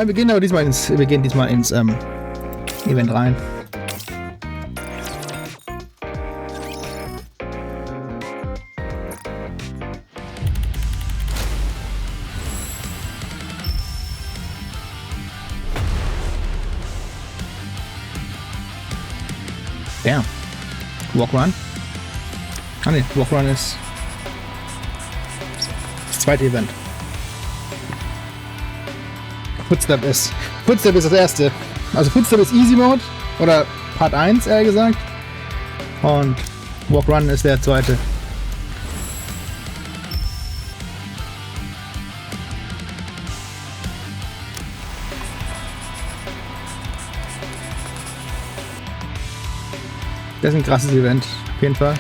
Ja, wir gehen diesmal ins Event rein. Damn. Walkrun? Ah ne, Walkrun ist das zweite Event. Footstep ist das erste. Also Footstep ist Easy Mode oder Part 1 eher gesagt. Und Walkrun ist der zweite. Das ist ein krasses Event, auf jeden Fall.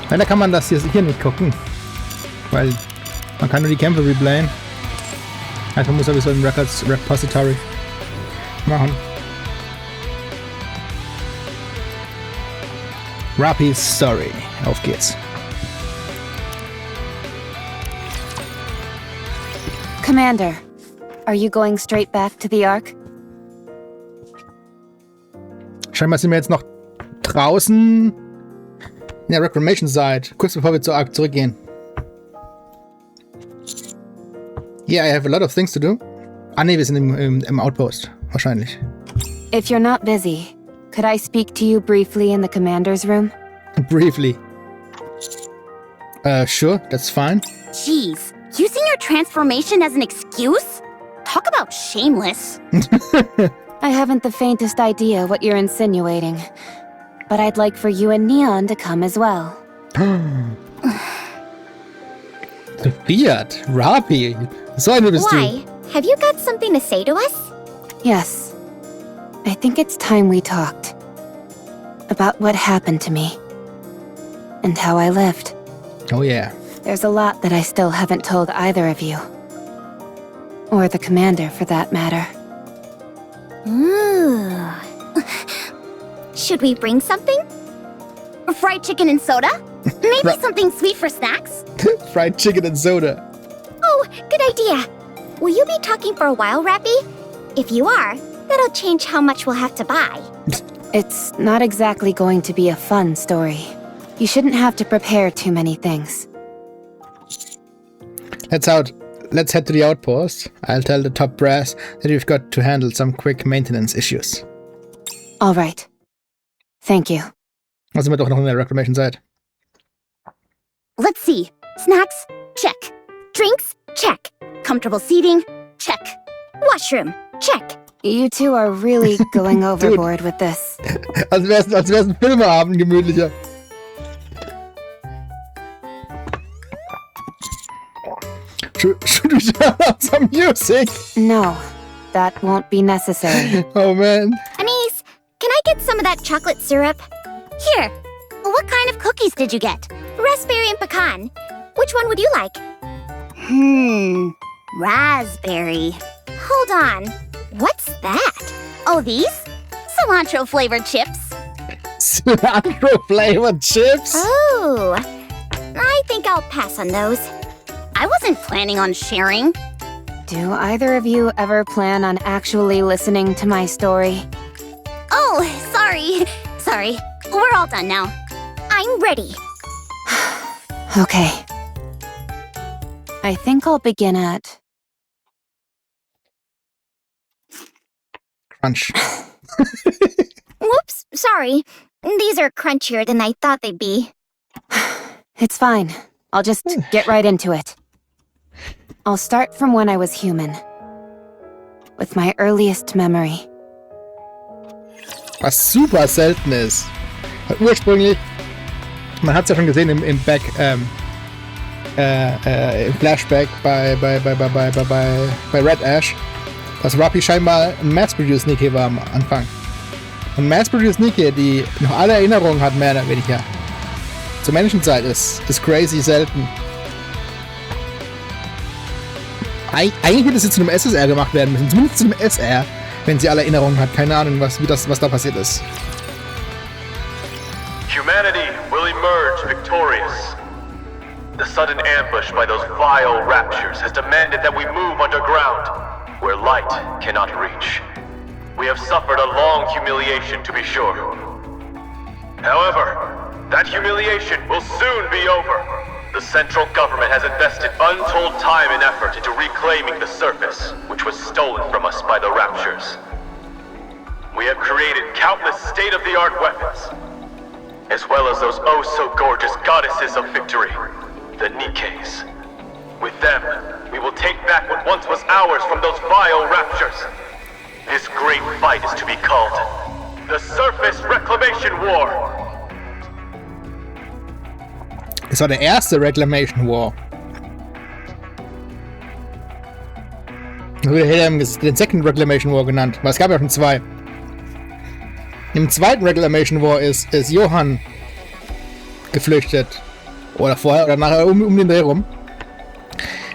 Leider kann man das hier nicht gucken, weil man kann nur die Kämpfe replayen. Also man muss aber so ein Repository machen. Rappy's Story. Auf geht's. Commander, are you going straight back to the Ark? Scheinbar sind wir jetzt noch draußen in der Reclamation Site, kurz bevor wir zur Ark zurückgehen. Yeah, I have a lot of things to do. Ah ne, wir sind im Outpost, wahrscheinlich. If you're not busy, could I speak to you briefly in the commander's room? Briefly. Sure, that's fine. Jeez, using your transformation as an excuse? Talk about shameless. I haven't the faintest idea what you're insinuating, but I'd like for you and Neon to come as well. Fiat, Rappy, so eine bist Why? du. Have you got something to say to us? Yes. I think it's time we talked. About what happened to me. And how I lived. Oh yeah. There's a lot that I still haven't told either of you. Or the commander, for that matter. Ooh. Should we bring something? Fried chicken and soda? Maybe something sweet for snacks? Fried chicken and soda. Oh, good idea. Will you be talking for a while, Rappy? If you are, that'll change how much we'll have to buy. It's not exactly going to be a fun story. You shouldn't have to prepare too many things. Let's head to the outpost. I'll tell the top brass that we've got to handle some quick maintenance issues. All right. Thank you. Also sind wir doch noch in der Reclamation Site. Let's see. Snacks? Check. Drinks? Check. Comfortable seating? Check. Washroom? Check. You two are really going overboard with this. Als wär's ein Filmeabend gemütlicher. Should we turn on some music? No, that won't be necessary. Oh man. Anise, can I get some of that chocolate syrup? Here. What kind of cookies did you get? Raspberry and pecan. Which one would you like? Raspberry. Hold on. What's that? Oh, these? Cilantro flavored chips. Cilantro flavored chips? Oh. I think I'll pass on those. I wasn't planning on sharing. Do either of you ever plan on actually listening to my story? Oh, sorry. Sorry. We're all done now. I'm ready. Okay. I think I'll begin at... Crunch. Whoops, sorry. These are crunchier than I thought they'd be. It's fine. I'll just get right into it. I'll start from when I was human. With my earliest memory. Was super selten ist. Ursprünglich, man hat es ja schon gesehen im Flashback bei Red Ash, dass Rappy scheinbar ein Mass-Produced Nikke war am Anfang. Und Mass-Produced Nikke, die noch alle Erinnerungen hat, mehr oder weniger, zur Menschenzeit ist crazy selten. Eigentlich wird es jetzt zu einem SSR gemacht werden müssen, zumindest zu einem SR, wenn sie alle Erinnerungen hat. Keine Ahnung, was da passiert ist. Humanity will emerge victorious. The sudden ambush by those vile raptures has demanded that we move underground, where light cannot reach. We have suffered a long humiliation, to be sure. However, that humiliation will soon be over. The central government has invested untold time and effort into reclaiming the surface, which was stolen from us by the raptures. We have created countless state-of-the-art weapons, as well as those oh-so-gorgeous goddesses of victory, the Nikkes. With them, we will take back what once was ours from those vile raptures. This great fight is to be called the Surface Reclamation War. Das war der erste Reclamation War. Hätte er den Second Reclamation War genannt, weil es gab ja schon zwei. Im zweiten Reclamation War ist Johann geflüchtet. Oder vorher oder nachher um den Dreh rum.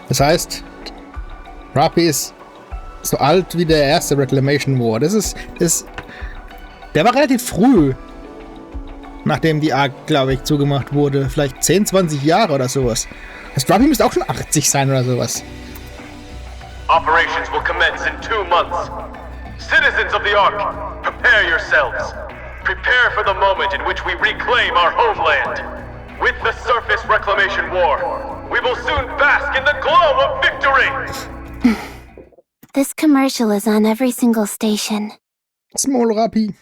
Das heißt, Ruppy ist so alt wie der erste Reclamation War. Der war relativ früh, nachdem die Ark, glaube ich, zugemacht wurde. Vielleicht 10, 20 Jahre oder sowas. Das Ruppy müsste auch schon 80 sein oder sowas. Operations will commence in 2 months. Citizens of the Ark, prepare yourselves. Prepare for the moment in which we reclaim our homeland. With the Surface Reclamation War, we will soon bask in the glow of victory! This commercial is on every single station. Small Ruppy.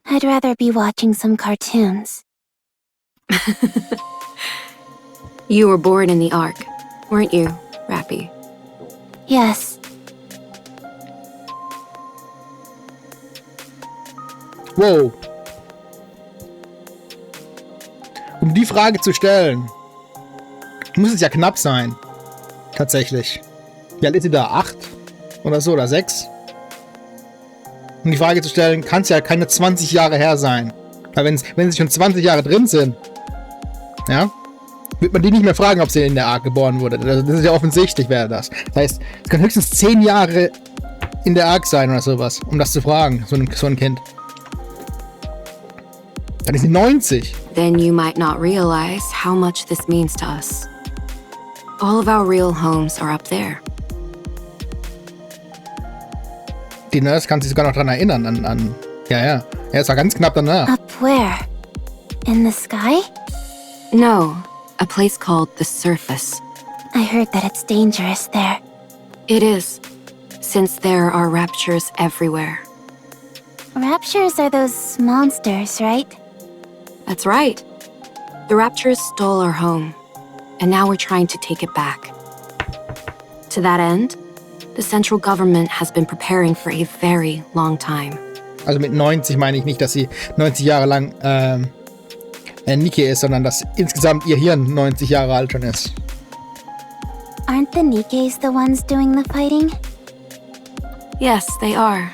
I'd rather be watching some cartoons. You were born in the Ark, weren't you, Ruppy? Yes. Wow. Um die Frage zu stellen, muss es ja knapp sein. Tatsächlich. Wie alt ist sie da? 8? Oder so? Oder 6? Um die Frage zu stellen, kann es ja keine 20 Jahre her sein. Weil wenn sie schon 20 Jahre drin sind, ja, wird man die nicht mehr fragen, ob sie in der Ark geboren wurde. Das ist ja offensichtlich, wäre das. Das heißt, es kann höchstens 10 Jahre in der Ark sein oder sowas, um das zu fragen, so ein Kind. Dann ist sie 90. Then you might not realize how much this means to us. All of our real homes are up there. Die Nurse kann sich sogar noch daran erinnern, ja, es war ganz knapp danach. Up where? In the sky? No, a place called the Surface. I heard that it's dangerous there. It is, since there are raptures everywhere. Raptures are those monsters, right? That's right. The raptures stole our home, and now we're trying to take it back. To that end, the central government has been preparing for a very long time. Also mit 90 meine ich nicht, dass sie 90 Jahre lang Nikke ist, sondern dass insgesamt ihr Hirn 90 Jahre alt schon ist. Aren't the Nikkes the ones doing the fighting? Yes, they are.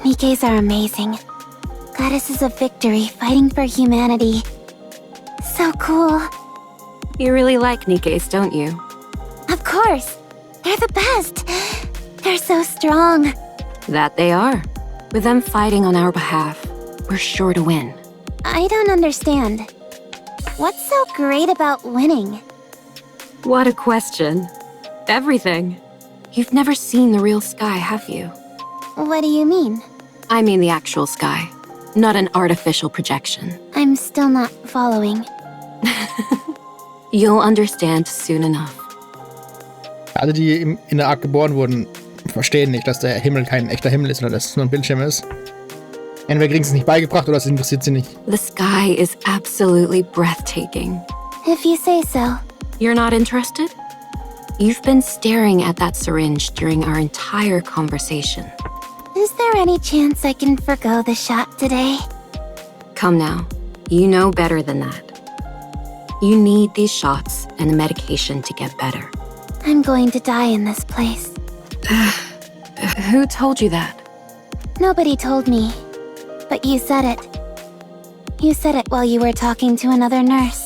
Nikkes are amazing. Goddesses of victory fighting for humanity. So cool. You really like Nikkes, don't you? Of course. They're the best. They're so strong. That they are. With them fighting on our behalf, we're sure to win. I don't understand. What's so great about winning? What a question. Everything. You've never seen the real sky, have you? What do you mean? I mean the actual sky, not an artificial projection. I'm still not following. You'll understand soon enough. Alle, die in der Ark geboren wurden, verstehen nicht, dass der Himmel kein echter Himmel ist, sondern dass es nur ein Bildschirm ist. Entweder kriegen sie es nicht beigebracht oder es interessiert sie nicht. The sky is absolutely breathtaking. If you say so. You're not interested? You've been staring at that syringe during our entire conversation. Is there any chance I can forgo the shot today? Come now. You know better than that. You need these shots and the medication to get better. I'm going to die in this place. Who told you that? Nobody told me. But you said it. You said it while you were talking to another nurse.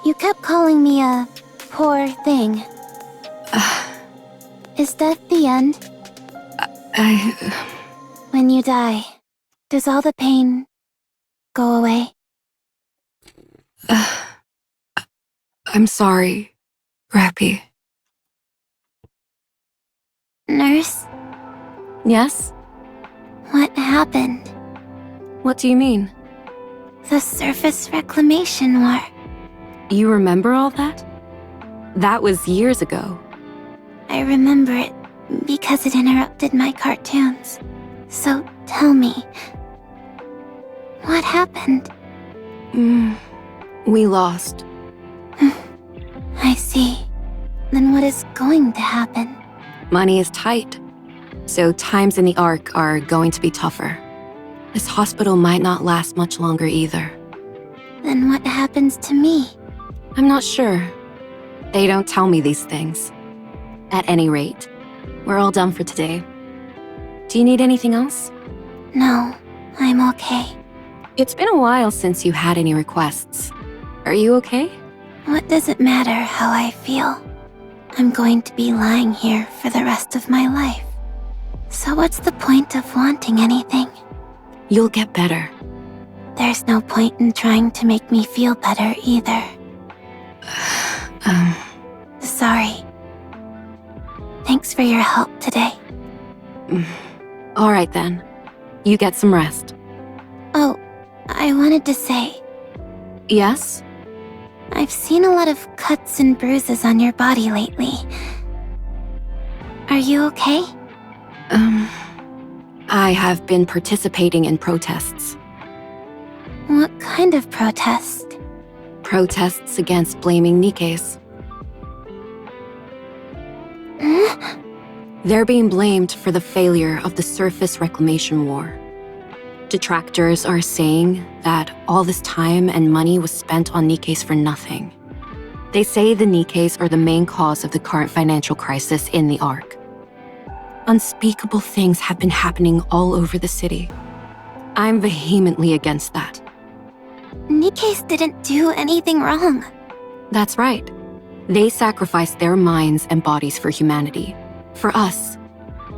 You kept calling me a poor thing. Is death the end? When you die, does all the pain go away? I'm sorry, Rappy. Nurse, Yes? what happened? What do you mean? The surface reclamation war. You remember all that? That was years ago. I remember it because it interrupted my cartoons. So tell me, what happened? We lost. I see. Then what is going to happen? Money is tight, so times in the Ark are going to be tougher. This hospital might not last much longer either. Then what happens to me? I'm not sure. They don't tell me these things. At any rate, we're all done for today. Do you need anything else? No, I'm okay. It's been a while since you had any requests. Are you okay? What does it matter how I feel? I'm going to be lying here for the rest of my life. So what's the point of wanting anything? You'll get better. There's no point in trying to make me feel better either. Sorry. Thanks for your help today. All right then. You get some rest. Oh, I wanted to say, Yes? I've seen a lot of cuts and bruises on your body lately. Are you okay? I have been participating in protests. What kind of protest? Protests against blaming Nikkes. They're being blamed for the failure of the surface reclamation war. Detractors are saying that all this time and money was spent on Nikkes for nothing. They say the Nikkes are the main cause of the current financial crisis in the Ark. Unspeakable things have been happening all over the city. I'm vehemently against that. Nikkes didn't do anything wrong. That's right. They sacrificed their minds and bodies for humanity. For us.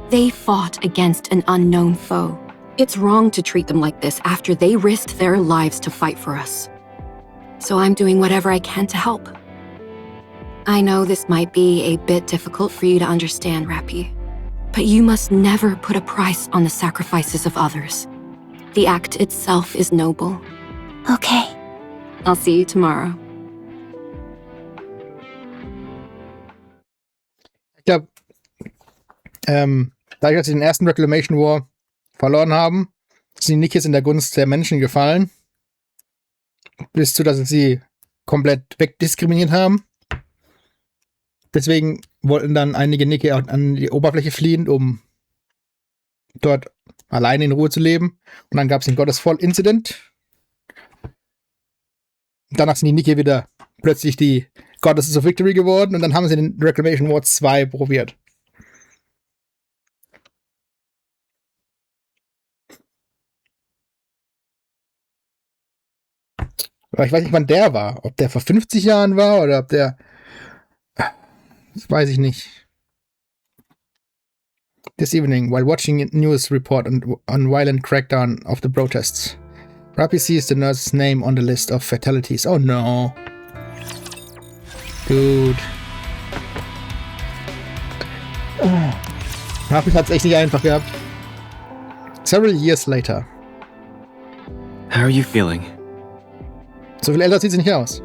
They fought against an unknown foe. It's wrong to treat them like this after they risked their lives to fight for us. So I'm doing whatever I can to help. I know this might be a bit difficult for you to understand, Rappy, but you must never put a price on the sacrifices of others. The act itself is noble. Okay. I'll see you tomorrow. Ich glaube, dadurch, dass sie den ersten Reclamation War verloren haben, sind die Nikkes in der Gunst der Menschen gefallen. Bis zu, dass sie sie komplett wegdiskriminiert haben. Deswegen wollten dann einige Nikke auch an die Oberfläche fliehen, um dort alleine in Ruhe zu leben. Und dann gab es den Goddessfall-Incident. Danach sind die Nikke wieder plötzlich die Goddesses of Victory geworden und dann haben sie den Reclamation War 2 probiert. Aber ich weiß nicht, wann der war. Ob der vor 50 Jahren war oder ob der... Das weiß ich nicht. This evening, while watching a news report on violent crackdown of the protests, Rappy sees the nurse's name on the list of fatalities. Oh no. Dude. Rappy hat's echt nicht einfach gehabt. Several years later. How are you feeling? So viel älter sieht sie nicht aus.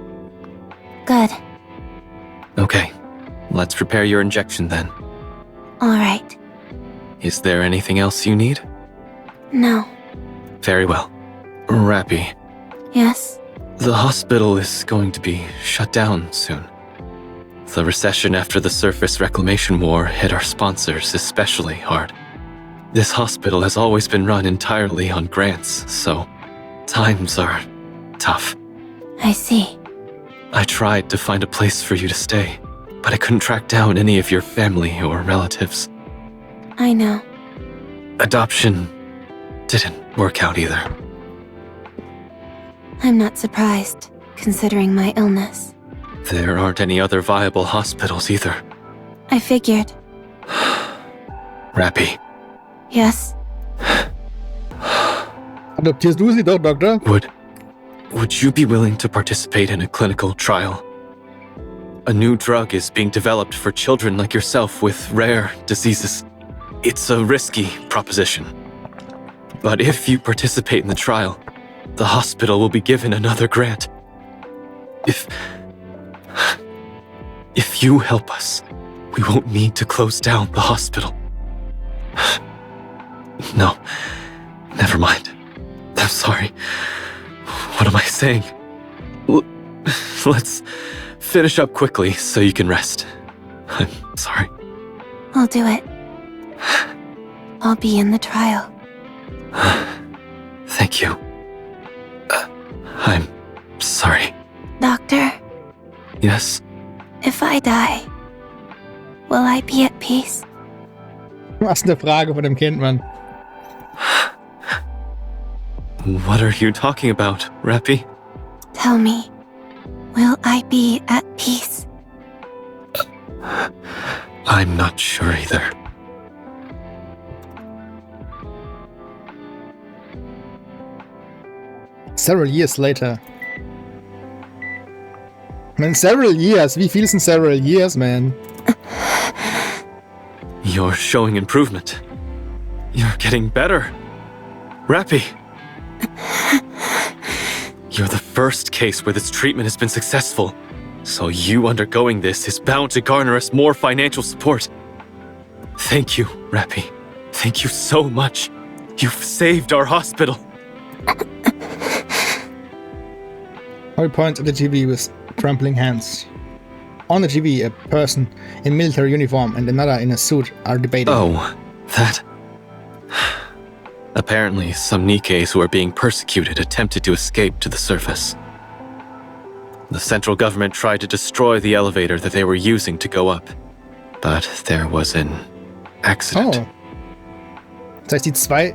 Good. Okay, let's prepare your injection then. All right. Is there anything else you need? No. Very well. Rappy, Yes? the hospital is going to be shut down soon. The recession after the surface reclamation war hit our sponsors especially hard. This hospital has always been run entirely on grants, so times are tough. I see. I tried to find a place for you to stay, but I couldn't track down any of your family or relatives. I know. Adoption didn't work out either. I'm not surprised, considering my illness. There aren't any other viable hospitals either. I figured. Rappy, Yes? Adoptierst du sie doch, Doktor? would you be willing to participate in a clinical trial? a new drug is being developed for children like yourself with rare diseases. It's a risky proposition. But if you participate in the trial, the hospital will be given another grant. If you help us, we won't need to close down the hospital. No, never mind. I'm sorry. What am I saying? Let's finish up quickly so you can rest. I'm sorry. I'll do it. I'll be in the trial. Thank you. I'm sorry. Doctor, Yes? if I die, will I be at peace? Was eine Frage von dem Kind, Mann. What are you talking about, Rappy? Tell me, will I be at peace? I'm not sure either. Several years later. Man, several years. Wie viel sind several years, man? You're showing improvement. You're getting better. Rappy! You're the first case where this treatment has been successful, so you undergoing this is bound to garner us more financial support. Thank you, Rappy. Thank you so much. You've saved our hospital. All points at the TV with trembling hands. On the TV, a person in military uniform and another in a suit are debating. Oh, that... Apparently, some Nikkes who are being persecuted attempted to escape to the surface. The central government tried to destroy the elevator that they were using to go up, but there was an accident. Oh. Das heißt, die zwei...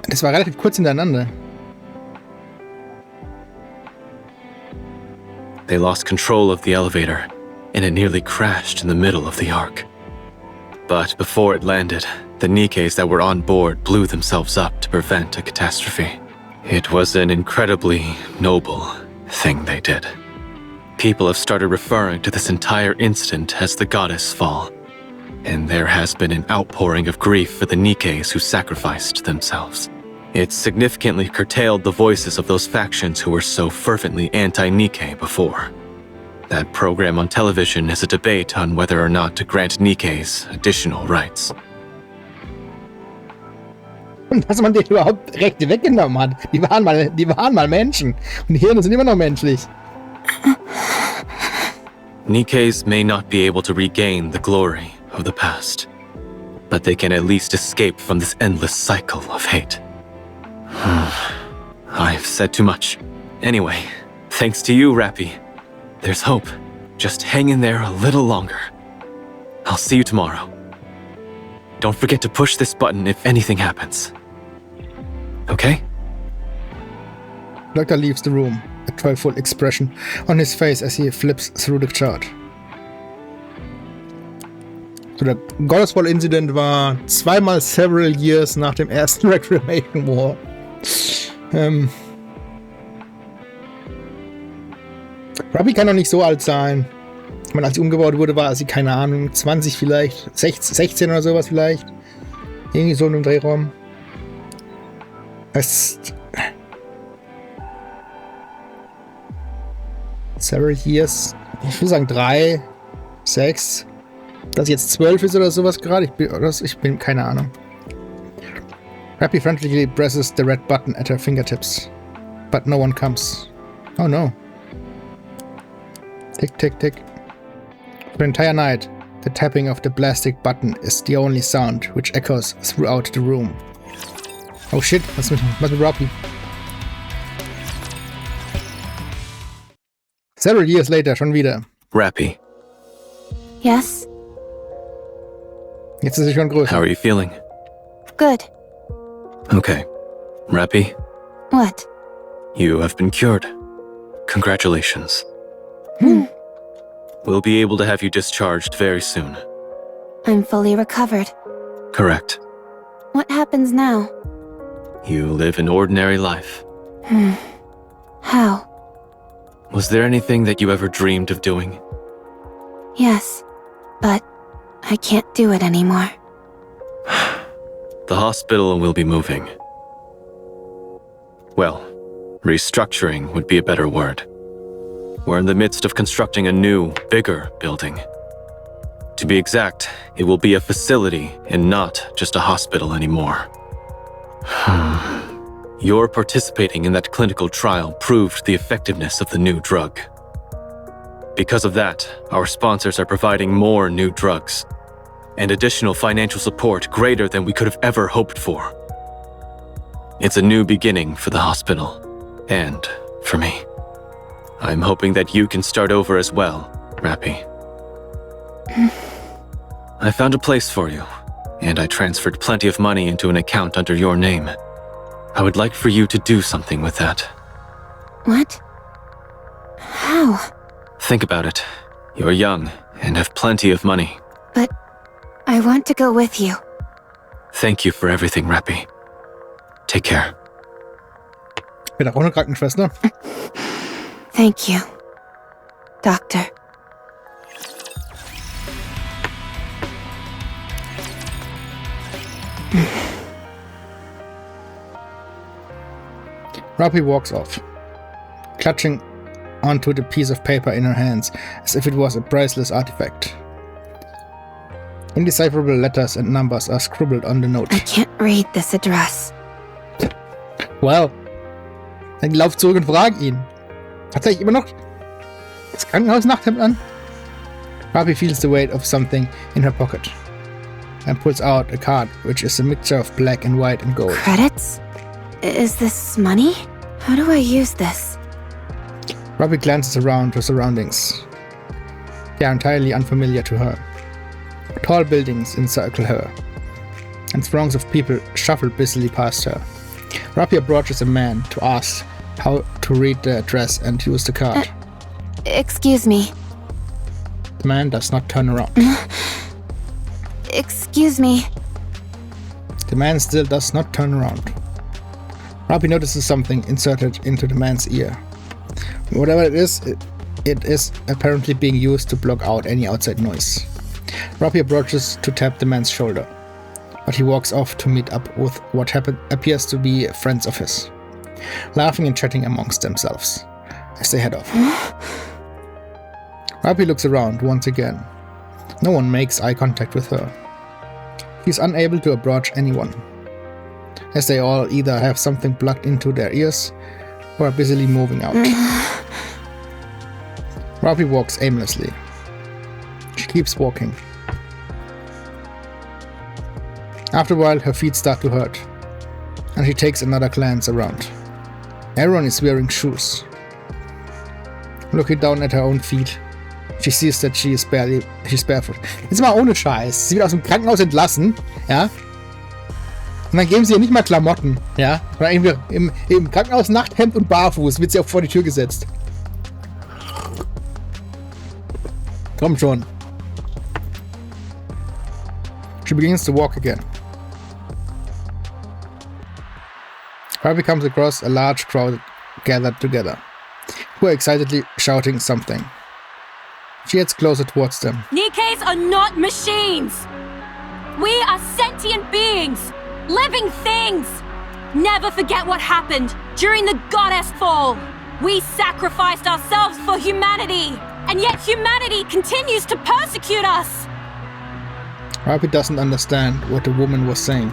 Das war relativ kurz hintereinander. They lost control of the elevator, and it nearly crashed in the middle of the arc. But before it landed, the Nikkes that were on board blew themselves up to prevent a catastrophe. It was an incredibly noble thing they did. People have started referring to this entire incident as the Goddess Fall, and there has been an outpouring of grief for the Nikkes who sacrificed themselves. It significantly curtailed the voices of those factions who were so fervently anti-Nikke before. That program on television is a debate on whether or not to grant Nikkes additional rights. Und dass man denen überhaupt Rechte weggenommen hat. Die waren mal Menschen. Und die Hirne sind immer noch menschlich. Nikkes may not be able to regain the glory of the past, but they can at least escape from this endless cycle of hate. I've said too much. Anyway, thanks to you, Rappy. There's hope. Just hang in there a little longer. I'll see you tomorrow. Don't forget to push this button if anything happens. Okay? Doctor leaves the room, a joyful expression on his face as he flips through the chart. So, der Goddessfall-Incident war zweimal several years nach dem ersten Reclamation War. Rappy kann doch nicht so alt sein. Ich meine, als sie umgebaut wurde, war sie, keine Ahnung, 20 vielleicht, 16 oder sowas vielleicht. Irgendwie so in einem Drehraum. Several years. Ich würde sagen 3, 6. Dass jetzt 12 ist oder sowas gerade. Ich bin keine Ahnung. Rappy frantically presses the red button at her fingertips. But no one comes. Oh no. Tick, tick, tick. For the entire night, the tapping of the plastic button is the only sound which echoes throughout the room. Oh shit, was mit Rappy? Several years later, schon wieder. Rappy, Yes? Jetzt ist sie schon größer. how are you feeling? Good. Okay. Rappy, What? you have been cured. Congratulations. We'll be able to have you discharged very soon. I'm fully recovered. Correct. What happens now? You live an ordinary life. How? Was there anything that you ever dreamed of doing? Yes, but I can't do it anymore. The hospital will be moving. Well, restructuring would be a better word. We're in the midst of constructing a new, bigger building. To be exact, it will be a facility and not just a hospital anymore. Your participating in that clinical trial proved the effectiveness of the new drug. Because of that, our sponsors are providing more new drugs and additional financial support greater than we could have ever hoped for. It's a new beginning for the hospital, and for me. I'm hoping that you can start over as well, Rappy. I found a place for you, and I transferred plenty of money into an account under your name. I would like for you to do something with that. What? How? Think about it. You're young and have plenty of money. But I want to go with you. Thank you for everything, Rappy. Take care. Ich bin auch eine Krankenschwester. Thank you, Doctor. Rappy walks off, clutching onto the piece of paper in her hands as if it was a priceless artifact. Indecipherable letters and numbers are scribbled on the note. I can't read this address. Well, dann lauf zurück und frag ihn. Hat er immer noch das Krankenhausnachthemd an? Rappy feels the weight of something in her pocket and pulls out a card which is a mixture of black and white and gold. Credits? Is this money? How do I use this? Rappy glances around her surroundings. They are entirely unfamiliar to her. Tall buildings encircle her, and throngs of people shuffle busily past her. Rappy approaches a man to ask how to read the address and use the card. Excuse me. The man does not turn around. Excuse me. The man still does not turn around. Rappy notices something inserted into the man's ear. Whatever it is apparently being used to block out any outside noise. Rappy approaches to tap the man's shoulder, but he walks off to meet up with what appears to be friends of his, laughing and chatting amongst themselves as they head off. Rappy looks around once again. No one makes eye contact with her. He's unable to approach anyone, as they all either have something plugged into their ears or are busily moving out. Rappy walks aimlessly. She keeps walking. After a while, her feet start to hurt, and she takes another glance around. Everyone is wearing shoes. Looking down at her own feet, she sees that she's barefoot. Jetzt mal ohne Scheiß. Sie wird aus dem Krankenhaus entlassen, ja? Und dann geben sie ihr nicht mal Klamotten, ja? Sondern irgendwie im Krankenhaus Nachthemd und barfuß wird sie auch vor die Tür gesetzt. Komm schon. She begins to walk again. Rappy comes across a large crowd gathered together, who are excitedly shouting something. She heads closer towards them. Nikkes are not machines! We are sentient beings! Living things! Never forget what happened during the goddess fall! We sacrificed ourselves for humanity! And yet humanity continues to persecute us! Rappy doesn't understand what the woman was saying.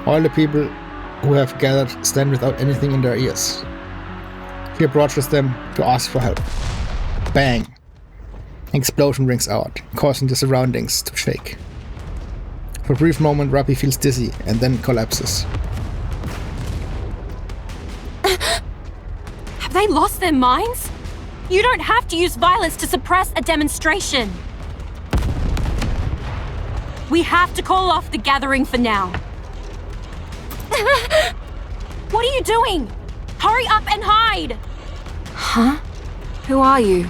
All the people who have gathered stand without anything in their ears. He approaches them to ask for help. Bang! An explosion rings out, causing the surroundings to shake. For a brief moment, Rappy feels dizzy and then collapses. Have they lost their minds? You don't have to use violence to suppress a demonstration. We have to call off the gathering for now. What are you doing? Hurry up and hide! Huh? Who are you?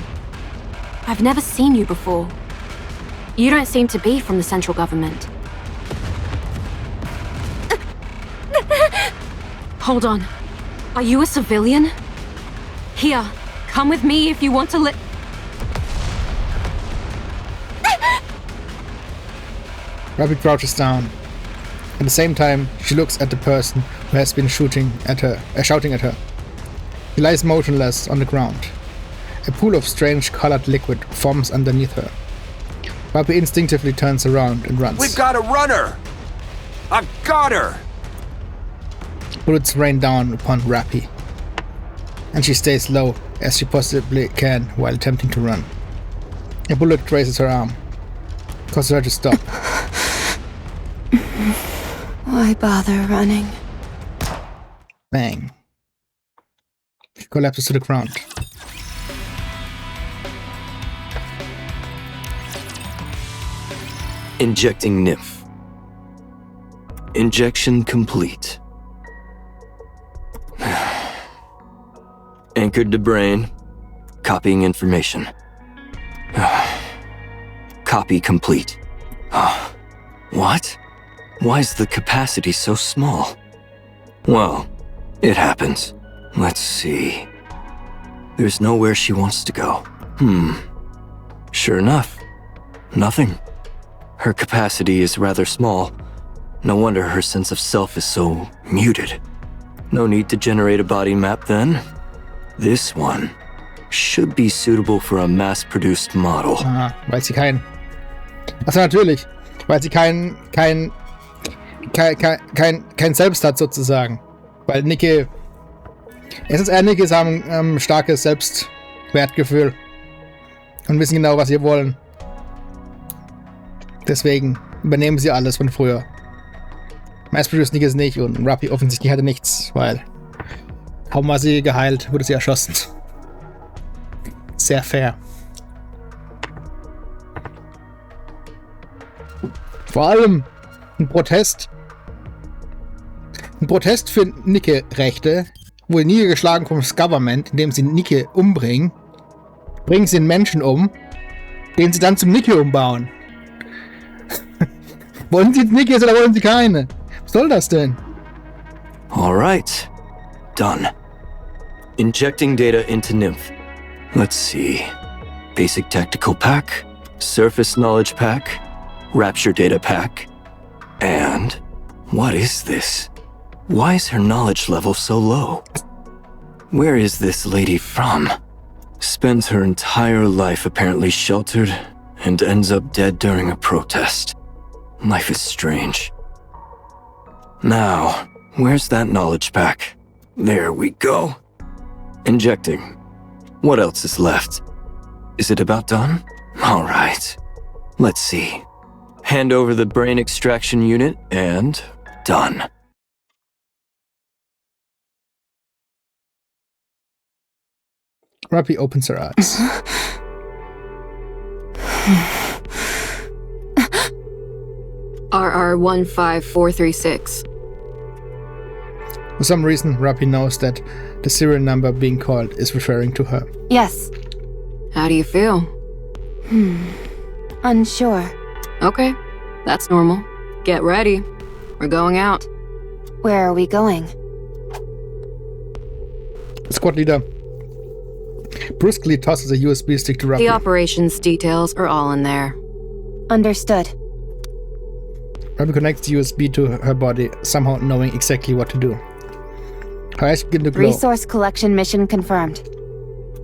I've never seen you before. You don't seem to be from the central government. Hold on. Are you a civilian? Here, come with me if you want to Rapi crouches down. At the same time, she looks at the person who has been shouting at her. He lies motionless on the ground. A pool of strange colored liquid forms underneath her. Rapi instinctively turns around and runs. We've got a runner! I've got her! Bullets rain down upon Rapi, and she stays low as she possibly can while attempting to run. A bullet grazes her arm, causes her to stop. Why bother running? Bang. She collapses to the ground. Injecting nymph. Injection complete. Anchored to brain. Copying information. Copy complete. What? Why is the capacity so small? Well, it happens. Let's see. There's nowhere she wants to go. Sure enough. Nothing. Her capacity is rather small. No wonder her sense of self is so muted. No need to generate a body map then. This one should be suitable for a mass-produced model. Weil sie kein... Achso, natürlich. Weil sie kein Selbst hat, sozusagen. Weil Nikke... Erstens, Nikke haben starkes Selbstwertgefühl. Und wissen genau, was sie wollen. Deswegen übernehmen sie alles von früher. Mass-Produced Nikke ist nicht und Rapi offensichtlich hatte nichts, weil kaum war sie geheilt, wurde sie erschossen. Sehr fair. Vor allem ein Protest für Nikke-Rechte wurde niedergeschlagen vom Government, indem sie Nikke umbringen. Bringen sie einen Menschen um, den sie dann zum Nikke umbauen. Wollen sie jetzt Nikkes oder wollen sie keine? Was soll das denn? Alright. Done. Injecting data into nymph. Let's see. Basic tactical pack, surface knowledge pack, rapture data pack, and what is this? Why is her knowledge level so low? Where is this lady from? Spends her entire life apparently sheltered and ends up dead during a protest. Life is strange. Now, where's that knowledge pack? There we go. Injecting. What else is left? Is it about done? All right. Let's see. Hand over the brain extraction unit and done. Rapi opens her eyes. RR15436. For some reason, Rapi knows that the serial number being called is referring to her. Yes. How do you feel? Unsure. Okay, that's normal. Get ready. We're going out. Where are we going? Squad leader brusquely tosses a USB stick to Rapi. The operations details are all in there. Understood. Rapi connects the USB to her body, somehow knowing exactly what to do. Her eyes begin to glow. Resource collection mission confirmed.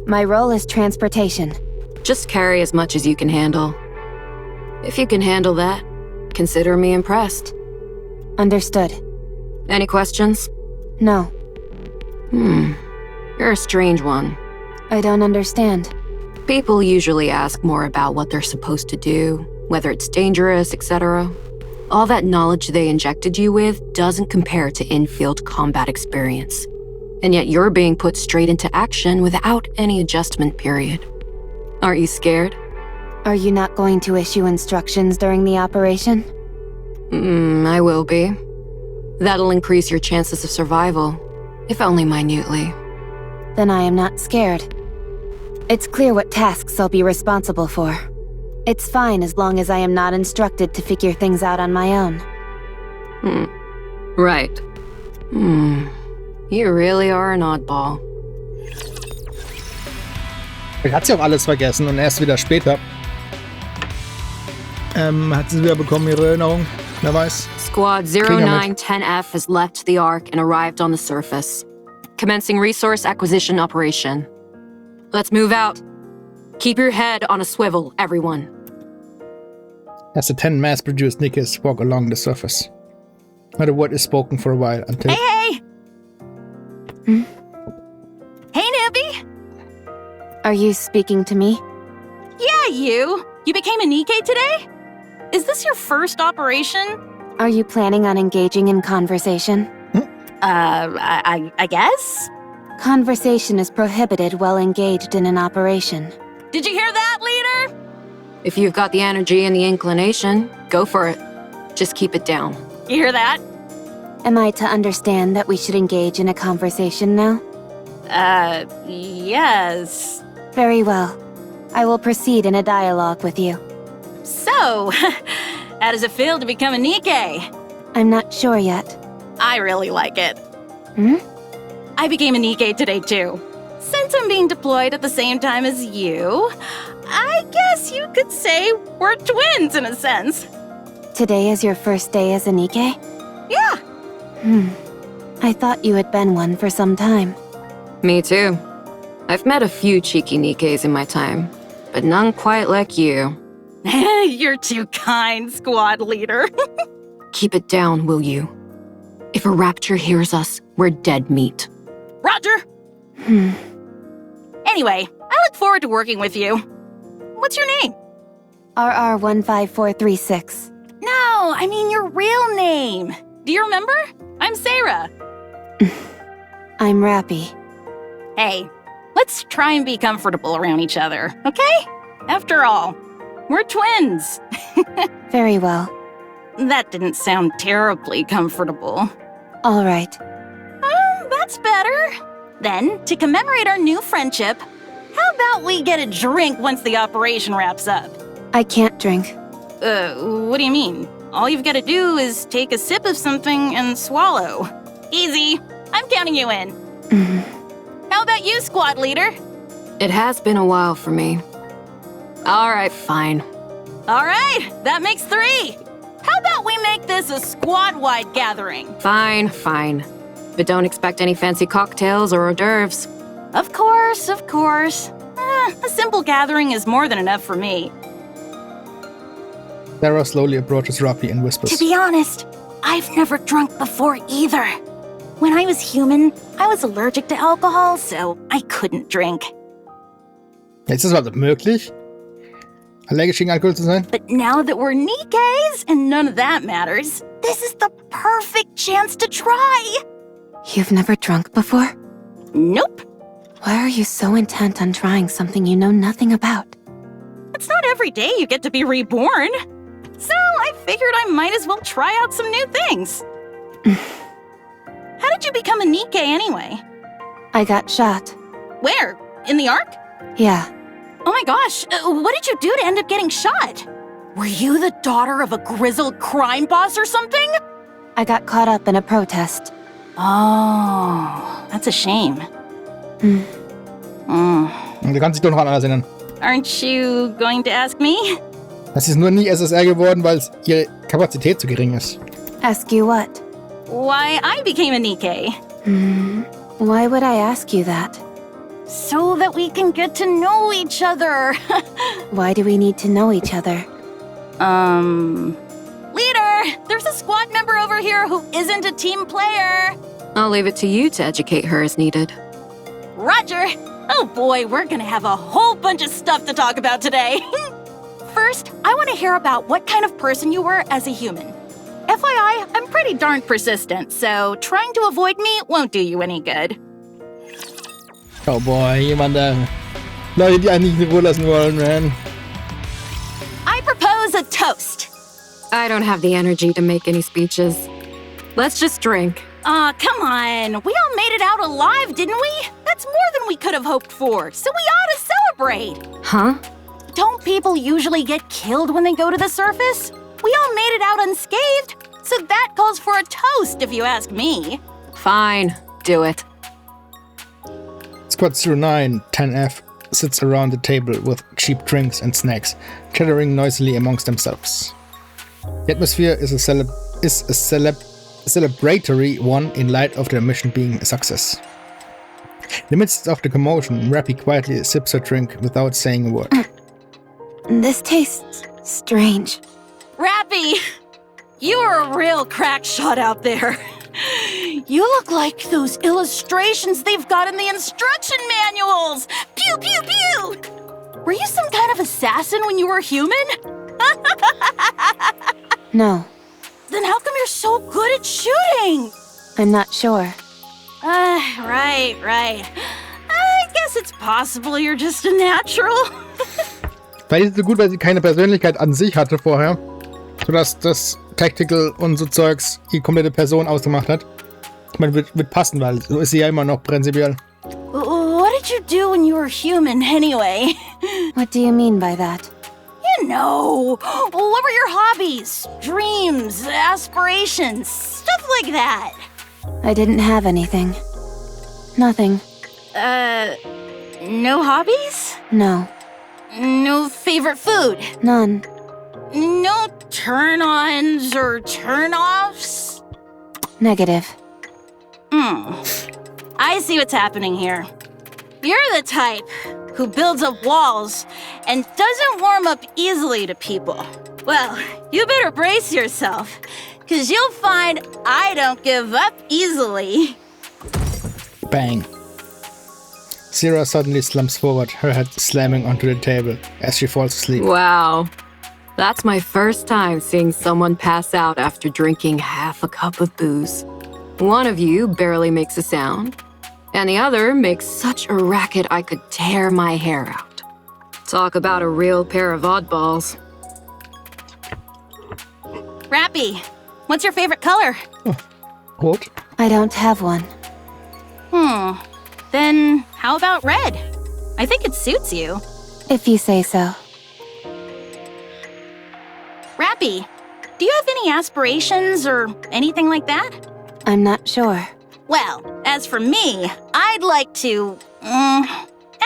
My role is transportation. Just carry as much as you can handle. If you can handle that, consider me impressed. Understood. Any questions? No. You're a strange one. I don't understand. People usually ask more about what they're supposed to do, whether it's dangerous, etc. All that knowledge they injected you with doesn't compare to in-field combat experience. And yet you're being put straight into action without any adjustment period. Aren't you scared? Are you not going to issue instructions during the operation? I will be. That'll increase your chances of survival, if only minutely. Then I am not scared. It's clear what tasks I'll be responsible for. It's fine as long as I am not instructed to figure things out on my own. Right. You really are an oddball. Vielleicht hat sie auch alles vergessen und erst wieder später. Hat sie wieder bekommen, ihre Erinnerung? Wer weiß. Squad 0910F has left the Ark and arrived on the surface. Commencing resource acquisition operation. Let's move out. Keep your head on a swivel, everyone. As the 10 mass-produced Nikkes walk along the surface. Not a word is spoken for a while until... Hey! Hey, Nibby! Are you speaking to me? Yeah, you! You became a Nikke today? Is this your first operation? Are you planning on engaging in conversation? I guess? Conversation is prohibited while engaged in an operation. Did you hear that, leader? If you've got the energy and the inclination, go for it. Just keep it down. You hear that? Am I to understand that we should engage in a conversation now? Yes. Very well. I will proceed in a dialogue with you. So, how does it feel to become a Nikke? I'm not sure yet. I really like it. I became a Nikke today, too. Since I'm being deployed at the same time as you, I guess you could say we're twins in a sense. Today is your first day as a Nikke? Yeah. I thought you had been one for some time. Me too. I've met a few cheeky Nikkes in my time, but none quite like you. You're too kind, squad leader. Keep it down, will you? If a rapture hears us, we're dead meat. Roger! Anyway, I look forward to working with you. What's your name? RR15436. No, I mean your real name. Do you remember? I'm Sarah. I'm Rappy. Hey, let's try and be comfortable around each other, okay? After all, we're twins. Very well. That didn't sound terribly comfortable. All right. That's better. Then, to commemorate our new friendship, how about we get a drink once the operation wraps up? I can't drink. What do you mean? All you've got to do is take a sip of something and swallow. Easy. I'm counting you in. How about you, squad leader? It has been a while for me. All right, fine. All right, that makes 3. How about we make this a squad-wide gathering? Fine. But don't expect any fancy cocktails or hors d'oeuvres. Of course. A simple gathering is more than enough for me. Sarah slowly approaches Rappy and whispers. To be honest, I've never drunk before either. When I was human, I was allergic to alcohol, so I couldn't drink. Ist das überhaupt möglich? Allergisch gegen Alkohol zu sein? But now that we're Nikkes and none of that matters, this is the perfect chance to try. You've never drunk before? Nope. Why are you so intent on trying something you know nothing about? It's not every day you get to be reborn. So I figured I might as well try out some new things. How did you become a Nikke anyway? I got shot. Where? In the Ark? Yeah. Oh my gosh, what did you do to end up getting shot? Were you the daughter of a grizzled crime boss or something? I got caught up in a protest. Oh, that's a shame. Du kannst dich doch noch an alles erinnern. Aren't you going to ask me? Das ist nur nie SSR geworden, weil ihre Kapazität zu gering ist. Ask you what? Why I became a Nikke. Why would I ask you that? So that we can get to know each other. Why do we need to know each other? Leader, there's a squad member over here who isn't a team player. I'll leave it to you to educate her as needed. Roger. Oh boy, we're gonna have a whole bunch of stuff to talk about today. First, I want to hear about what kind of person you were as a human. FYI, I'm pretty darn persistent, so trying to avoid me won't do you any good. Oh boy, jemand, Leute, die einen nicht in Ruhe lassen wollen, man. I propose a toast. I don't have the energy to make any speeches. Let's just drink. Aw, come on. We all made it out alive, didn't we? That's more than we could have hoped for, so we ought to celebrate. Huh? Don't people usually get killed when they go to the surface? We all made it out unscathed, so that calls for a toast, if you ask me. Fine, do it. Squad 09, 10F sits around the table with cheap drinks and snacks, chattering noisily amongst themselves. The atmosphere is a celebratory one in light of their mission being a success. In the midst of the commotion, Rappy quietly sips her drink without saying a word. This tastes strange. Rappy, you're a real crack shot out there. You look like those illustrations they've got in the instruction manuals. Pew, pew, pew! Were you some kind of assassin when you were human? No, Then how come you're so good at shooting? I'm not sure. Right. I guess it's possible you're just a natural. Vielleicht ist es so gut, weil sie keine Persönlichkeit an sich hatte vorher, sodass das Tactical und so Zeugs die komplette Person ausgemacht hat. Ich meine, wird passen, weil so ist sie ja immer noch prinzipiell. What did you do when you were human, anyway? What do you mean by that? You know, what were your hobbies, dreams, aspirations, stuff like that? I didn't have anything. Nothing. No hobbies? No. No favorite food? None. No turn-ons or turn-offs? Negative. I see what's happening here. You're the type who builds up walls and doesn't warm up easily to people. Well, you better brace yourself, because you'll find I don't give up easily. Bang. Sarah suddenly slumps forward, her head slamming onto the table as she falls asleep. Wow. That's my first time seeing someone pass out after drinking half a cup of booze. One of you barely makes a sound, and the other makes such a racket I could tear my hair out. Talk about a real pair of oddballs. Rappy, what's your favorite color? What? I don't have one. Then how about red? I think it suits you. If you say so. Rappy, do you have any aspirations or anything like that? I'm not sure. Well, as for me, I'd like to...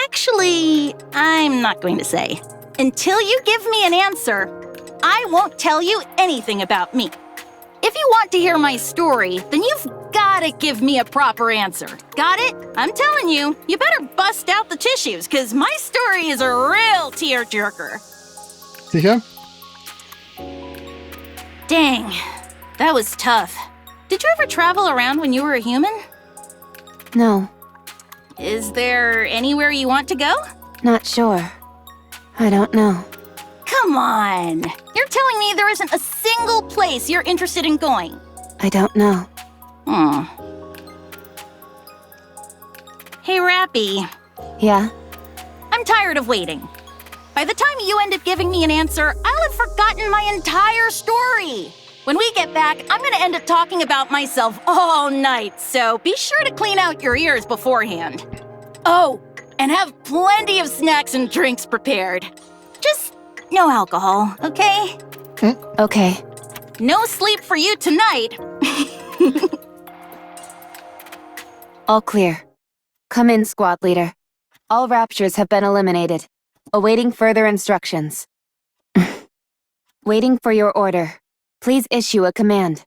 actually, I'm not going to say. Until you give me an answer, I won't tell you anything about me. If you want to hear my story, then you've gotta give me a proper answer. Got it? I'm telling you, you better bust out the tissues, because my story is a real tearjerker. Sicher? Dang, that was tough. Did you ever travel around when you were a human? No, Is there anywhere you want to go? not sure. I don't know. Come on! You're telling me there isn't a single place you're interested in going? I don't know. Hey, Rappy. Yeah? I'm tired of waiting. By the time you end up giving me an answer, I'll have forgotten my entire story. When we get back, I'm gonna end up talking about myself all night, so be sure to clean out your ears beforehand. Oh, and have plenty of snacks and drinks prepared. Just no alcohol, okay? Okay. No sleep for you tonight. All clear. Come in, squad leader. All raptures have been eliminated. Awaiting further instructions. Waiting for your order. Please issue a command.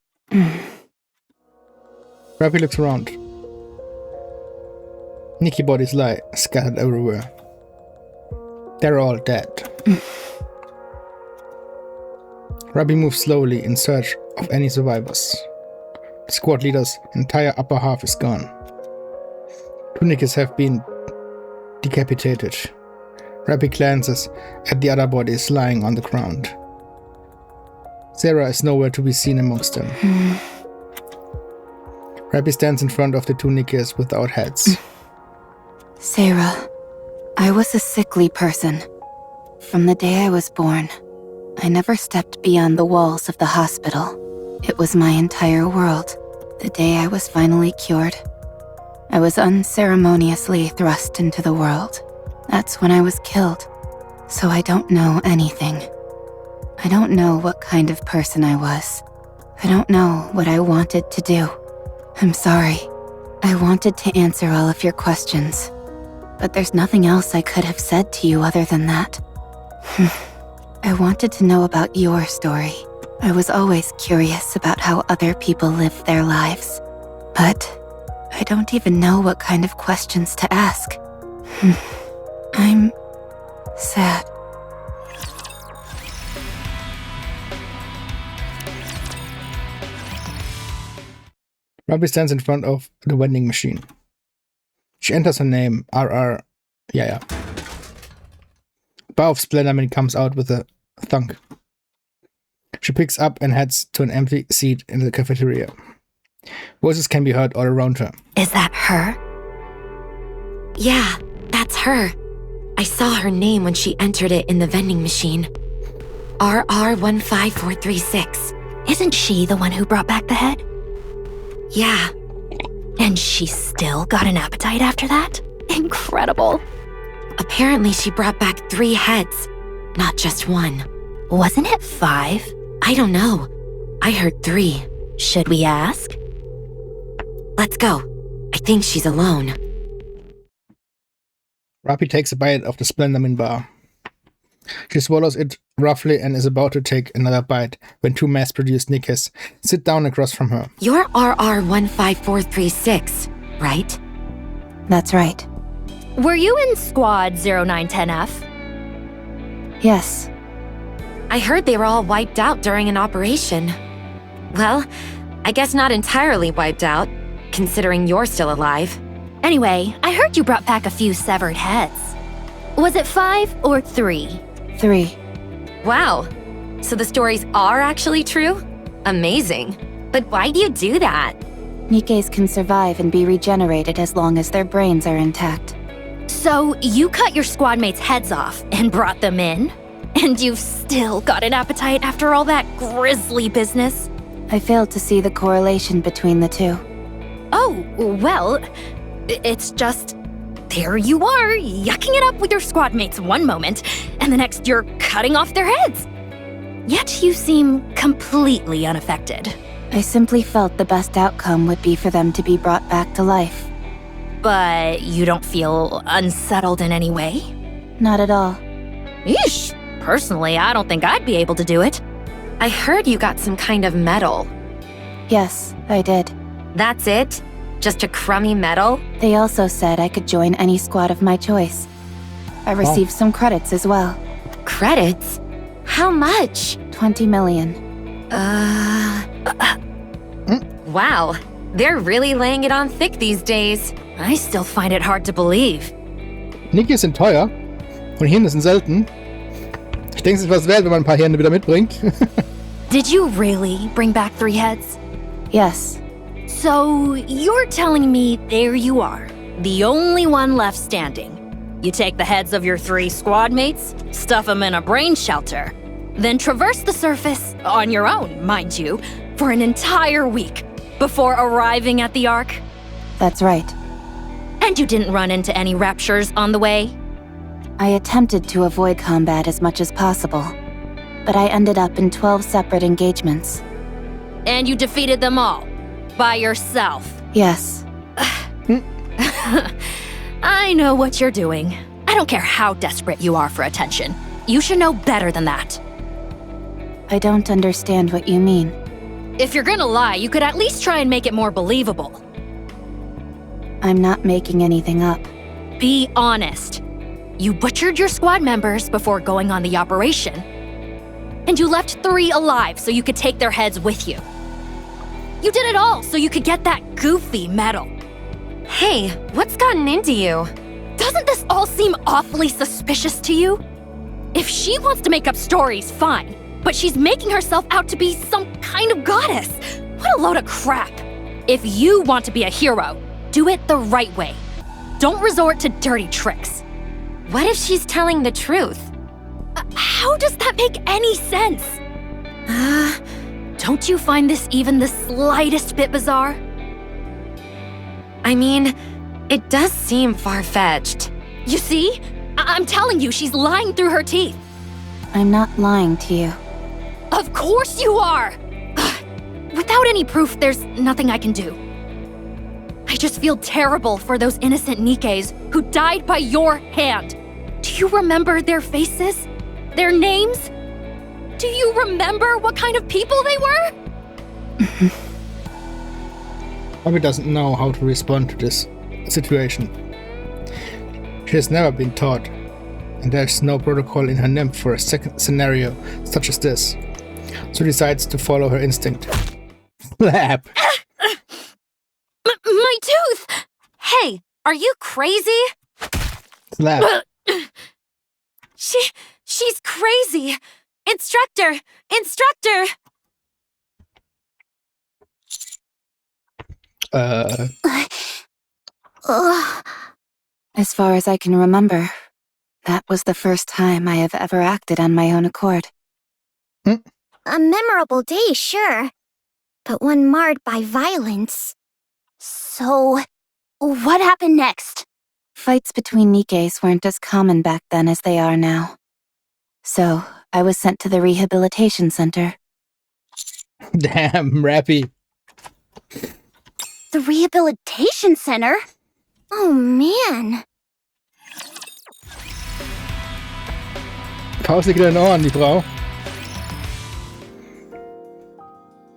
Rappy looks around. Nikke bodies lie scattered everywhere. They're all dead. Rappy moves slowly in search of any survivors. The squad leader's entire upper half is gone. Two Nikkes have been decapitated. Rappy glances at the other bodies lying on the ground. Sarah is nowhere to be seen amongst them. Rappy stands in front of the two Nikkes without heads. Sarah, I was a sickly person. From the day I was born, I never stepped beyond the walls of the hospital. It was my entire world. The day I was finally cured, I was unceremoniously thrust into the world. That's when I was killed. So I don't know anything. I don't know what kind of person I was. I don't know what I wanted to do. I'm sorry. I wanted to answer all of your questions. but there's nothing else I could have said to you other than that. I wanted to know about your story. I was always curious about how other people live their lives. But I don't even know what kind of questions to ask. I'm sad. Robbie stands in front of the vending machine. She enters her name, RR. Yeah. A bar of Splenderman comes out with a thunk. She picks up and heads to an empty seat in the cafeteria. Voices can be heard all around her. Is that her? Yeah, that's her. I saw her name when she entered it in the vending machine. RR15436. Isn't she the one who brought back the head? Yeah. And she still got an appetite after that? Incredible. Apparently she brought back 3 heads, not just 1. Wasn't it 5? I don't know. I heard 3. Should we ask? Let's go. I think she's alone. Rapi takes a bite of the Splenderman bar. She swallows it roughly and is about to take another bite when 2 mass-produced Nikkes sit down across from her. You're RR15436, right? That's right. Were you in Squad 0910F? Yes. I heard they were all wiped out during an operation. Well, I guess not entirely wiped out, considering you're still alive. Anyway, I heard you brought back a few severed heads. Was it 5 or 3? 3. Wow. So the stories are actually true? Amazing. But why do you do that? Nikkes can survive and be regenerated as long as their brains are intact. So you cut your squad mates' heads off and brought them in? And you've still got an appetite after all that grisly business? I failed to see the correlation between the two. Oh, well, it's just... There you are, yucking it up with your squad mates one moment, and the next you're cutting off their heads. Yet you seem completely unaffected. I simply felt the best outcome would be for them to be brought back to life. But you don't feel unsettled in any way? Not at all. Eesh, personally, I don't think I'd be able to do it. I heard you got some kind of medal. Yes, I did. That's it? Just a crummy medal? They also said I could join any squad of my choice. I received some credits as well. Credits? How much? 20 million. Wow, they're really laying it on thick these days. I still find it hard to believe. Nikke sind teuer und Hirne sind selten. Ich denke, es ist was wert, wenn man ein paar Hirne wieder mitbringt. Did you really bring back 3 heads? Yes. So, you're telling me there you are, the only one left standing. You take the heads of your 3 squad mates, stuff them in a brain shelter, then traverse the surface, on your own, mind you, for an entire week, before arriving at the Ark? That's right. And you didn't run into any raptures on the way? I attempted to avoid combat as much as possible, but I ended up in 12 separate engagements. And you defeated them all? By yourself? Yes. I know what you're doing. I don't care how desperate you are for attention. You should know better than that. I don't understand what you mean. If you're gonna lie, you could at least try and make it more believable. I'm not making anything up. Be honest. You butchered your squad members before going on the operation. And you left 3 alive so you could take their heads with you. You did it all so you could get that goofy medal. Hey, what's gotten into you? Doesn't this all seem awfully suspicious to you? If she wants to make up stories, fine. But she's making herself out to be some kind of goddess. What a load of crap. If you want to be a hero, do it the right way. Don't resort to dirty tricks. What if she's telling the truth? How does that make any sense? Don't you find this even the slightest bit bizarre? I mean, it does seem far-fetched. You see? I'm telling you, she's lying through her teeth. I'm not lying to you. Of course you are! Without any proof, there's nothing I can do. I just feel terrible for those innocent Nikkes who died by your hand. Do you remember their faces? Their names? Do you remember what kind of people they were? Abby doesn't know how to respond to this situation. She has never been taught, and there's no protocol in her nymph for a second scenario such as this, so decides to follow her instinct. Slap! My tooth! Hey, are you crazy? Slap. She's crazy. Instructor! Instructor! As far as I can remember, that was the first time I have ever acted on my own accord. A memorable day, sure, but one marred by violence. So, what happened next? Fights between Nikkes weren't as common back then as they are now. So, I was sent to the rehabilitation center. Damn, Rappy. The rehabilitation center? Oh man. Pause in den Ohren, die Frau.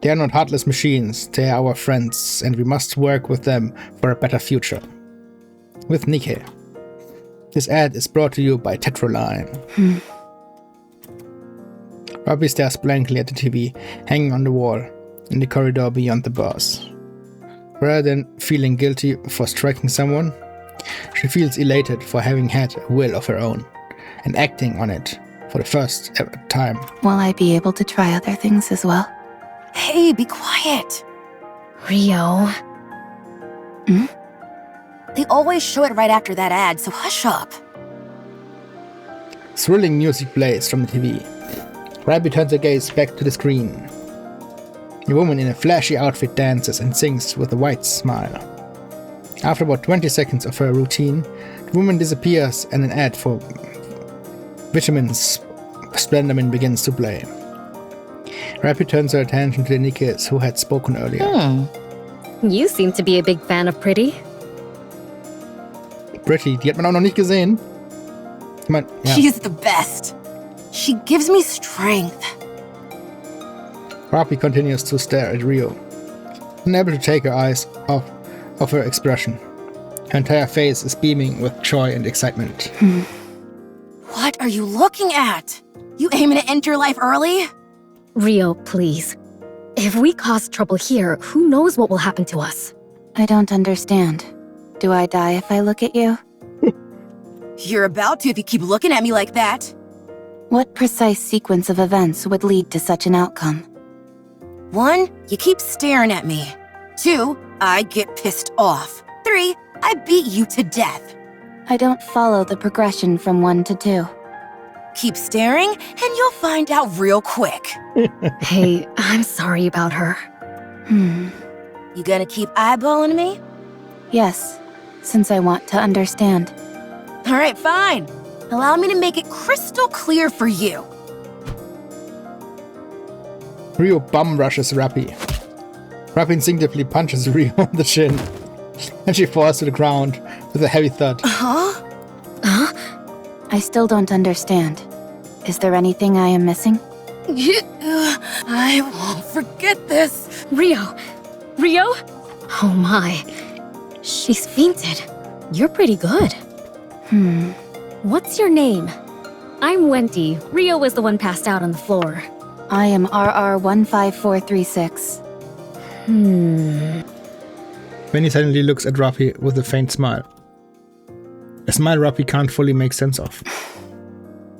They are not heartless machines, they are our friends, and we must work with them for a better future. With Nikke. This ad is brought to you by Tetraline. Robbie stares blankly at the TV, hanging on the wall, in the corridor beyond the bars. Rather than feeling guilty for striking someone, she feels elated for having had a will of her own, and acting on it for the first ever time. Will I be able to try other things as well? Hey, be quiet. Rio. They always show it right after that ad, so hush up. Thrilling music plays from the TV. Rabbit turns her gaze back to the screen. A woman in a flashy outfit dances and sings with a white smile. After about 20 seconds of her routine, the woman disappears and an ad for vitamins Splendamin begins to play. Rabbit turns her attention to the Nikkes who had spoken earlier. You seem to be a big fan of Pretty. Pretty, die hat man auch noch nicht gesehen. Ich mein, ja. She's the best. She gives me strength. Rapi continues to stare at Rio, unable to take her eyes off of her expression. Her entire face is beaming with joy and excitement. What are you looking at? You aiming to end your life early? Rio, please. If we cause trouble here, who knows what will happen to us? I don't understand. Do I die if I look at you? You're about to if you keep looking at me like that. What precise sequence of events would lead to such an outcome? 1, you keep staring at me. 2, I get pissed off. 3, I beat you to death. I don't follow the progression from 1 to 2. Keep staring, and you'll find out real quick. Hey, I'm sorry about her. You gonna keep eyeballing me? Yes, since I want to understand. All right, fine. Allow me to make it crystal clear for you. Rio bum rushes Rapi. Rapi instinctively punches Rio on the shin, and she falls to the ground with a heavy thud. I still don't understand. Is there anything I am missing? I won't forget this. Rio! Rio? Oh my. She's fainted. You're pretty good. What's your name? I'm Wendy. Rio was the one passed out on the floor. I am RR15436. Benny suddenly looks at Rapi with a faint smile. A smile Rapi can't fully make sense of.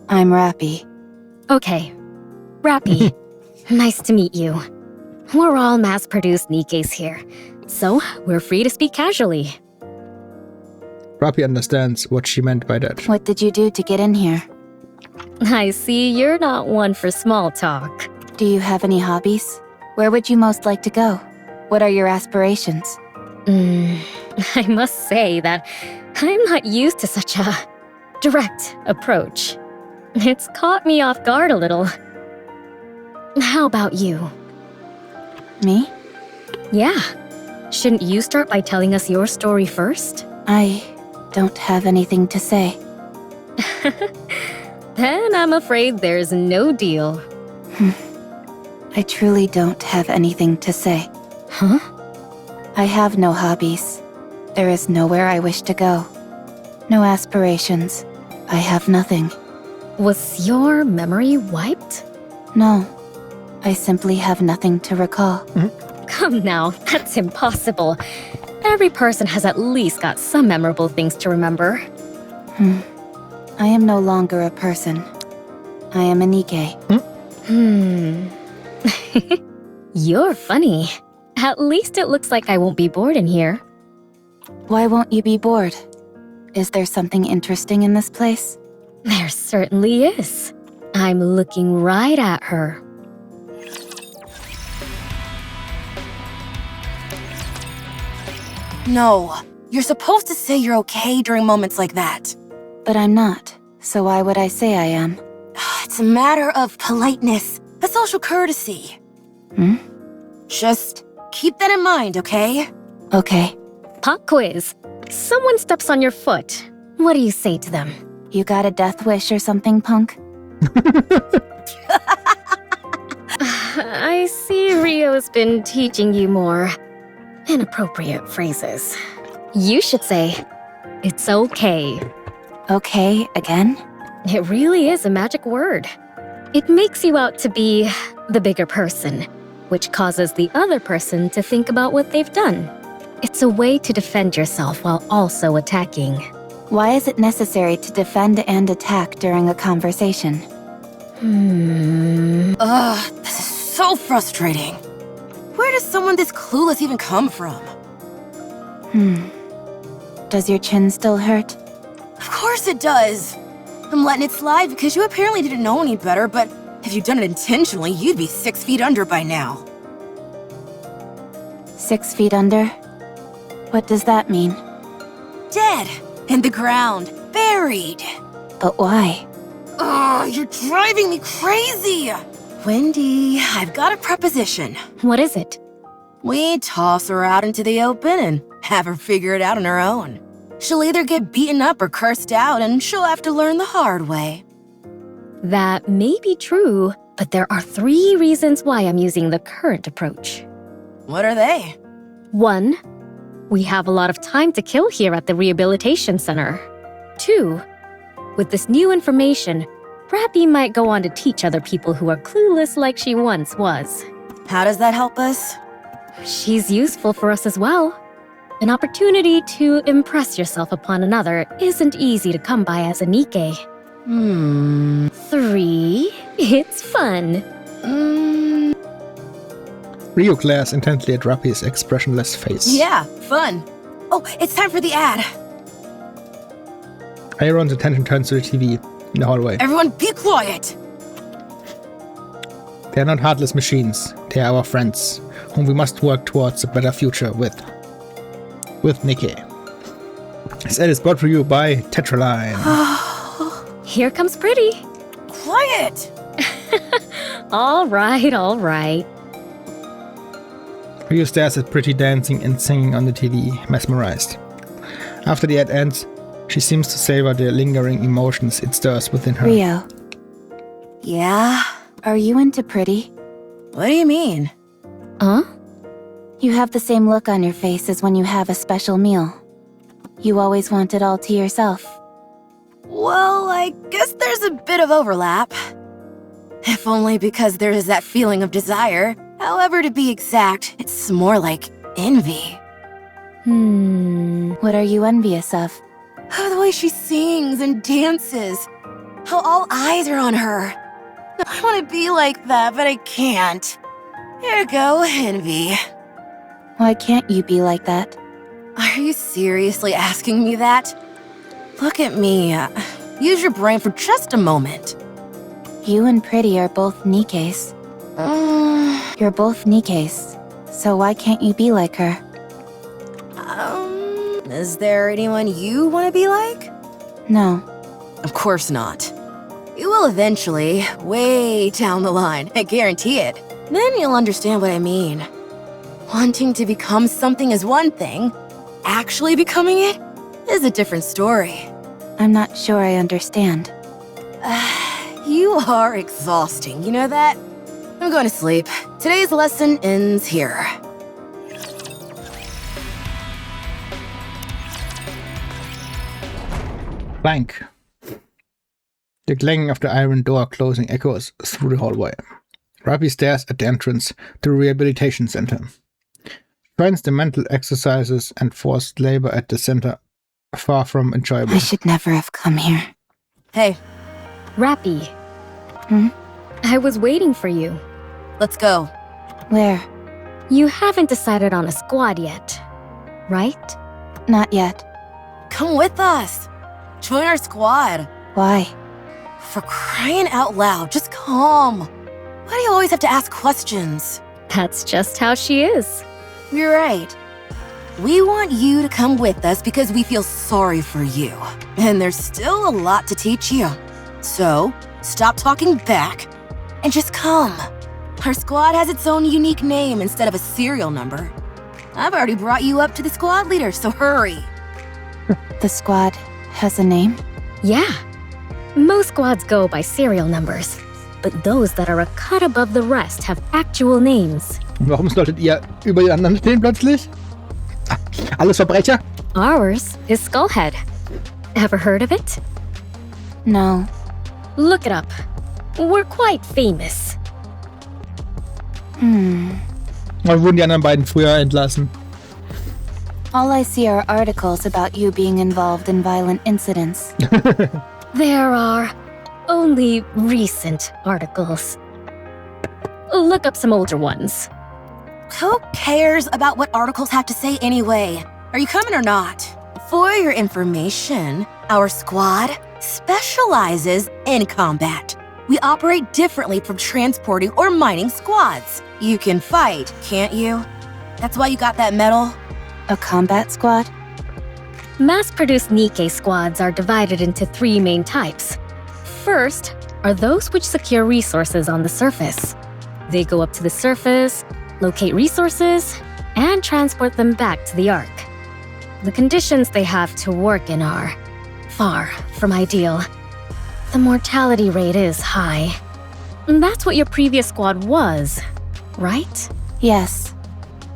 I'm Rappy. Okay. Rappy. Nice to meet you. We're all mass-produced Nikkes here, so we're free to speak casually. Rapi understands what she meant by that. What did you do to get in here? I see you're not one for small talk. Do you have any hobbies? Where would you most like to go? What are your aspirations? I must say that I'm not used to such a direct approach. It's caught me off guard a little. How about you? Me? Yeah. Shouldn't you start by telling us your story first? I don't have anything to say. Then I'm afraid there's no deal. I truly don't have anything to say. Huh? I have no hobbies. There is nowhere I wish to go. No aspirations. I have nothing. Was your memory wiped? No. I simply have nothing to recall. Come now, that's impossible. Every person has at least got some memorable things to remember. I am no longer a person. I am a Nikke. You're funny. At least it looks like I won't be bored in here. Why won't you be bored? Is there something interesting in this place? There certainly is. I'm looking right at her. No, you're supposed to say you're okay during moments like that. But I'm not, so why would I say I am? It's a matter of politeness, a social courtesy. Just keep that in mind, okay? Okay. Pop quiz. Someone steps on your foot. What do you say to them? You got a death wish or something, punk? I see Rio's been teaching you more inappropriate phrases. You should say, "It's okay." Okay, again? It really is a magic word. It makes you out to be the bigger person, which causes the other person to think about what they've done. It's a way to defend yourself while also attacking. Why is it necessary to defend and attack during a conversation? Ugh, this is so frustrating. Where does someone this clueless even come from? Does your chin still hurt? Of course it does. I'm letting it slide because you apparently didn't know any better, but if you'd done it intentionally, you'd be 6 feet under by now. 6 feet under? What does that mean? Dead. In the ground. Buried. But why? Ugh, you're driving me crazy! Wendy, I've got a proposition. What is it? We toss her out into the open and have her figure it out on her own. She'll either get beaten up or cursed out, and she'll have to learn the hard way. That may be true, but there are 3 reasons why I'm using the current approach. What are they? 1, we have a lot of time to kill here at the rehabilitation center. 2, with this new information, Rappy might go on to teach other people who are clueless like she once was. How does that help us? She's useful for us as well. An opportunity to impress yourself upon another isn't easy to come by as a Nikke. 3, it's fun. Rio glares intently at Rappy's expressionless face. Yeah, fun. Oh, it's time for the ad. Aaron's attention turns to the TV in the hallway. Everyone be quiet. They are not heartless machines. They are our friends, whom we must work towards a better future with. With Nikke. This ad is brought to you by Tetraline. Here comes Pretty. Quiet. All right. Rio stares at Pretty dancing and singing on the TV, mesmerized. After the ad ends, she seems to savor the lingering emotions it stirs within her. Rio, Yeah? are you into Pretty? What do you mean? Huh? You have the same look on your face as when you have a special meal. You always want it all to yourself. Well, I guess there's a bit of overlap. If only because there is that feeling of desire. However, to be exact, it's more like envy. What are you envious of? Oh, the way she sings and dances. How all eyes are on her. I want to be like that, but I can't. Here you go, envy. Why can't you be like that? Are you seriously asking me that? Look at me. Use your brain for just a moment. You and Pretty are both Nikkes. You're both Nikkes, so why can't you be like her? Is there anyone you want to be like? No. Of course not. You will eventually, way down the line, I guarantee it. Then you'll understand what I mean. Wanting to become something is one thing. Actually becoming it is a different story. I'm not sure I understand. You are exhausting, you know that? I'm going to sleep. Today's lesson ends here. Blank. The clanging of the iron door closing echoes through the hallway. Ravi stares at the entrance to the rehabilitation center. Finds the mental exercises and forced labor at the center far from enjoyable. I should never have come here. Hey. Rappy. Hmm? I was waiting for you. Let's go. Where? You haven't decided on a squad yet, right? Not yet. Come with us. Join our squad. Why? For crying out loud, just come. Why do you always have to ask questions? That's just how she is. You're right. We want you to come with us because we feel sorry for you. And there's still a lot to teach you. So, stop talking back and just come. Our squad has its own unique name instead of a serial number. I've already brought you up to the squad leader, so hurry. The squad has a name? Yeah. Most squads go by serial numbers, but those that are a cut above the rest have actual names. Warum solltet ihr über die anderen stehen plötzlich? Alles Verbrecher? Ours is Skullhead. Ever heard of it? No. Look it up. We're quite famous. Oder wurden die anderen beiden früher entlassen? All I see are articles about you being involved in violent incidents. There are only recent articles. Look up some older ones. Who cares about what articles have to say anyway? Are you coming or not? For your information, our squad specializes in combat. We operate differently from transporting or mining squads. You can fight, can't you? That's why you got that medal? A combat squad? Mass-produced Nikke squads are divided into 3 main types. First are those which secure resources on the surface. They go up to the surface, locate resources, and transport them back to the Ark. The conditions they have to work in are far from ideal. The mortality rate is high. That's what your previous squad was, right? Yes.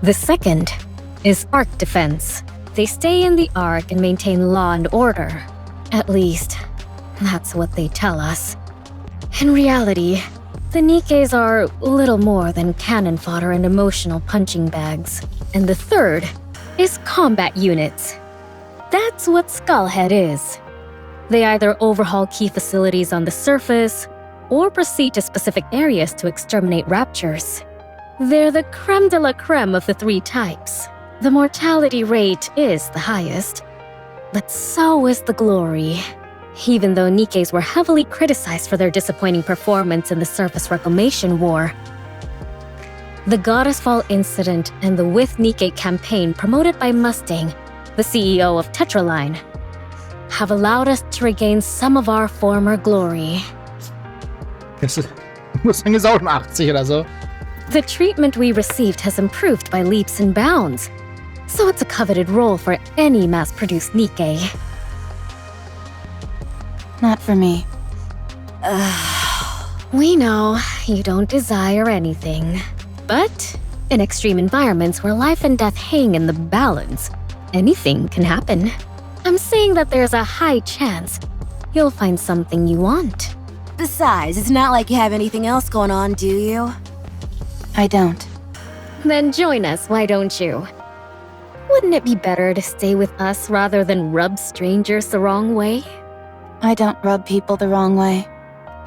The second is Ark defense. They stay in the Ark and maintain law and order. At least, that's what they tell us. In reality, the Nikkes are little more than cannon fodder and emotional punching bags. And the third is combat units. That's what Skullhead is. They either overhaul key facilities on the surface or proceed to specific areas to exterminate raptures. They're the creme de la creme of the 3 types. The mortality rate is the highest, but so is the glory. Even though Nikkes were heavily criticized for their disappointing performance in the Surface Reclamation War, the Goddess Fall incident and the With Nikke campaign promoted by Mustang, the CEO of Tetraline, have allowed us to regain some of our former glory. Mustang ist auch 80 oder so. The treatment we received has improved by leaps and bounds, so it's a coveted role for any mass-produced Nikke. Not for me. We know you don't desire anything, but in extreme environments where life and death hang in the balance, anything can happen. I'm saying that there's a high chance you'll find something you want. Besides, it's not like you have anything else going on, do you? I don't. Then join us, why don't you? Wouldn't it be better to stay with us rather than rub strangers the wrong way? I don't rub people the wrong way.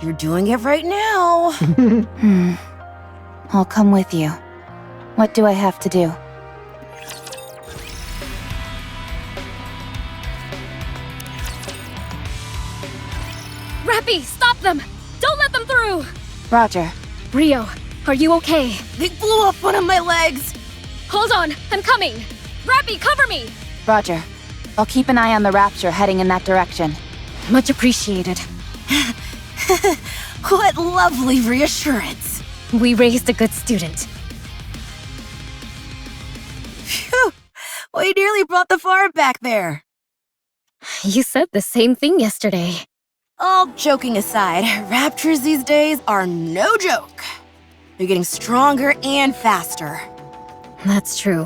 You're doing it right now. I'll come with you. What do I have to do? Rappy, stop them! Don't let them through! Roger. Rio, are you okay? They blew up one of my legs. Hold on, I'm coming! Rappy, cover me! Roger. I'll keep an eye on the Rapture heading in that direction. Much appreciated. What lovely reassurance. We raised a good student. they brought the fire back there. You said the same thing yesterday. All joking aside, raptors these days are no joke. They're getting stronger and faster. That's true.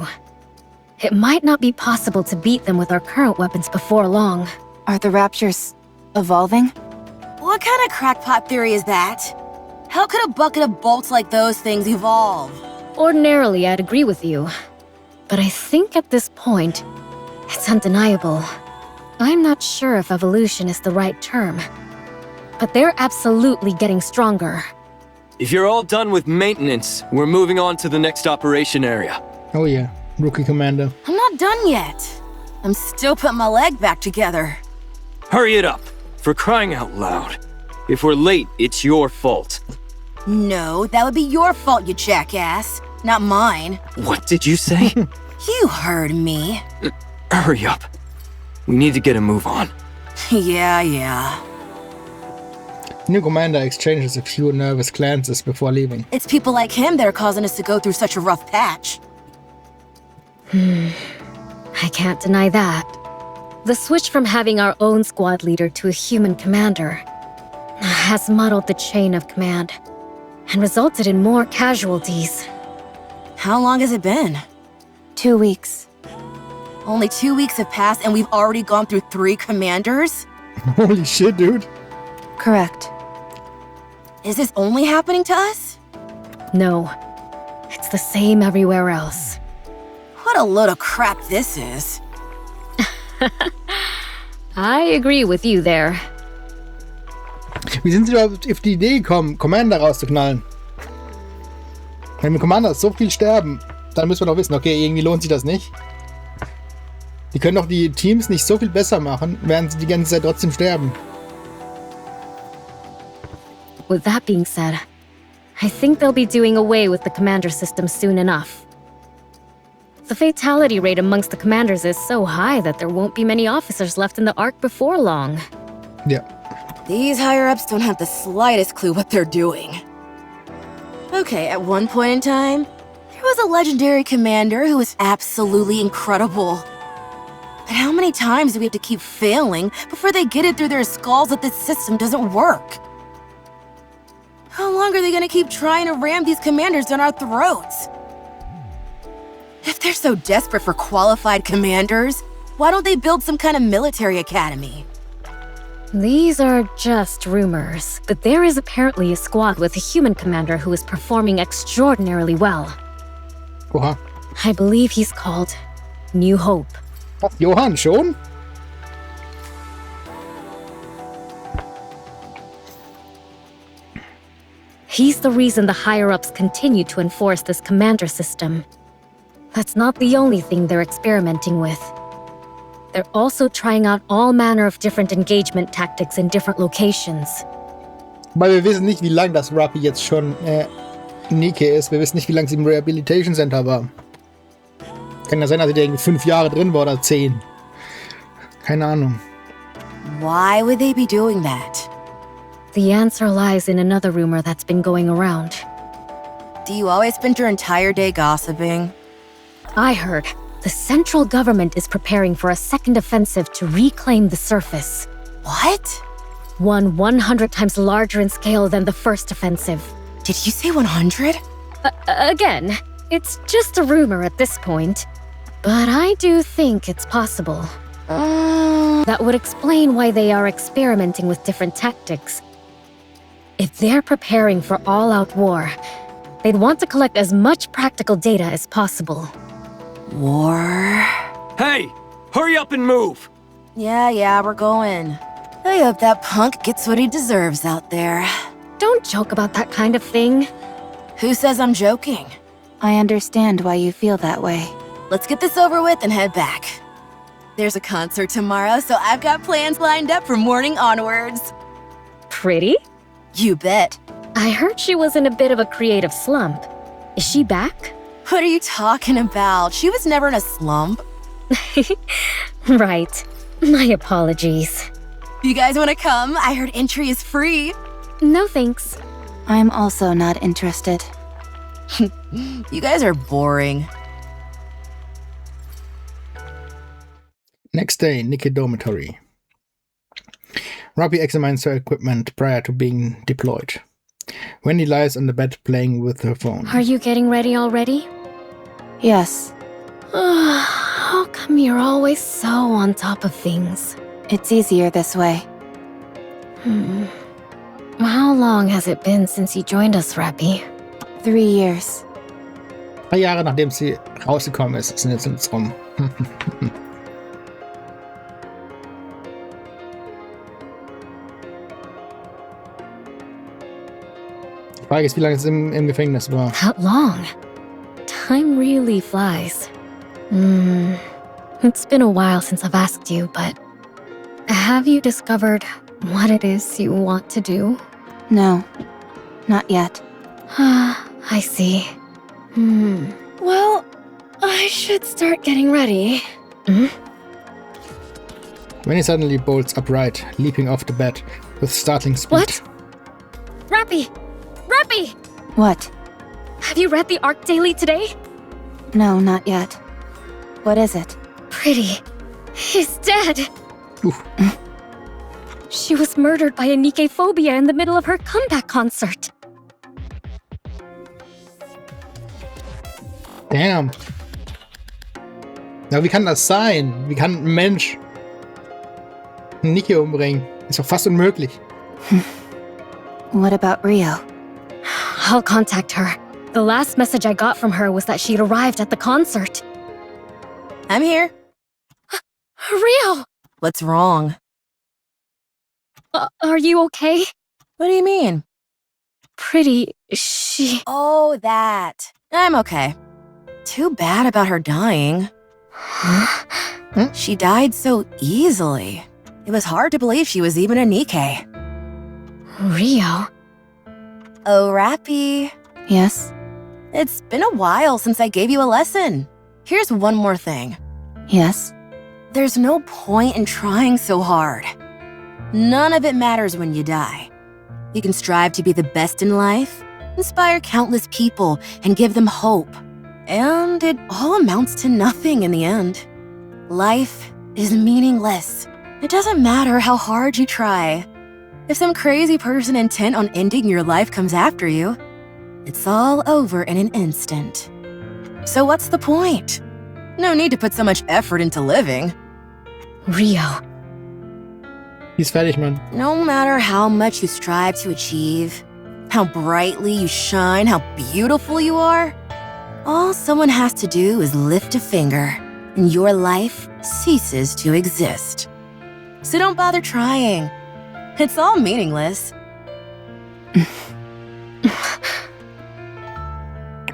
It might not be possible to beat them with our current weapons before long. Are the raptures evolving? What kind of crackpot theory is that? How could a bucket of bolts like those things evolve? Ordinarily, I'd agree with you. But I think at this point, it's undeniable. I'm not sure if evolution is the right term. But they're absolutely getting stronger. If you're all done with maintenance, we're moving on to the next operation area. Oh yeah, Rookie Commander. I'm not done yet. I'm still putting my leg back together. Hurry it up, for crying out loud. If we're late, it's your fault. No, that would be your fault, you jackass. Not mine. What did you say? You heard me. Hurry up. We need to get a move on. Yeah. New Commander exchanges a few nervous glances before leaving. It's people like him that are causing us to go through such a rough patch. I can't deny that. The switch from having our own squad leader to a human commander has muddled the chain of command and resulted in more casualties. How long has it been? 2 weeks. Only 2 weeks have passed and we've already gone through 3 commanders? Holy shit, dude. Correct. Is this only happening to us? No, it's the same everywhere else. What a load of crap this is. I agree with you there. Wie sind sie überhaupt auf die Idee gekommen, Commander rauszuknallen? Wenn wir Commander so viel sterben, dann müssen wir doch wissen, okay, irgendwie lohnt sich das nicht. Die können doch die Teams nicht so viel besser machen, während sie die ganze Zeit trotzdem sterben. With that being said, I think they'll be doing away with the commander system soon enough. The fatality rate amongst the commanders is so high that there won't be many officers left in the Ark before long. Ja. These higher-ups don't have the slightest clue what they're doing. Okay, at one point in time, there was a legendary commander who was absolutely incredible. But how many times do we have to keep failing before they get it through their skulls that this system doesn't work? How long are they gonna keep trying to ram these commanders down our throats? If they're so desperate for qualified commanders, why don't they build some kind of military academy? These are just rumors, but there is apparently a squad with a human commander who is performing extraordinarily well. Oha. I believe he's called New Hope. Ach, Johann, schon? He's the reason the higher-ups continue to enforce this commander system. That's not the only thing they're experimenting with. They're also trying out all manner of different engagement tactics in different locations. Weil wir wissen nicht, wie lange das Rappy jetzt schon Nikke ist. Wir wissen nicht, wie lange sie im Rehabilitation Center war. Kann ja sein, dass sie da irgendwie 5 Jahre drin war oder 10. Keine Ahnung. Why would they be doing that? The answer lies in another rumor that's been going around. Do you always spend your entire day gossiping? I heard the central government is preparing for a second offensive to reclaim the surface. What? One 100 times larger in scale than the first offensive. Did you say 100? Again, it's just a rumor at this point. But I do think it's possible. That would explain why they are experimenting with different tactics. If they're preparing for all-out war, they'd want to collect as much practical data as possible. War? Hey! Hurry up and move! Yeah, we're going. I hope that punk gets what he deserves out there. Don't joke about that kind of thing. Who says I'm joking? I understand why you feel that way. Let's get this over with and head back. There's a concert tomorrow, so I've got plans lined up from morning onwards. Pretty? You bet. I heard she was in a bit of a creative slump. Is she back? What are you talking about? She was never in a slump. Right. My apologies. You guys want to come? I heard entry is free. No thanks. I'm also not interested. You guys are boring. Next day, Nikke dormitory. Robbie examines her equipment prior to being deployed. Wendy lies on the bed playing with her phone. Are you getting ready already? Yes. How come you're always so on top of things? It's easier this way. How long has it been since you joined us, Rappy? 3 years. 3 Jahre nachdem sie rausgekommen ist, sind jetzt rum. Die Frage ist, wie lange es im Gefängnis war. That long? Time really flies. It's been a while since I've asked you, but have you discovered what it is you want to do? No, not yet. I see. Well, I should start getting ready. When he suddenly bolts upright, leaping off the bed with startling speed. What? Rappy! Rappy! What? Have you read the Arc Daily today? No, not yet. What is it? Pretty is dead. Oof. She was murdered by a Nikke phobia in the middle of her comeback concert. Damn. Ja, wie kann das sein? Wie kann ein Mensch Nikke umbringen? Ist doch fast unmöglich. What about Rio? I'll contact her. The last message I got from her was that she'd arrived at the concert. I'm here. Rio! What's wrong? Are you okay? What do you mean? Pretty, she... Oh, that. I'm okay. Too bad about her dying. Huh? She died so easily. It was hard to believe she was even a Nikke. Rio? Oh, Rappy. Yes? It's been a while since I gave you a lesson. Here's one more thing. Yes? There's no point in trying so hard. None of it matters when you die. You can strive to be the best in life, inspire countless people, and give them hope. And it all amounts to nothing in the end. Life is meaningless. It doesn't matter how hard you try. If some crazy person intent on ending your life comes after you, it's all over in an instant. So what's the point? No need to put so much effort into living. Rio. He's fertig, Mann. No matter how much you strive to achieve, how brightly you shine, how beautiful you are, all someone has to do is lift a finger, and your life ceases to exist. So don't bother trying. It's all meaningless.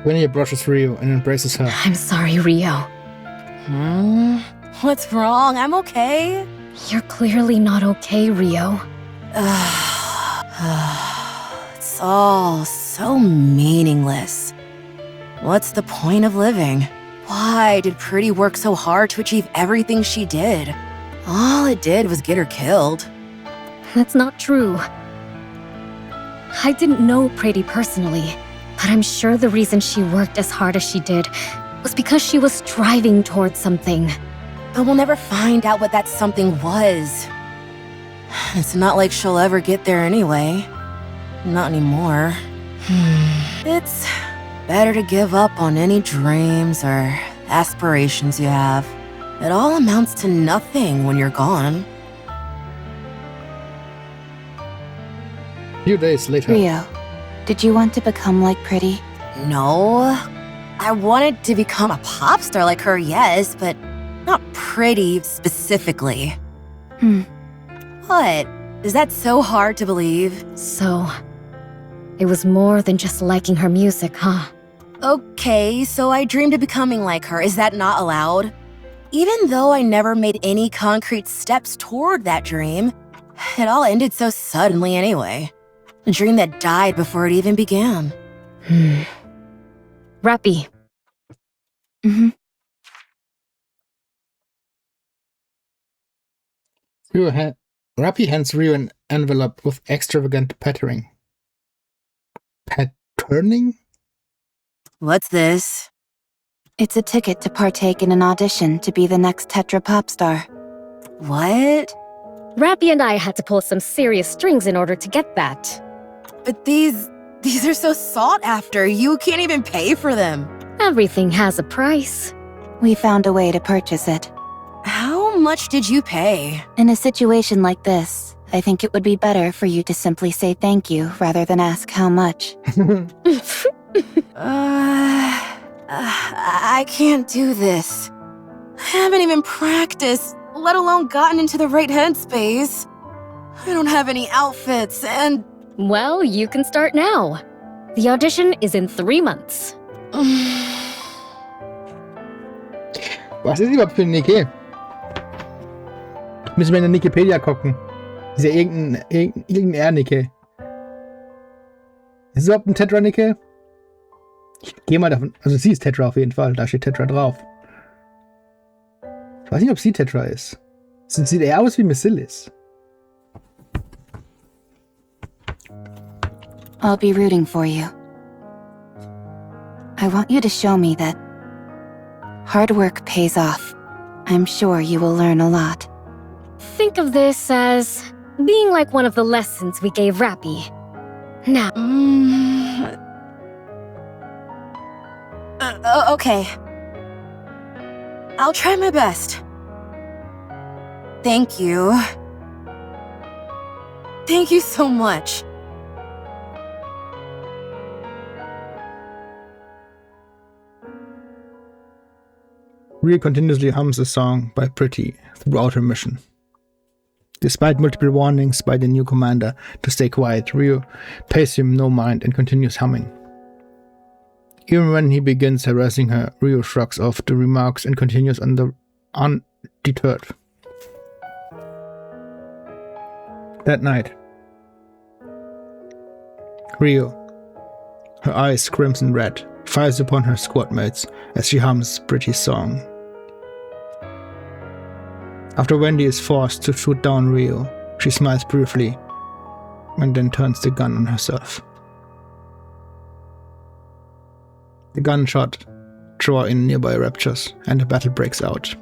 Winnie approaches Rio and embraces her. I'm sorry, Rio. What's wrong? I'm okay. You're clearly not okay, Rio. It's all so meaningless. What's the point of living? Why did Pretty work so hard to achieve everything she did? All it did was get her killed. That's not true. I didn't know Pretty personally, but I'm sure the reason she worked as hard as she did was because she was striving towards something. But we'll never find out what that something was. It's not like she'll ever get there anyway. Not anymore. It's better to give up on any dreams or aspirations you have. It all amounts to nothing when you're gone. A few days later. Rio, did you want to become like Pretty? No. I wanted to become a pop star like her, yes, but not Pretty specifically. What? Is that so hard to believe? So, it was more than just liking her music, huh? Okay, so I dreamed of becoming like her. Is that not allowed? Even though I never made any concrete steps toward that dream, it all ended so suddenly anyway. A dream that died before it even began. Rappy. Rappy hands Rio an envelope with extravagant patterning. Patterning? What's this? It's a ticket to partake in an audition to be the next Tetra pop star. What? Rappy and I had to pull some serious strings in order to get that. But these are so sought after. You can't even pay for them. Everything has a price. We found a way to purchase it. How much did you pay? In a situation like this, I think it would be better for you to simply say thank you rather than ask how much. I can't do this. I haven't even practiced, let alone gotten into the right headspace. I don't have any outfits and... Well, you can start now. The audition is in 3 months. Was ist überhaupt für eine Nikke? Müssen wir in der Wikipedia gucken. Ist ja irgendein R-Nikke. Ist es überhaupt ein Tetra-Nikke? Ich gehe mal davon... Also sie ist Tetra auf jeden Fall. Da steht Tetra drauf. Ich weiß nicht, ob sie Tetra ist. Sie sieht eher aus wie Mesilis. I'll be rooting for you. I want you to show me that hard work pays off. I'm sure you will learn a lot. Think of this as being like one of the lessons we gave Rappy. Now... Okay. I'll try my best. Thank you. Thank you so much. Rhea continuously hums a song by Pretty throughout her mission. Despite multiple warnings by the new commander to stay quiet, Rhea pays him no mind and continues humming. Even when he begins harassing her, Rhea shrugs off the remarks and continues undeterred. That night, Rhea, her eyes crimson red, fires upon her squad mates as she hums Pretty's song. After Wendy is forced to shoot down Rhea, she smiles briefly and then turns the gun on herself. The gunshot draw in nearby raptures and a battle breaks out.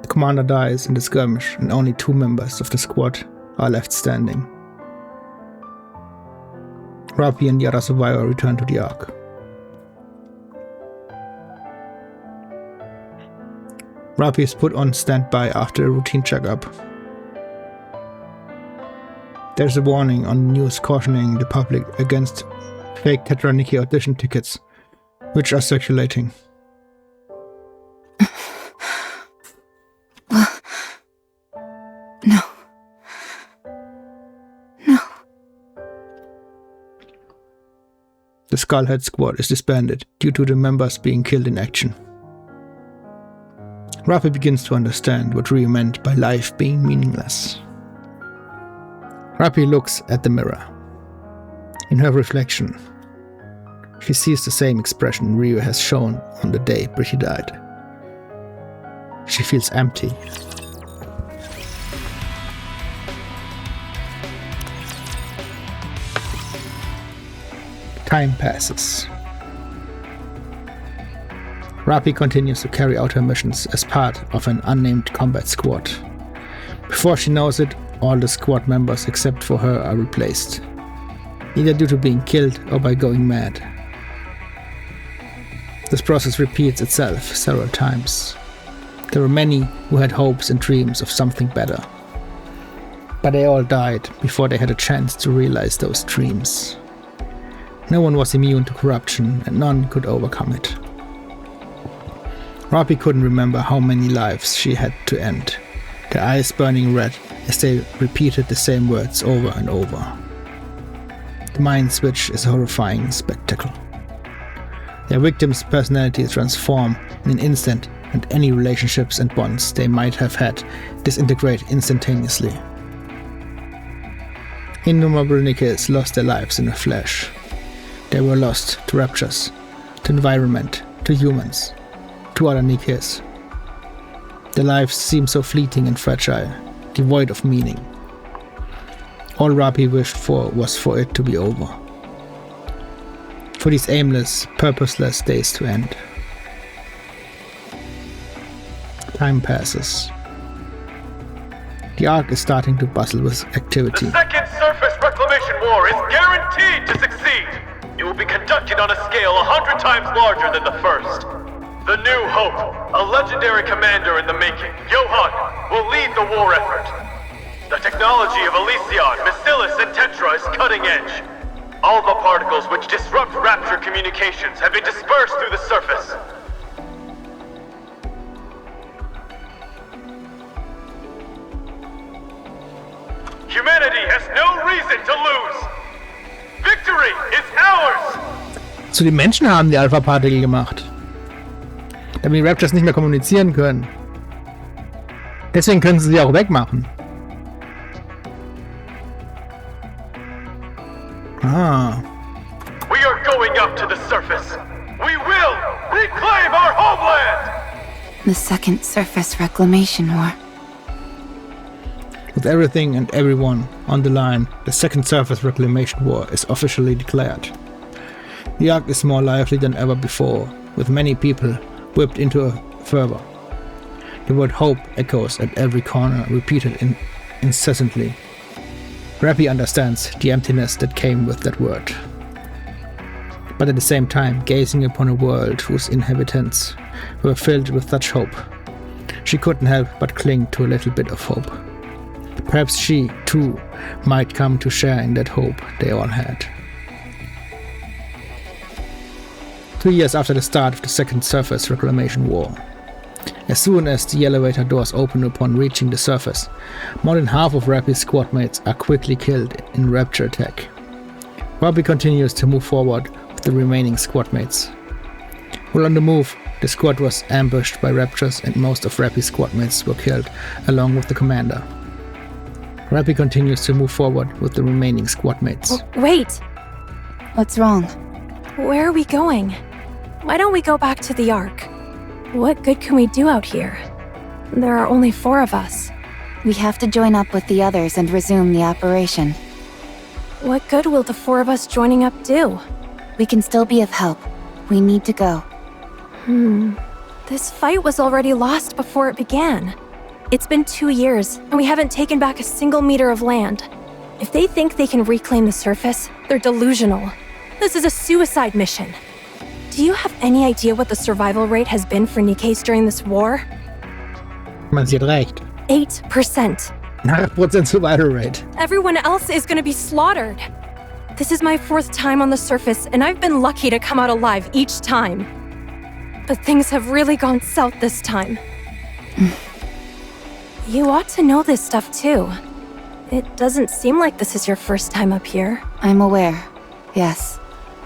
The commander dies in the skirmish and only 2 members of the squad are left standing. Rappy and the other survivor return to the Ark. Rappy is put on standby after a routine checkup. There's a warning on the news cautioning the public against fake Tetra Nikke audition tickets, which are circulating. No. No. The Skullhead Squad is disbanded due to the members being killed in action. Rappy begins to understand what Rhea meant by life being meaningless. Rappy looks at the mirror. In her reflection, she sees the same expression Rhea has shown on the day Pretty died. She feels empty. Time passes. Rappy continues to carry out her missions as part of an unnamed combat squad. Before she knows it, all the squad members except for her are replaced, either due to being killed or by going mad. This process repeats itself several times. There were many who had hopes and dreams of something better, but they all died before they had a chance to realize those dreams. No one was immune to corruption and none could overcome it. Rappy couldn't remember how many lives she had to end, their eyes burning red as they repeated the same words over and over. The mind switch is a horrifying spectacle. Their victims' personalities transform in an instant, and any relationships and bonds they might have had disintegrate instantaneously. Innumerable Nikkes lost their lives in a flash. They were lost to raptures, to environment, to humans, to other Nikkes. Their lives seemed so fleeting and fragile, devoid of meaning. All Rappy wished for was for it to be over. For these aimless, purposeless days to end. Time passes. The Ark is starting to bustle with activity. The second surface reclamation war is guaranteed to succeed. It will be conducted on a scale 100 times larger than the first. The New Hope, a legendary commander in the making, Johan, will lead the war effort. The technology of Elysion, Bacillus, and Tetra is cutting edge. All the particles which disrupt Rapture communications have been dispersed through the surface. Humanity has no reason to lose. Victory is ours. So, die Menschen haben die Alpha-Partikel gemacht. Damit die Raptors nicht mehr kommunizieren können. Deswegen können sie auch wegmachen. Ah. We are going up to the surface. We will reclaim our homeland. The second surface reclamation war. With everything and everyone on the line, the second surface reclamation war is officially declared. The Ark is more lively than ever before, with many people whipped into a fervor. The word hope echoes at every corner, repeated incessantly. Rappy understands the emptiness that came with that word. But at the same time, gazing upon a world whose inhabitants were filled with such hope, she couldn't help but cling to a little bit of hope. Perhaps she, too, might come to share in that hope they all had. 2 years after the start of the second surface reclamation war, as soon as the elevator doors open upon reaching the surface, more than half of Rappy's squad mates are quickly killed in Rapture attack. Rappy continues to move forward with the remaining squad mates. While on the move, the squad was ambushed by Raptures and most of Rappy's squad mates were killed along with the commander. Rappy continues to move forward with the remaining squad mates. Wait! What's wrong? Where are we going? Why don't we go back to the Ark? What good can we do out here? There are only 4 of us. We have to join up with the others and resume the operation. What good will the 4 of us joining up do? We can still be of help. We need to go. This fight was already lost before it began. It's been 2 years, and we haven't taken back a single meter of land. If they think they can reclaim the surface, they're delusional. This is a suicide mission. Do you have any idea what the survival rate has been for Nikke's during this war? Man, sie hat recht. 8%. 8% survival rate. Everyone else is gonna be slaughtered. This is my 4th time on the surface, and I've been lucky to come out alive each time. But things have really gone south this time. You ought to know this stuff too. It doesn't seem like this is your first time up here. I'm aware. Yes.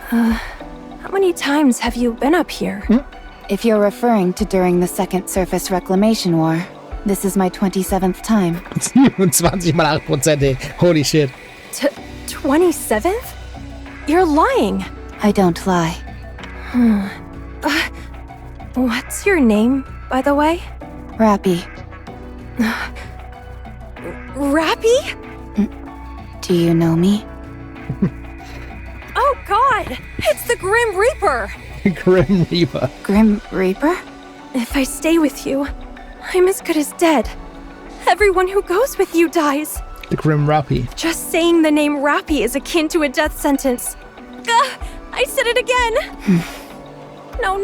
How many times have you been up here? If you're referring to during the second surface reclamation war, this is my 27th time. 27 mal 8%, ey. Holy shit. 27th? You're lying. I don't lie. What's your name, by the way? Rappy. Rappy? Do you know me? Oh god! It's the Grim Reaper! Grim Reaper. Grim Reaper? If I stay with you, I'm as good as dead. Everyone who goes with you dies. The Grim Rappy. Just saying the name Rappy is akin to a death sentence. I said it again! No,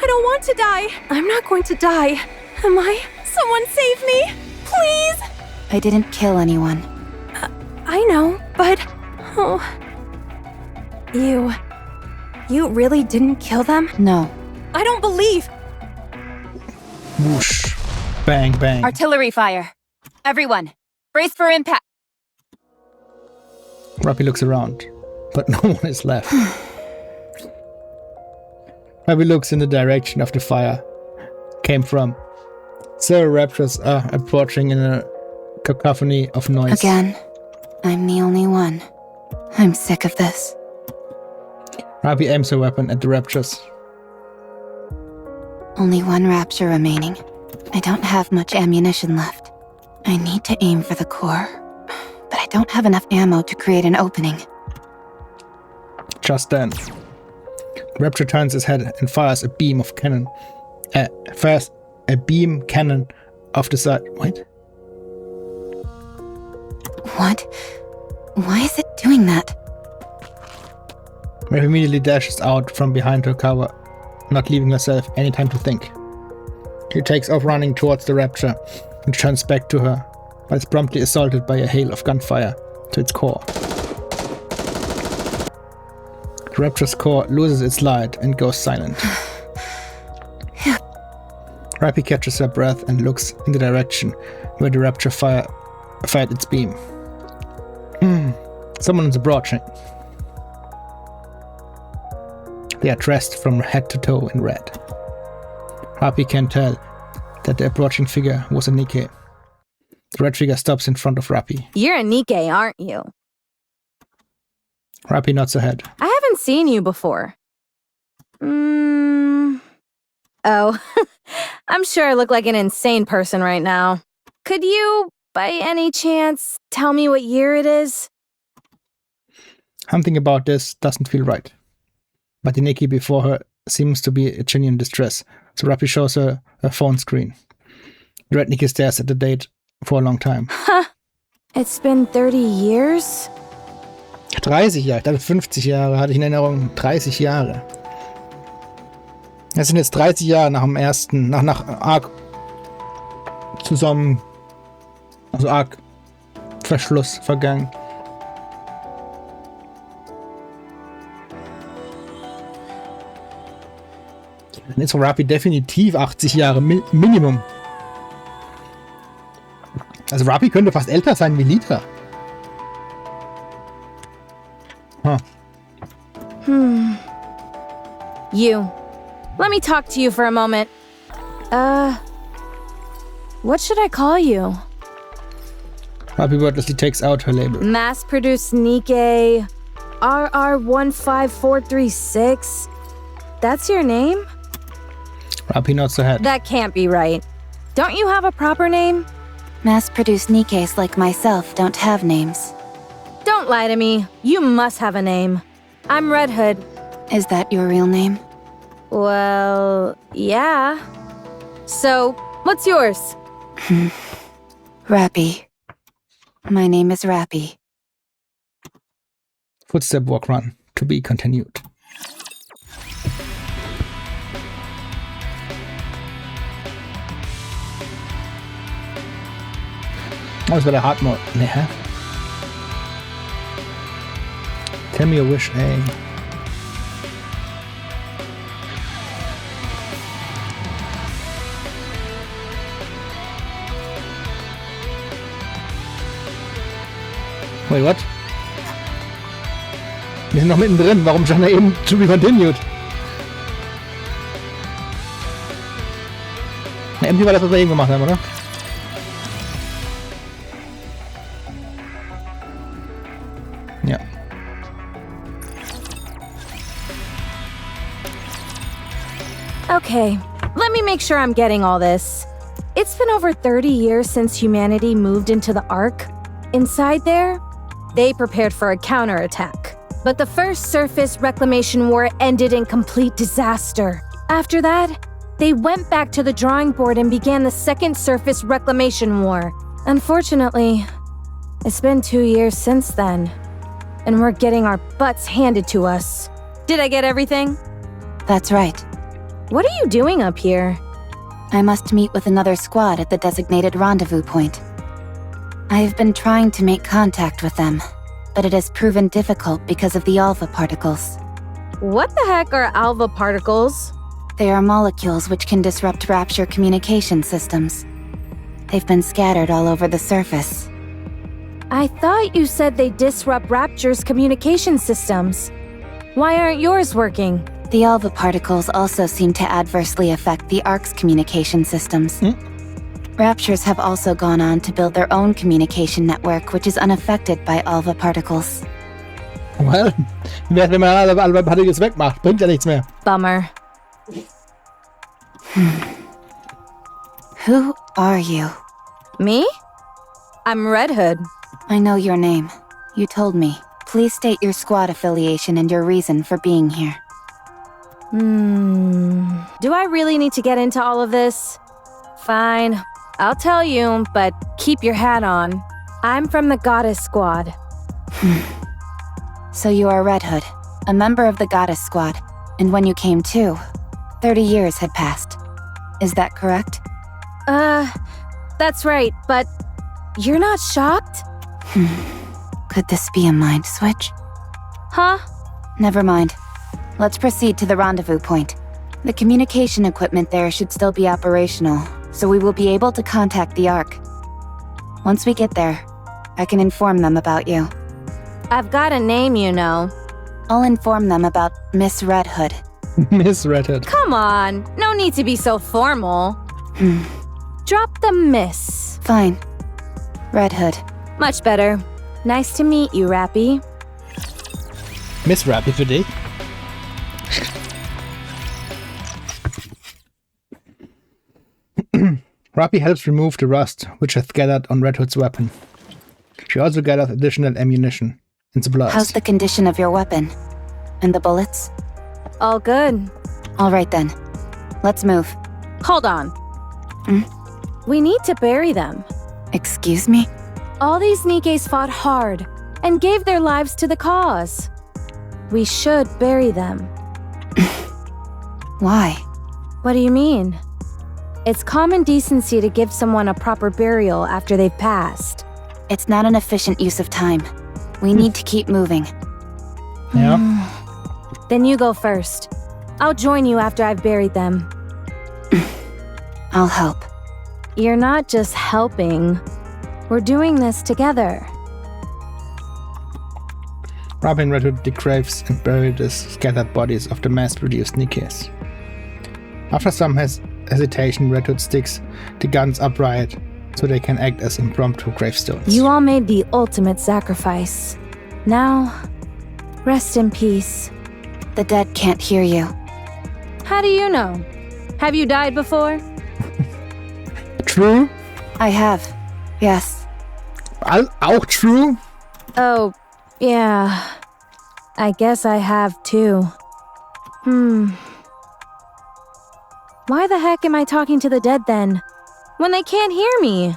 I don't want to die. I'm not going to die. Am I? Someone save me! Please! I didn't kill anyone. I know, but... Oh... You really didn't kill them? No. I don't believe... Whoosh. Bang, bang. Artillery fire. Everyone, brace for impact. Rappy looks around, but no one is left. Rappy looks in the direction of the fire came from. Several raptors are approaching in a cacophony of noise. Again, I'm the only one. I'm sick of this. Rappy aims her weapon at the raptors. Only one rapture remaining. I don't have much ammunition left. I need to aim for the core, but I don't have enough ammo to create an opening. Just then, the raptor turns his head and fires a beam cannon off the side. What? What? Why is it doing that? Mary immediately dashes out from behind her cover, not leaving herself any time to think. She takes off running towards the Rapture and turns back to her, but is promptly assaulted by a hail of gunfire to its core. The Rapture's core loses its light and goes silent. Rappy catches her breath and looks in the direction where the Rapture fired its beam. Someone in the broad chain. They are dressed from head to toe in red. Rappy can tell that the approaching figure was a Nikke. The red figure stops in front of Rappy. You're a Nikke, aren't you? Rappy nods her head. I haven't seen you before. Oh, I'm sure I look like an insane person right now. Could you, by any chance, tell me what year it is? Something about this doesn't feel right. But the Nikke before her seems to be in genuine distress, so Rappy shows her a phone screen. The red Nikke stares at the date for a long time. Huh. It's been 30 years? 30 Jahre, ich dachte 50 Jahre, hatte ich in Erinnerung. 30 Jahre. Es sind jetzt 30 Jahre nach dem ersten, nach Arc zusammen, also Arc Verschluss vergangen. Dann ist Rappy definitiv 80 Jahre Minimum. Also Rappy könnte fast älter sein wie Lita. You. Let me talk to you for a moment. What should I call you? Rappy wordlessly takes out her label. Mass-produced Nikke RR15436. That's your name? Rappy nods her head. That can't be right. Don't you have a proper name? Mass-produced Nikkes like myself don't have names. Don't lie to me. You must have a name. I'm Red Hood. Is that your real name? Well, yeah. So, what's yours? Rappy. My name is Rappy. Footstep walk run. To be continued. Oh, das war der Hard Mode. Ne, hä? Tell me a wish, ey. Wait, what? Wir sind noch mittendrin. Warum schon eben to be continued? Na, empty war das, was wir eben gemacht haben, oder? Ja. Okay, let me make sure I'm getting all this. It's been over 30 years since humanity moved into the Ark. Inside there, they prepared for a counterattack. But the first surface reclamation war ended in complete disaster. After that, they went back to the drawing board and began the second surface reclamation war. Unfortunately, it's been 2 years since then, and we're getting our butts handed to us. Did I get everything? That's right. What are you doing up here? I must meet with another squad at the designated rendezvous point. I have been trying to make contact with them, but it has proven difficult because of the alpha particles. What the heck are alpha particles? They are molecules which can disrupt Rapture communication systems. They've been scattered all over the surface. I thought you said they disrupt Rapture's communication systems. Why aren't yours working? The alpha particles also seem to adversely affect the Ark's communication systems. Raptures have also gone on to build their own communication network, which is unaffected by alpha particles. Well, wenn man alle Particles wegmacht, bringt ja nichts mehr. Bummer. Who are you? Me? I'm Red Hood. I know your name. You told me. Please state your squad affiliation and your reason for being here. Do I really need to get into all of this? Fine. I'll tell you, but keep your hat on. I'm from the Goddess Squad. So you are Red Hood, a member of the Goddess Squad, and when you came to, 30 years had passed. Is that correct? That's right, but you're not shocked? Could this be a mind switch? Huh? Never mind. Let's proceed to the rendezvous point. The communication equipment there should still be operational, so we will be able to contact the Ark. Once we get there, I can inform them about you. I've got a name, you know. I'll inform them about Miss Red Hood. Miss Red Hood. Come on, no need to be so formal. Drop the miss. Fine. Red Hood. Much better. Nice to meet you, Rappy. Miss Rappy für dich. Rappy helps remove the rust which has gathered on Red Hood's weapon. She also gathers additional ammunition and supplies. How's the condition of your weapon? And the bullets? All good. All right then. Let's move. Hold on. We need to bury them. Excuse me? All these Nikkes fought hard and gave their lives to the cause. We should bury them. Why? What do you mean? It's common decency to give someone a proper burial after they've passed. It's not an efficient use of time. We need to keep moving. Yeah. Then you go first. I'll join you after I've buried them. I'll help. You're not just helping. We're doing this together. Rappy and Red Hood dig graves and bury the scattered bodies of the mass-produced Nikkes. After some hesitation, Red Hood sticks the guns upright so they can act as impromptu gravestones. You all made the ultimate sacrifice. Now, rest in peace. The dead can't hear you. How do you know? Have you died before? True. I have. Yes. Auch true. Oh, yeah. I guess I have too. Why the heck am I talking to the dead then? When they can't hear me?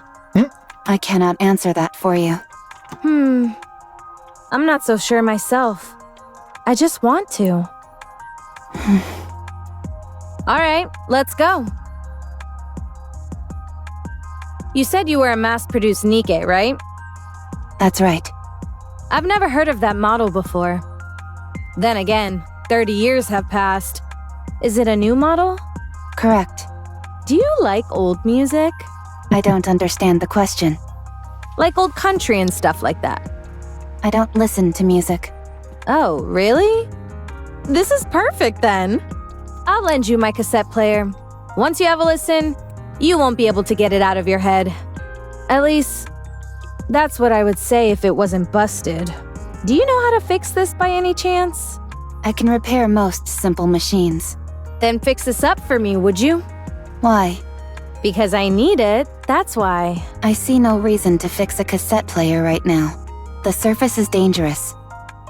I cannot answer that for you. I'm not so sure myself. I just want to. Alright, let's go. You said you were a mass-produced Nikke, right? That's right. I've never heard of that model before. Then again, 30 years have passed. Is it a new model? Correct. Do you like old music? I don't understand the question. Like old country and stuff like that. I don't listen to music. Oh, really? This is perfect then. I'll lend you my cassette player. Once you have a listen, you won't be able to get it out of your head. At least, that's what I would say if it wasn't busted. Do you know how to fix this by any chance? I can repair most simple machines. Then fix this up for me, would you? Why? Because I need it, that's why. I see no reason to fix a cassette player right now. The surface is dangerous.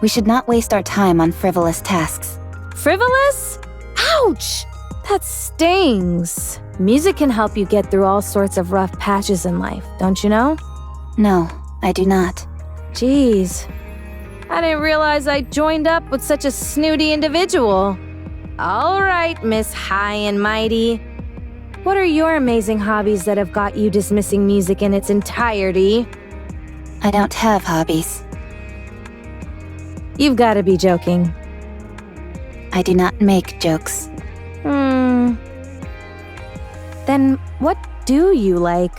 We should not waste our time on frivolous tasks. Frivolous? Ouch! That stings. Music can help you get through all sorts of rough patches in life, don't you know? No, I do not. Jeez. I didn't realize I joined up with such a snooty individual. All right, Miss High and Mighty. What are your amazing hobbies that have got you dismissing music in its entirety? I don't have hobbies. You've got to be joking. I do not make jokes. Then what do you like?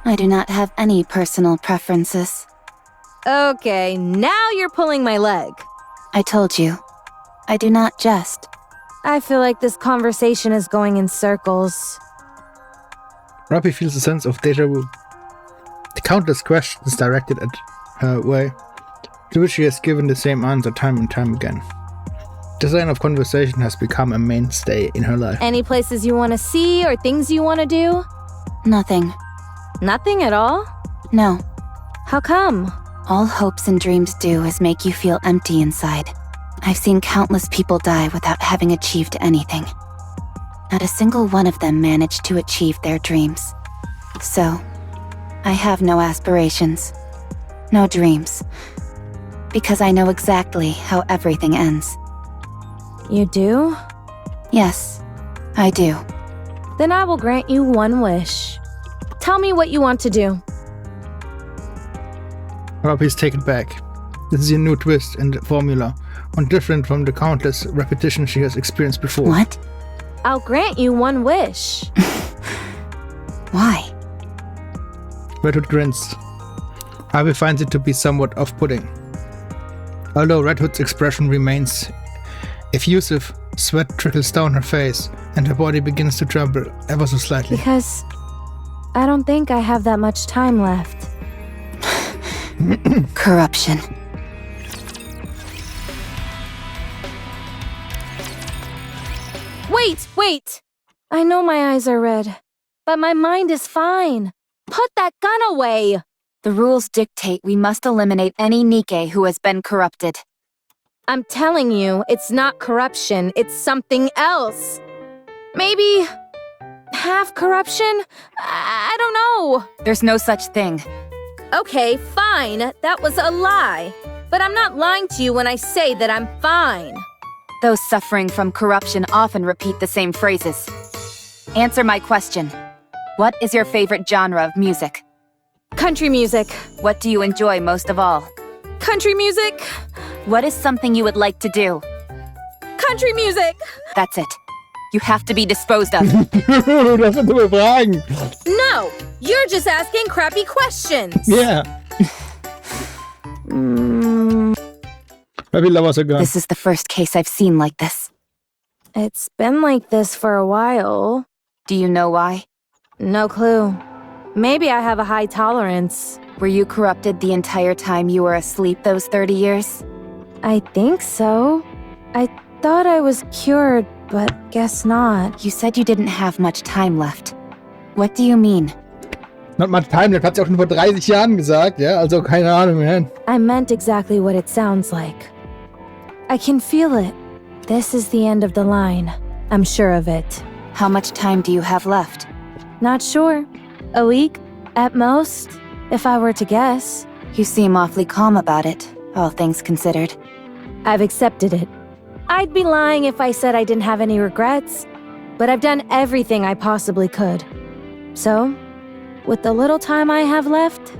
I do not have any personal preferences. Okay, now you're pulling my leg. I told you. I do not jest. I feel like this conversation is going in circles. Rappy feels a sense of déjà vu. The countless questions directed at her way, to which she has given the same answer time and time again. The design of conversation has become a mainstay in her life. Any places you want to see or things you want to do? Nothing. Nothing at all? No. How come? All hopes and dreams do is make you feel empty inside. I've seen countless people die without having achieved anything. Not a single one of them managed to achieve their dreams. So, I have no aspirations. No dreams. Because I know exactly how everything ends. You do? Yes, I do. Then I will grant you one wish. Tell me what you want to do. Robbie is taken back. This is a new twist in the formula, one different from the countless repetitions she has experienced before. What? I'll grant you one wish. Why? Red Hood grins. Harvey finds it to be somewhat off-putting. Although Red Hood's expression remains effusive, sweat trickles down her face, and her body begins to tremble ever so slightly. Because I don't think I have that much time left. Corruption. Wait! I know my eyes are red, but my mind is fine. Put that gun away! The rules dictate we must eliminate any Nikke who has been corrupted. I'm telling you, it's not corruption, it's something else. Maybe half corruption? I don't know. There's no such thing. Okay, fine, that was a lie. But I'm not lying to you when I say that I'm fine. Those suffering from corruption often repeat the same phrases. Answer my question. What is your favorite genre of music? Country music. What do you enjoy most of all? Country music. What is something you would like to do? Country music. That's it. You have to be disposed of. Das sind dumme Fragen. No, you're just asking crappy questions. Yeah. Maybe love us a gun. This is the first case I've seen like this. It's been like this for a while. Do you know why? No clue. Maybe I have a high tolerance. Were you corrupted the entire time you were asleep those 30 years? I think so. I thought I was cured, but guess not. You said you didn't have much time left. What do you mean? Not much time, das hat sie auch schon vor 30 Jahren gesagt, ja? Also keine Ahnung, man. I meant exactly what it sounds like. I can feel it. This is the end of the line. I'm sure of it. How much time do you have left? Not sure. A week, at most, if I were to guess. You seem awfully calm about it, all things considered. I've accepted it. I'd be lying if I said I didn't have any regrets, but I've done everything I possibly could. So, with the little time I have left,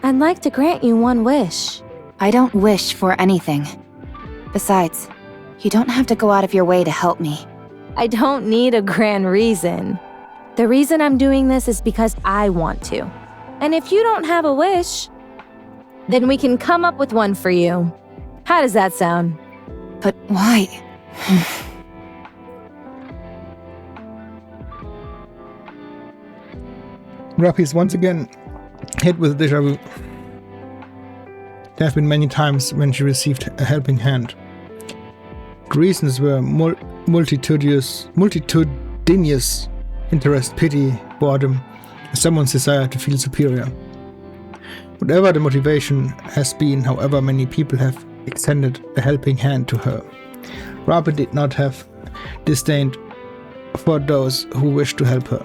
I'd like to grant you one wish. I don't wish for anything. Besides, you don't have to go out of your way to help me. I don't need a grand reason. The reason I'm doing this is because I want to. And if you don't have a wish, then we can come up with one for you. How does that sound? But why? Ruffy is once again hit with deja vu. There have been many times when she received a helping hand. The reasons were multitudinous interest, pity, boredom, and someone's desire to feel superior. Whatever the motivation has been, however many people have extended a helping hand to her, Rabe did not have disdain for those who wished to help her.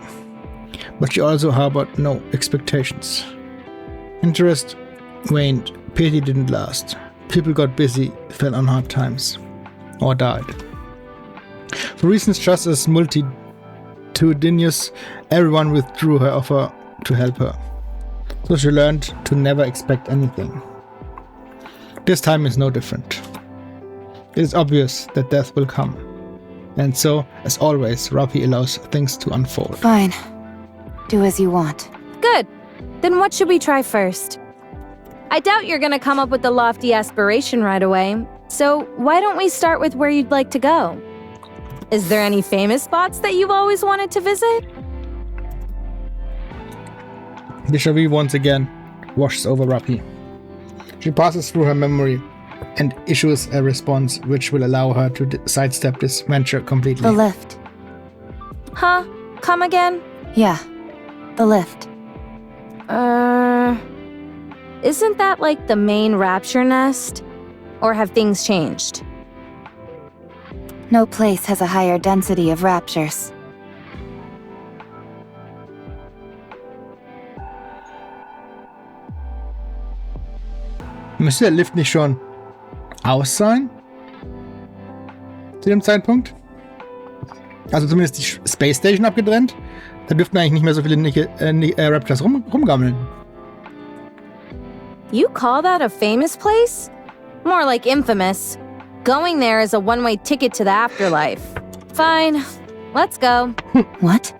But she also harbored no expectations. Interest waned, pity didn't last. People got busy, fell on hard times, or died. For reasons just as multitudinous, everyone withdrew her offer to help her. So she learned to never expect anything. This time is no different. It is obvious that death will come. And so, as always, Rapi allows things to unfold. Fine. Do as you want. Good. Then what should we try first? I doubt you're gonna come up with the lofty aspiration right away, so why don't we start with where you'd like to go? Is there any famous spots that you've always wanted to visit? Deja vu once again washes over Rapi. She passes through her memory and issues a response which will allow her to sidestep this venture completely. The lift. Huh? Come again? Yeah. The lift. Isn't that like the main rapture nest? Or have things changed? No place has a higher density of raptures. Müsste der Lift nicht schon aus sein? Zu dem Zeitpunkt? Also zumindest die Space Station abgetrennt. Da dürften eigentlich nicht mehr so viele Raptors rumgammeln. You call that a famous place? More like infamous. Going there is a one-way ticket to the afterlife. Fine, let's go. What?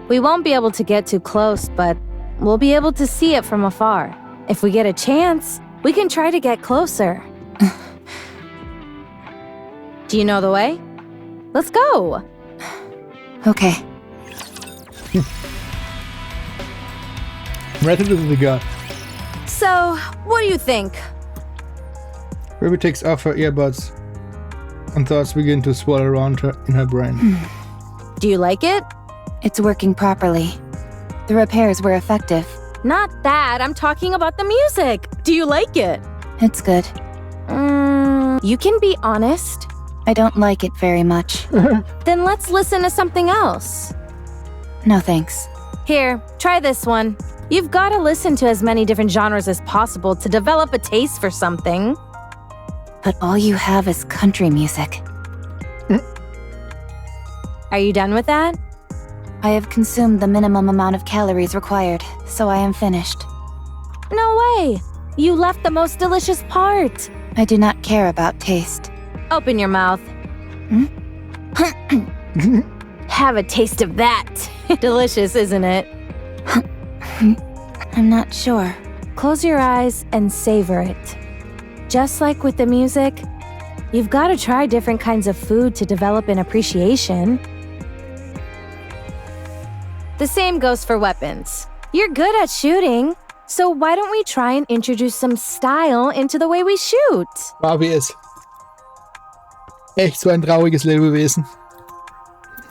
We won't be able to get too close, but we'll be able to see it from afar. If we get a chance, we can try to get closer. Do you know the way? Let's go. Okay. Right into the gut. So, what do you think? Ruby takes off her earbuds and thoughts begin to swirl around her in her brain. Do you like it? It's working properly. The repairs were effective. Not that, I'm talking about the music. Do you like it? It's good. You can be honest. I don't like it very much. Then let's listen to something else. No thanks. Here, try this one. You've got to listen to as many different genres as possible to develop a taste for something. But all you have is country music. Are you done with that? I have consumed the minimum amount of calories required, so I am finished. No way! You left the most delicious part. I do not care about taste. Open your mouth. Have a taste of that. Delicious, isn't it? I'm not sure. Close your eyes and savor it. Just like with the music, you've got to try different kinds of food to develop an appreciation. The same goes for weapons. You're good at shooting, so why don't we try and introduce some style into the way we shoot? Barbie ist echt so ein trauriges Lebewesen.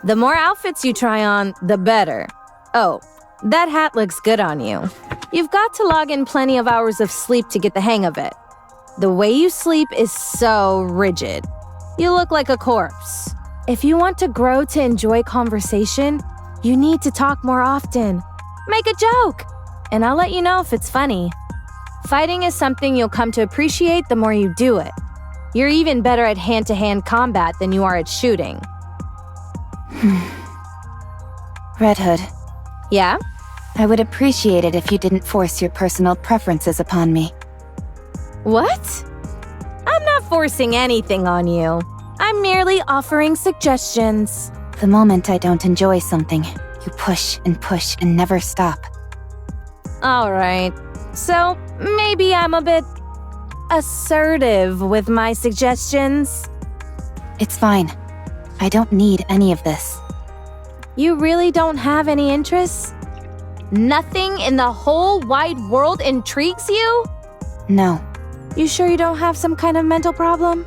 The more outfits you try on, the better. Oh, that hat looks good on you. You've got to log in plenty of hours of sleep to get the hang of it. The way you sleep is so rigid. You look like a corpse. If you want to grow to enjoy conversation, you need to talk more often. Make a joke, and I'll let you know if it's funny. Fighting is something you'll come to appreciate the more you do it. You're even better at hand-to-hand combat than you are at shooting. Red Hood. Yeah? I would appreciate it if you didn't force your personal preferences upon me. What? I'm not forcing anything on you. I'm merely offering suggestions. The moment I don't enjoy something, you push and never stop. Alright, so maybe I'm a bit assertive with my suggestions. It's fine. I don't need any of this. You really don't have any interests? Nothing in the whole wide world intrigues you? No. You sure you don't have some kind of mental problem?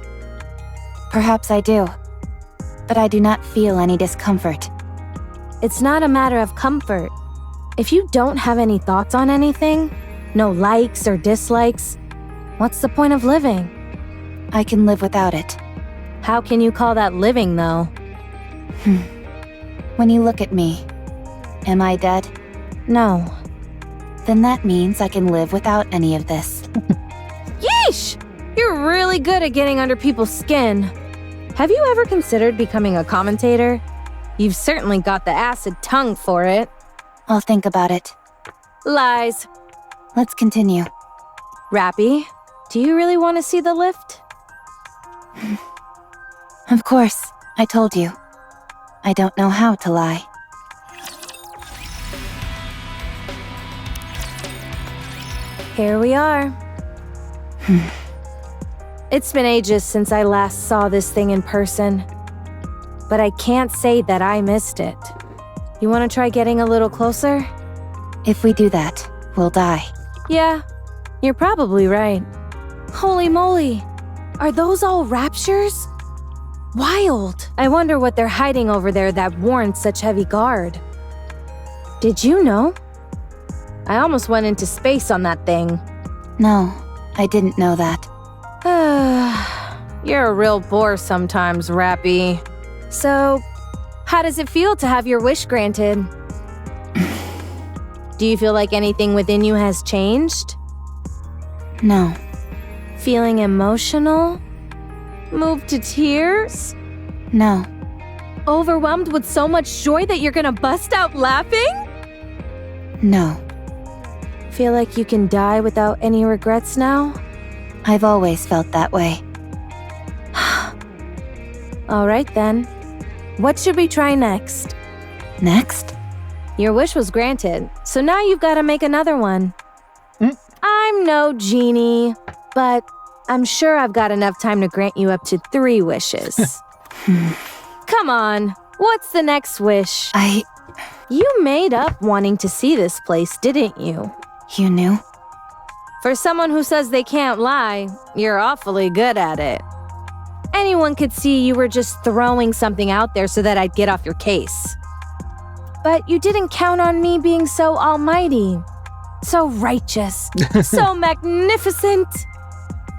Perhaps I do. But I do not feel any discomfort. It's not a matter of comfort. If you don't have any thoughts on anything, no likes or dislikes, what's the point of living? I can live without it. How can you call that living, though? When you look at me, am I dead? No. Then that means I can live without any of this. Yeesh! You're really good at getting under people's skin. Have you ever considered becoming a commentator? You've certainly got the acid tongue for it. I'll think about it. Lies. Let's continue. Rappy, do you really want to see the lift? Of course, I told you. I don't know how to lie. Here we are. It's been ages since I last saw this thing in person, but I can't say that I missed it. You want to try getting a little closer? If we do that, we'll die. Yeah, you're probably right. Holy moly, are those all raptures? Wild. I wonder what they're hiding over there that warrants such heavy guard. Did you know? I almost went into space on that thing. No, I didn't know that. You're a real bore sometimes, Rappy. So, how does it feel to have your wish granted? Do you feel like anything within you has changed? No. Feeling emotional? Moved to tears? No. Overwhelmed with so much joy that you're gonna bust out laughing? No. Feel like you can die without any regrets now? I've always felt that way. Alright then. What should we try next? Next? Your wish was granted, so now you've gotta make another one. I'm no genie, but I'm sure I've got enough time to grant you up to 3 wishes. Come on, what's the next wish? You made up wanting to see this place, didn't you? You knew? For someone who says they can't lie, you're awfully good at it. Anyone could see you were just throwing something out there so that I'd get off your case. But you didn't count on me being so almighty, so righteous, so magnificent,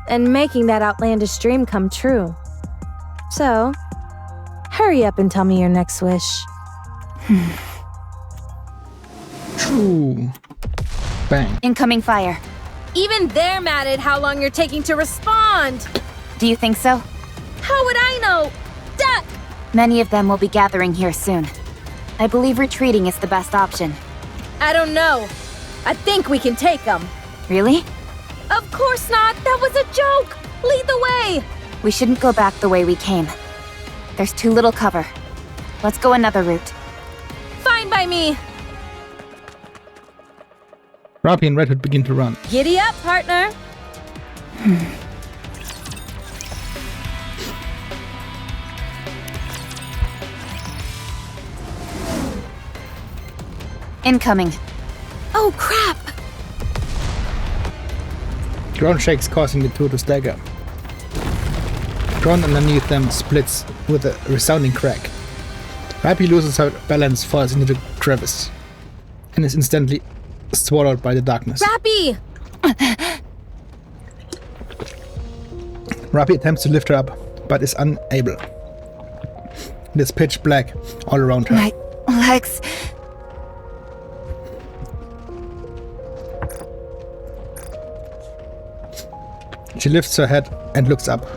and making that outlandish dream come true. So, hurry up and tell me your next wish. True. Bang. Incoming fire. Even they're mad at how long you're taking to respond. Do you think so? How would I know? Duck! Many of them will be gathering here soon. I believe retreating is the best option. I don't know. I think we can take them. Really? Of course not. That was a joke. Lead the way. We shouldn't go back the way we came. There's too little cover. Let's go another route. Fine by me. Rapi and Red Hood begin to run. Giddy up, partner. Incoming. Oh, crap! Ground shakes, causing the two to stagger. Ground underneath them splits with a resounding crack. Rapi loses her balance, falls into the crevice, and is instantly swallowed by the darkness. Rapi! Rapi attempts to lift her up, but is unable. It is pitch black all around her. My legs. She lifts her head and looks up.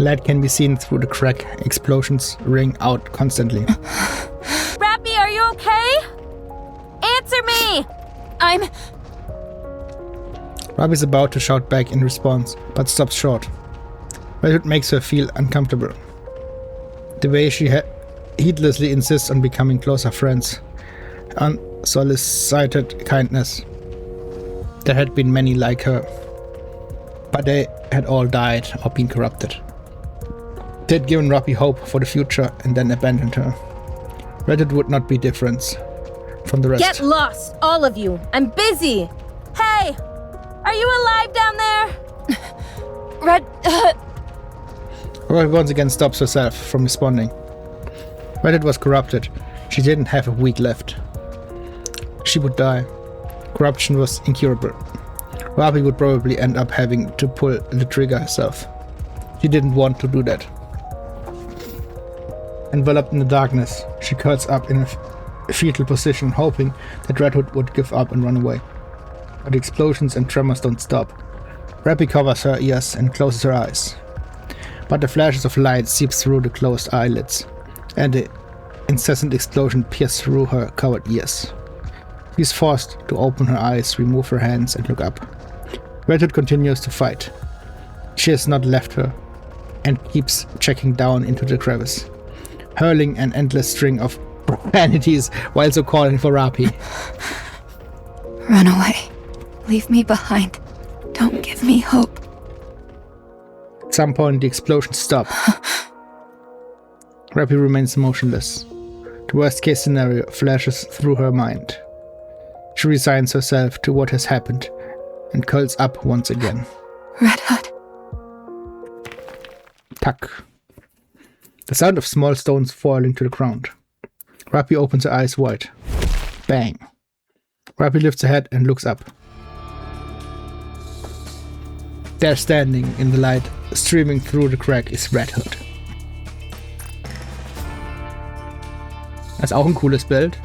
Light can be seen through the crack. Explosions ring out constantly. Rapi, are you okay? Answer me! Rapi is about to shout back in response, but stops short. But it makes her feel uncomfortable. The way she heedlessly insists on becoming closer friends. Unsolicited kindness. There had been many like her, but they had all died or been corrupted. They had given Rapi hope for the future and then abandoned her. Reddit would not be different from the rest. Get lost, all of you. I'm busy. Hey, are you alive down there? Rapi once again stops herself from responding. Reddit was corrupted. She didn't have a week left. She would die. Corruption was incurable. Rapi would probably end up having to pull the trigger herself. She didn't want to do that. Enveloped in the darkness, she curls up in a fetal position, hoping that Red Hood would give up and run away. But the explosions and tremors don't stop. Rapi covers her ears and closes her eyes. But the flashes of light seep through the closed eyelids, and the incessant explosion pierces through her covered ears. She is forced to open her eyes, remove her hands, and look up. Red Hood continues to fight. She has not left her, and keeps checking down into the crevice, hurling an endless string of profanities while also calling for Rapi. Run away. Leave me behind. Don't give me hope. At some point, the explosions stop. Rapi remains motionless. The worst-case scenario flashes through her mind. She resigns herself to what has happened and curls up once again. Red Hood. Tuck. The sound of small stones falling to the ground. Rapi opens her eyes wide. Bang. Rapi lifts her head and looks up. There, standing in the light, streaming through the crack, is Red Hood. Das ist auch ein cooles Bild.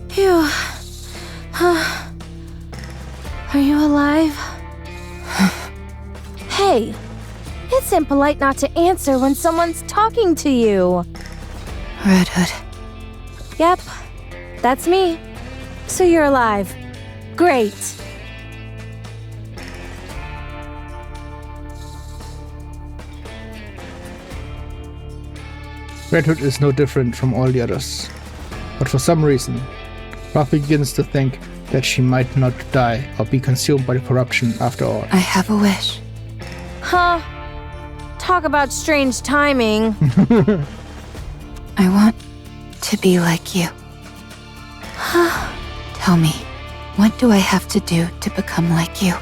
Phew. Are you alive? Hey, it's impolite not to answer when someone's talking to you. Red Hood. Yep, that's me. So you're alive. Great. Red Hood is no different from all the others. But for some reason, Roth begins to think that she might not die or be consumed by the corruption after all. I have a wish. Huh? Talk about strange timing. I want to be like you. Tell me, what do I have to do to become like you?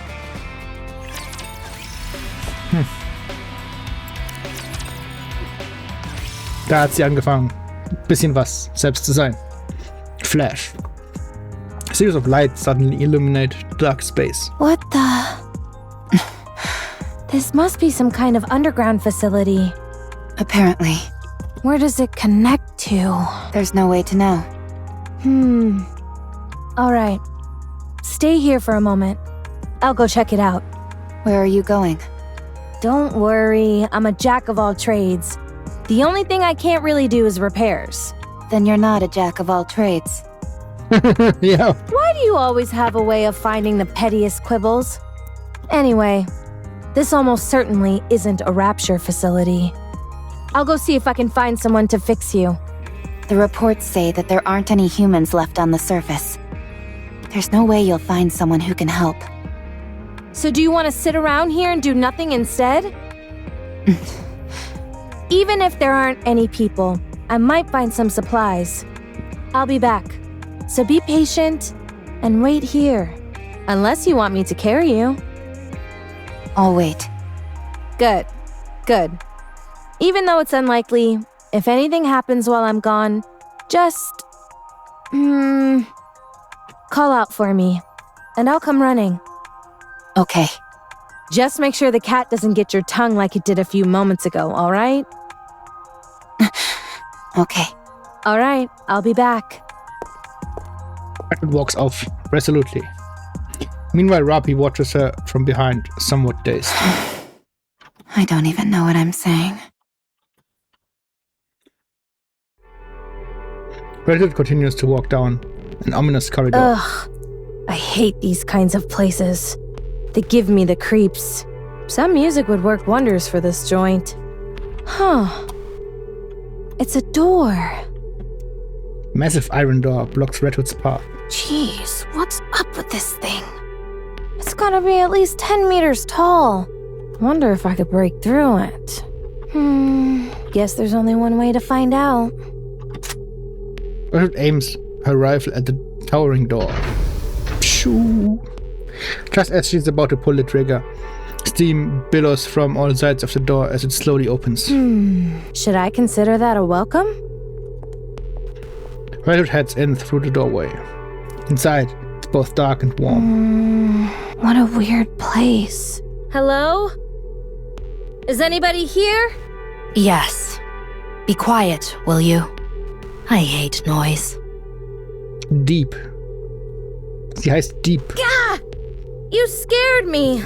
Da hat sie angefangen, bisschen was selbst zu sein. Flash. A series of lights suddenly illuminate dark space. What the? This must be some kind of underground facility. Apparently. Where does it connect to? There's no way to know. All right. Stay here for a moment. I'll go check it out. Where are you going? Don't worry, I'm a jack of all trades. The only thing I can't really do is repairs. Then you're not a jack of all trades. Yeah. Why do you always have a way of finding the pettiest quibbles? Anyway, this almost certainly isn't a rapture facility. I'll go see if I can find someone to fix you. The reports say that there aren't any humans left on the surface. There's no way you'll find someone who can help. So do you want to sit around here and do nothing instead? Even if there aren't any people, I might find some supplies. I'll be back. So be patient and wait here. Unless you want me to carry you. I'll wait. Good. Good. Even though it's unlikely, if anything happens while I'm gone, just... call out for me, and I'll come running. Okay. Just make sure the cat doesn't get your tongue like it did a few moments ago, all right? Okay. All right, I'll be back. Red walks off resolutely. Meanwhile, Rapi watches her from behind, somewhat dazed. I don't even know what I'm saying. Red Hood continues to walk down an ominous corridor. Ugh. I hate these kinds of places. They give me the creeps. Some music would work wonders for this joint. Huh. It's a door. Massive iron door blocks Red Hood's path. Jeez, what's up with this thing? It's gotta be at least 10 meters tall. Wonder if I could break through it. Guess there's only one way to find out. Red Hood aims her rifle at the towering door. Shoo! Just as she's about to pull the trigger, steam billows from all sides of the door as it slowly opens. Should I consider that a welcome? Red Hood heads in through the doorway. Inside, it's both dark and warm. What a weird place. Hello? Is anybody here? Yes. Be quiet, will you? I hate noise. Deep. Sie heißt Deep. Gah! You scared me.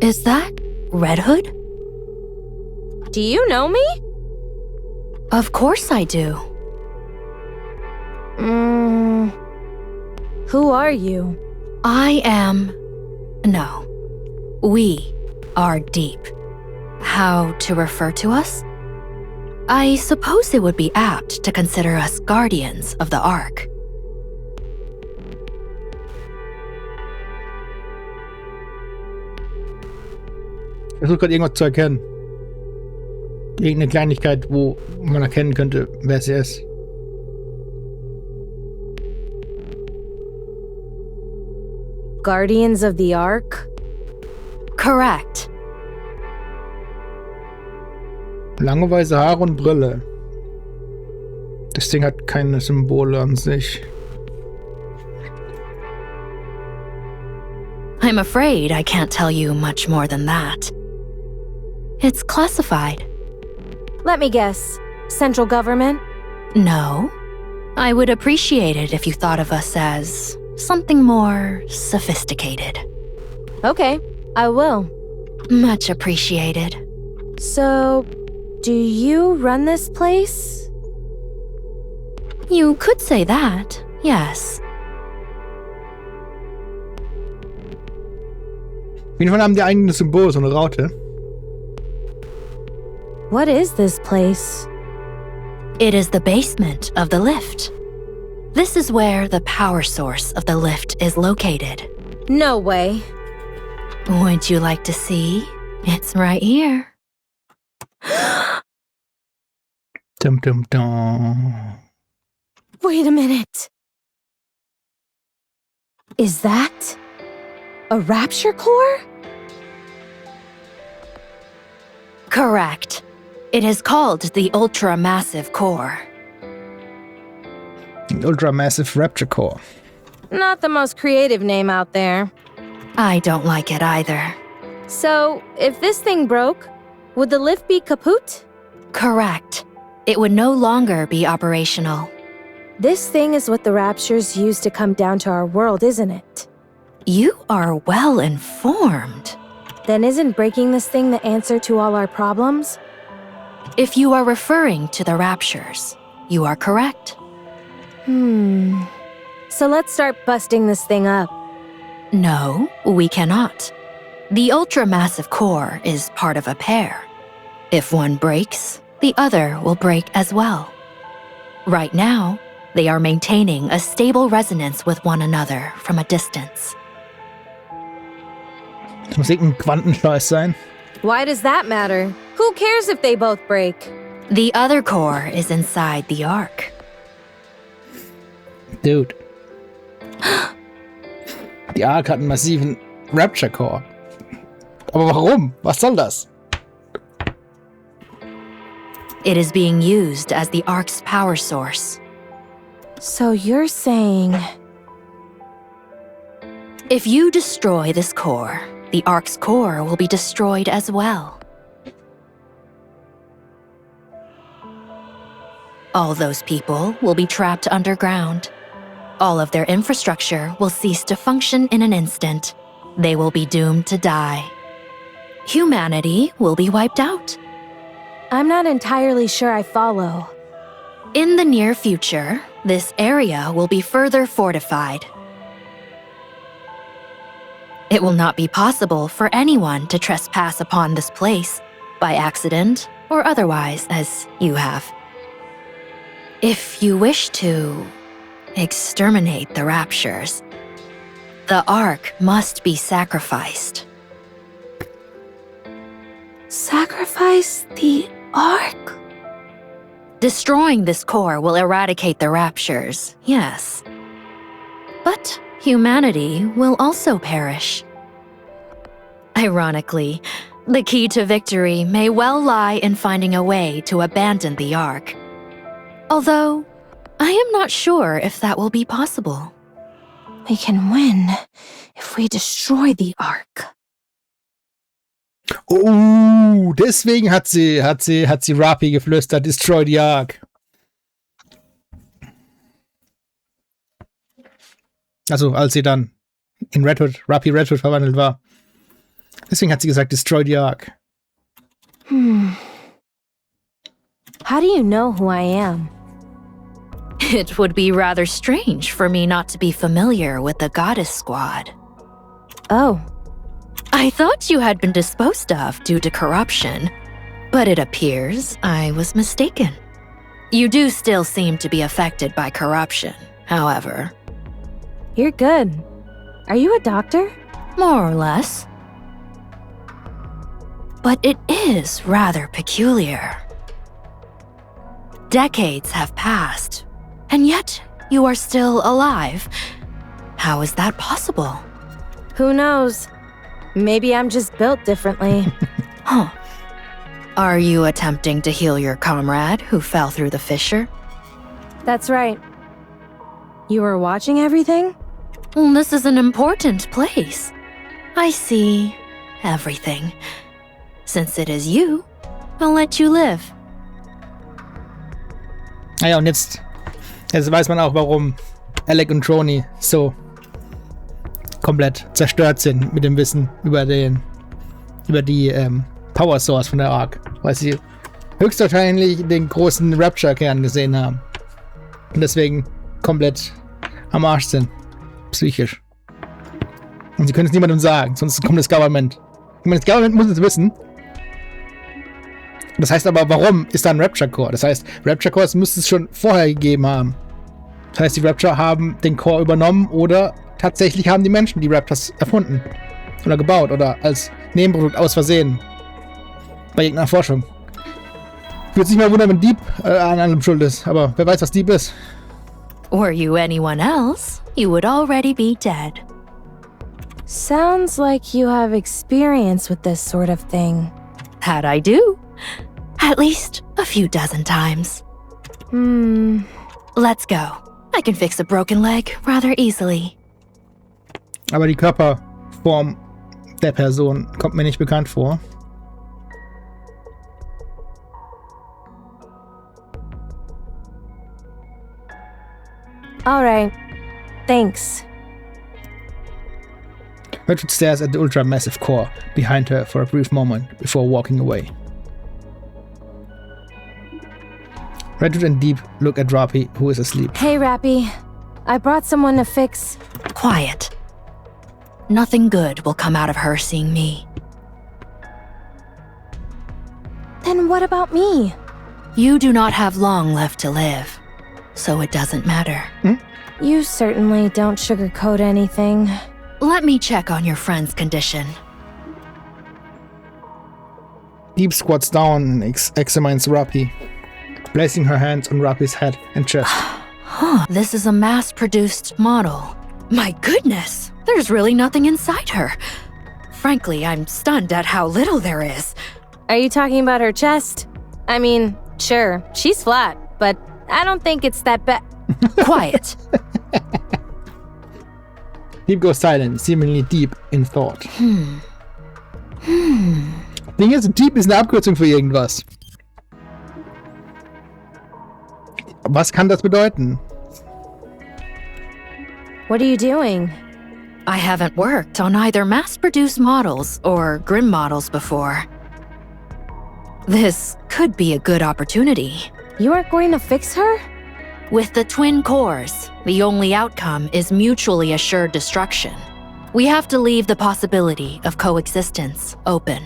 Is that Red Hood? Do you know me? Of course I do. Who are you? I am... No. We are Deep. How to refer to us? I suppose it would be apt to consider us guardians of the Ark. Ich versuche gerade irgendwas zu erkennen. Irgendeine Kleinigkeit, wo man erkennen könnte, wer sie ist. Guardians of the Ark? Correct. Lange weiße Haare und Brille. Das Ding hat keine Symbole an sich. I'm afraid I can't tell you much more than that. It's classified. Let me guess. Central government? No. I would appreciate it if you thought of us as something more sophisticated. Okay, I will. Much appreciated. So, do you run this place? You could say that, yes. Auf jeden Fall haben die eigenes Symbol, so eine Raute. What is this place? It is the basement of the lift. This is where the power source of the lift is located. No way. Would you like to see? It's right here. Dum dum dum. Wait a minute. Is that a rapture core? Correct. It is called the ultra-massive core. An ultra-massive rapture core. Not the most creative name out there. I don't like it either. So, if this thing broke, would the lift be kaput? Correct. It would no longer be operational. This thing is what the raptures use to come down to our world, isn't it? You are well informed. Then isn't breaking this thing the answer to all our problems? If you are referring to the raptures, you are correct. So let's start busting this thing up. No, we cannot. The ultra-massive core is part of a pair. If one breaks, the other will break as well. Right now, they are maintaining a stable resonance with one another from a distance. Das muss irgendein Quantenscheiß sein. Why does that matter? Who cares if they both break? The other core is inside the Ark. Dude. Die Ark hat einen massiven Rapture Core. Aber warum? Was soll das? It is being used as the Ark's power source. So you're saying... If you destroy this core, the Ark's core will be destroyed as well. All those people will be trapped underground. All of their infrastructure will cease to function in an instant. They will be doomed to die. Humanity will be wiped out. I'm not entirely sure I follow. In the near future, this area will be further fortified. It will not be possible for anyone to trespass upon this place, by accident or otherwise, as you have. If you wish to exterminate the raptures, the Ark must be sacrificed. Sacrifice the Ark? Destroying this core will eradicate the raptures, yes. But humanity will also perish. Ironically, the key to victory may well lie in finding a way to abandon the Ark. Although, I am not sure if that will be possible. We can win if we destroy the Ark. Oh, deswegen hat sie Rappi geflüstert, destroy the Ark. Also, als sie dann in Rappi Red Hood verwandelt war. Deswegen hat sie gesagt, destroy the Ark. How do you know who I am? It would be rather strange for me not to be familiar with the Goddess Squad. Oh. I thought you had been disposed of due to corruption, but it appears I was mistaken. You do still seem to be affected by corruption, however. You're good. Are you a doctor? More or less. But it is rather peculiar. Decades have passed, and yet you are still alive. How is that possible? Who knows? Maybe I'm just built differently. Huh. Are you attempting to heal your comrade who fell through the fissure? That's right. You were watching everything? Well, this is an important place. I see everything. Since it is you, I'll let you live. Naja, und jetzt Jetzt weiß man auch, warum Alec und Joni so komplett zerstört sind mit dem Wissen über die Power Source von der Ark, weil sie höchstwahrscheinlich den großen Rapture-Kern gesehen haben und deswegen komplett am Arsch sind, psychisch. Und sie können es niemandem sagen, sonst kommt das Government. Ich meine, das Government muss es wissen. Das heißt aber, warum ist da ein Rapture-Core? Das heißt, Rapture-Cores müsste es schon vorher gegeben haben. Das heißt, die Rapture haben den Core übernommen oder tatsächlich haben die Menschen die Raptors erfunden. Oder gebaut oder als Nebenprodukt aus Versehen. Bei irgendeiner Forschung. Ich würde nicht mal wundern, wenn Deep an allem schuld ist. Aber wer weiß, was Deep ist. Were you anyone else, you would already be dead. Sounds like you have experience with this sort of thing. That I do. At least a few dozen times. Let's go. I can fix a broken leg rather easily. Aber die Körperform der Person kommt mir nicht bekannt vor. All right. Thanks. Richard stares at the ultra-massive core behind her for a brief moment before walking away. Redwood and Deep look at Rappy, who is asleep. Hey, Rappy. I brought someone to fix... Quiet. Nothing good will come out of her seeing me. Then what about me? You do not have long left to live, so it doesn't matter. You certainly don't sugarcoat anything. Let me check on your friend's condition. Deep squats down and examines Rappy, placing her hands on Rappy's head and chest. This is a mass-produced model. My goodness, there's really nothing inside her. Frankly, I'm stunned at how little there is. Are you talking about her chest? I mean, sure, she's flat, but I don't think it's that bad. Quiet. Deep goes silent, seemingly deep in thought. Ding ist, Deep ist eine Abkürzung für irgendwas. Was kann das bedeuten? What are you doing? I haven't worked on either mass-produced models or Grim models before. This could be a good opportunity. You aren't going to fix her? With the twin cores, the only outcome is mutually assured destruction. We have to leave the possibility of coexistence open.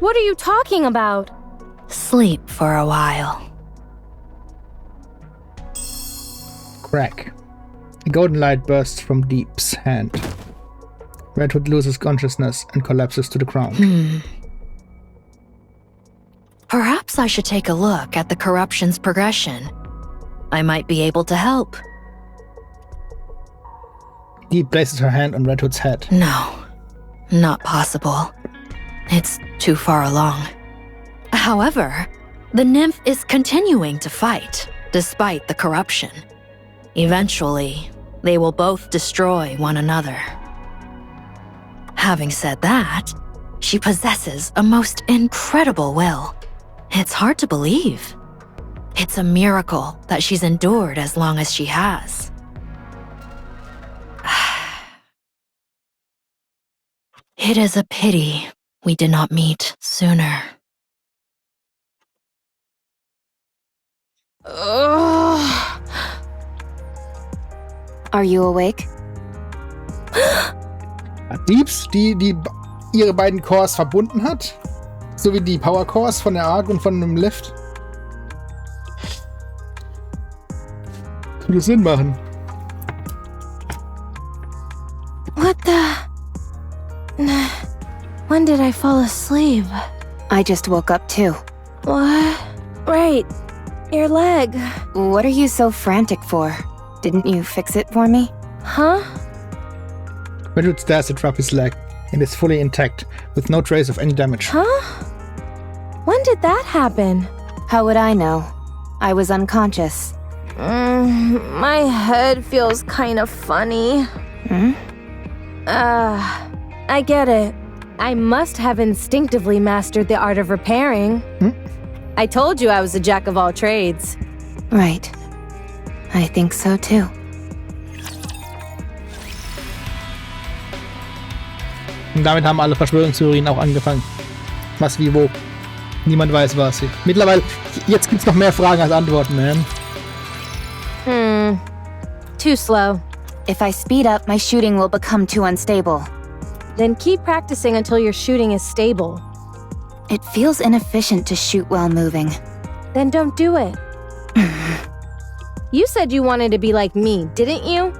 What are you talking about? Sleep for a while. Crack. A golden light bursts from Deep's hand. Redwood loses consciousness and collapses to the ground. Perhaps I should take a look at the corruption's progression. I might be able to help. Deep places her hand on Redwood's head. No, not possible. It's too far along. However, the nymph is continuing to fight, despite the corruption. Eventually, they will both destroy one another. Having said that, she possesses a most incredible will. It's hard to believe. It's a miracle that she's endured as long as she has. It is a pity we did not meet sooner. Are you awake? Deeps, die ihre beiden Cores verbunden hat, sowie die Power Cores von der Ark und von dem Lift. Würde Sinn machen. What the... When did I fall asleep? I just woke up too. What? Right. Your leg. What are you so frantic for? Didn't you fix it for me? Huh? Redwood stares at Rappy's leg. It is fully intact, with no trace of any damage. Huh? When did that happen? How would I know? I was unconscious. My head feels kind of funny. I get it. I must have instinctively mastered the art of repairing. I told you I was a jack of all trades. Right. I think so too. Und damit haben alle Verschwörungstheorien auch angefangen. Was, wie, wo. Niemand weiß was. Mittlerweile, jetzt gibt's noch mehr Fragen als Antworten, man. Too slow. If I speed up, my shooting will become too unstable. Then keep practicing until your shooting is stable. It feels inefficient to shoot while moving. Then don't do it. You said you wanted to be like me, didn't you?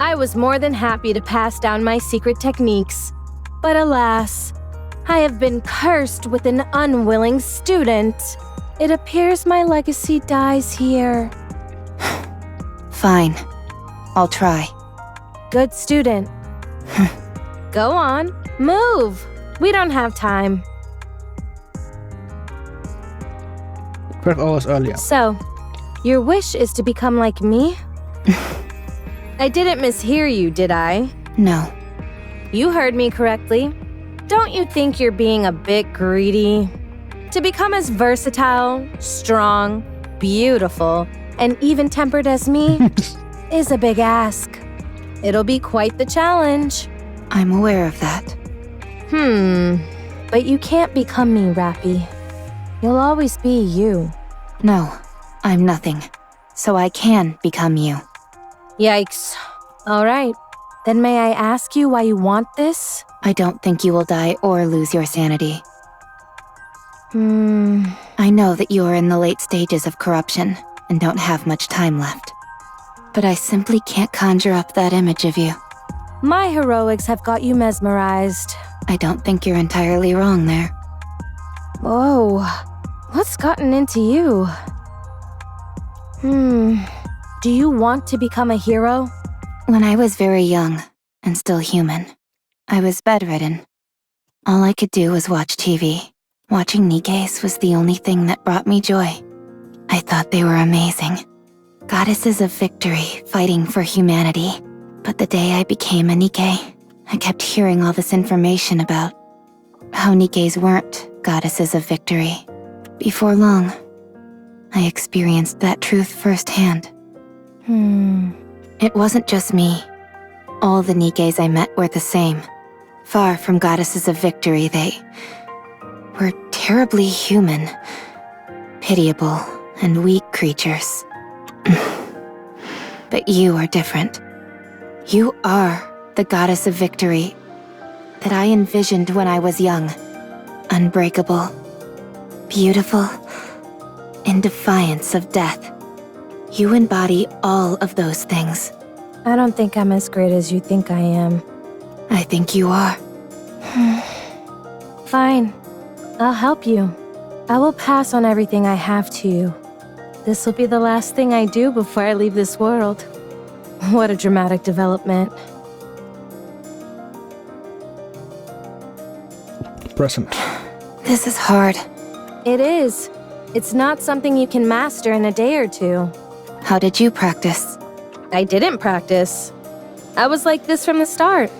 I was more than happy to pass down my secret techniques. But alas, I have been cursed with an unwilling student. It appears my legacy dies here. Fine. I'll try. Good student. Go on, move. We don't have time. 12 hours earlier. So, your wish is to become like me? I didn't mishear you, did I? No. You heard me correctly. Don't you think you're being a bit greedy? To become as versatile, strong, beautiful, and even-tempered as me is a big ask. It'll be quite the challenge. I'm aware of that. But you can't become me, Rappy. You'll always be you. No, I'm nothing. So I can become you. Yikes. All right. Then may I ask you why you want this? I don't think you will die or lose your sanity. I know that you are in the late stages of corruption and don't have much time left. But I simply can't conjure up that image of you. My heroics have got you mesmerized. I don't think you're entirely wrong there. Whoa. What's gotten into you? Do you want to become a hero? When I was very young and still human, I was bedridden. All I could do was watch TV. Watching Nikke's was the only thing that brought me joy. I thought they were amazing. Goddesses of victory fighting for humanity. But the day I became a Nikke, I kept hearing all this information about how Nikkes weren't goddesses of victory. Before long, I experienced that truth firsthand. It wasn't just me. All the Nikkes I met were the same. Far from goddesses of victory, they were terribly human, pitiable, and weak creatures. But you are different. You are the goddess of victory that I envisioned when I was young. Unbreakable, beautiful, in defiance of death. You embody all of those things. I don't think I'm as great as you think I am. I think you are. Fine. I'll help you. I will pass on everything I have to you. This will be the last thing I do before I leave this world. What a dramatic development. Present. This is hard. It is. It's not something you can master in a day or two. How did you practice? I didn't practice. I was like this from the start.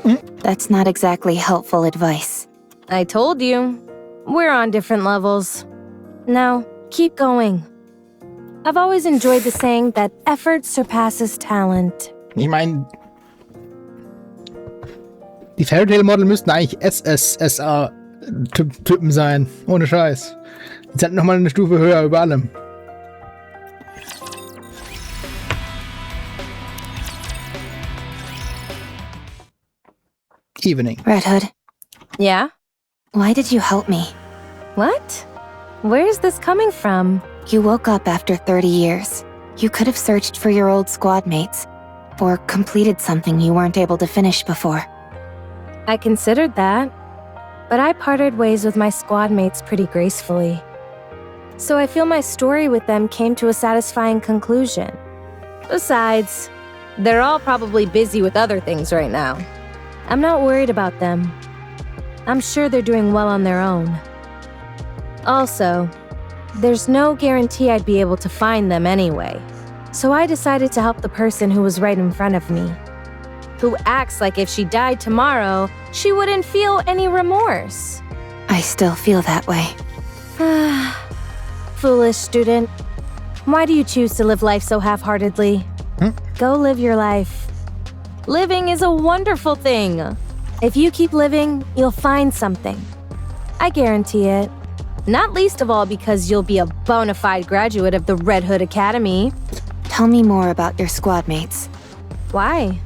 That's not exactly helpful advice. I told you. We're on different levels. Now, keep going. I've always enjoyed the saying that effort surpasses talent. Ich meine, die Fairy Tail Model müssten eigentlich SSSA-Typen sein. Ohne Scheiß. Die sind nochmal eine Stufe höher über allem. Evening. Red Hood. Yeah? Why did you help me? What? Where is this coming from? You woke up after 30 years. You could have searched for your old squad mates, or completed something you weren't able to finish before. I considered that, but I parted ways with my squad mates pretty gracefully. So I feel my story with them came to a satisfying conclusion. Besides, they're all probably busy with other things right now. I'm not worried about them. I'm sure they're doing well on their own. Also, there's no guarantee I'd be able to find them anyway. So I decided to help the person who was right in front of me, who acts like if she died tomorrow, she wouldn't feel any remorse. I still feel that way. Foolish student. Why do you choose to live life so half-heartedly? Go live your life. Living is a wonderful thing. If you keep living, you'll find something. I guarantee it. Not least of all because you'll be a bona fide graduate of the Red Hood Academy. Tell me more about your squad mates. Why?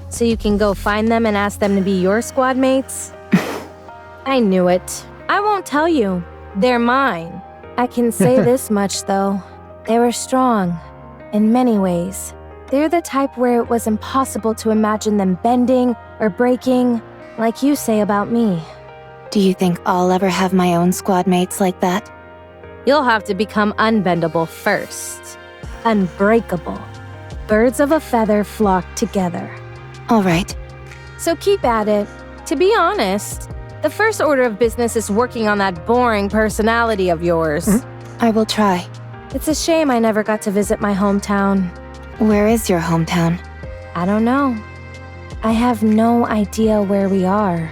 So you can go find them and ask them to be your squad mates? I knew it. I won't tell you. They're mine. I can say this much, though. They were strong. In many ways. They're the type where it was impossible to imagine them bending or breaking, like you say about me. Do you think I'll ever have my own squad mates like that? You'll have to become unbendable first. Unbreakable. Birds of a feather flock together. All right. So keep at it. To be honest, the first order of business is working on that boring personality of yours. I will try. It's a shame I never got to visit my hometown. Where is your hometown? I don't know. I have no idea where we are.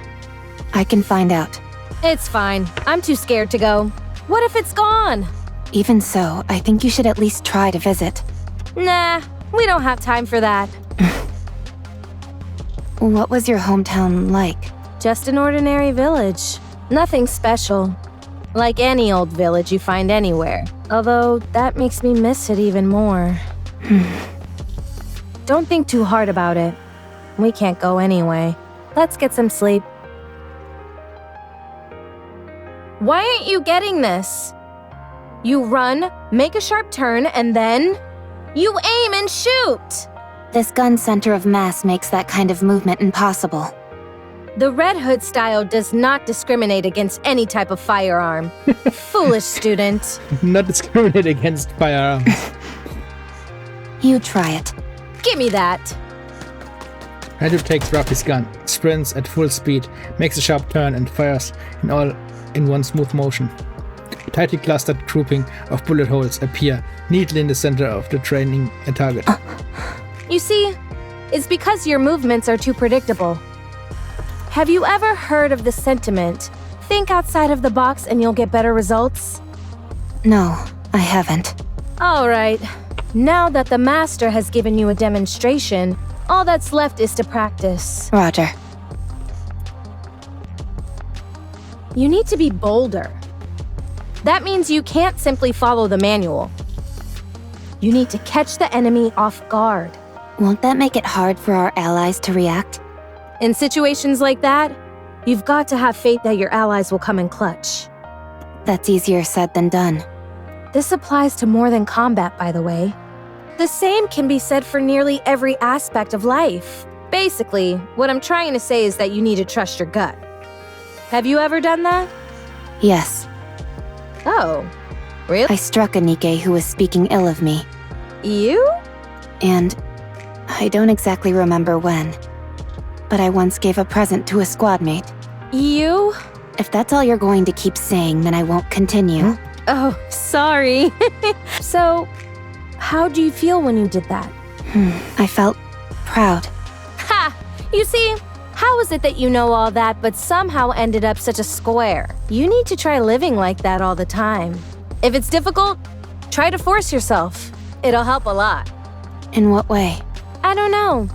I can find out. It's fine. I'm too scared to go. What if it's gone? Even so, I think you should at least try to visit. Nah, we don't have time for that. What was your hometown like? Just an ordinary village. Nothing special. Like any old village you find anywhere. Although, that makes me miss it even more. Don't think too hard about it. We can't go anyway. Let's get some sleep. Why aren't you getting this? You run, make a sharp turn, and then... you aim and shoot! This gun center of mass makes that kind of movement impossible. The Red Hood style does not discriminate against any type of firearm. Foolish student. Not discriminate against firearms. You try it. Give me that. Andrew takes Ruffy's gun, sprints at full speed, makes a sharp turn and fires in one smooth motion. A tightly clustered grouping of bullet holes appear neatly in the center of the training target. You see, it's because your movements are too predictable. Have you ever heard of the sentiment, think outside of the box and you'll get better results? No, I haven't. All right. Now that the master has given you a demonstration, all that's left is to practice. Roger. You need to be bolder. That means you can't simply follow the manual. You need to catch the enemy off guard. Won't that make it hard for our allies to react? In situations like that, you've got to have faith that your allies will come in clutch. That's easier said than done. This applies to more than combat, by the way. The same can be said for nearly every aspect of life. Basically, what I'm trying to say is that you need to trust your gut. Have you ever done that? Yes. Oh, really? I struck a Nikke who was speaking ill of me. You? And I don't exactly remember when. But I once gave a present to a squad mate. You? If that's all you're going to keep saying, then I won't continue. Oh, sorry. So, how do you feel when you did that? I felt proud. Ha! You see, how is it that you know all that but somehow ended up such a square? You need to try living like that all the time. If it's difficult, try to force yourself. It'll help a lot. In what way? I don't know.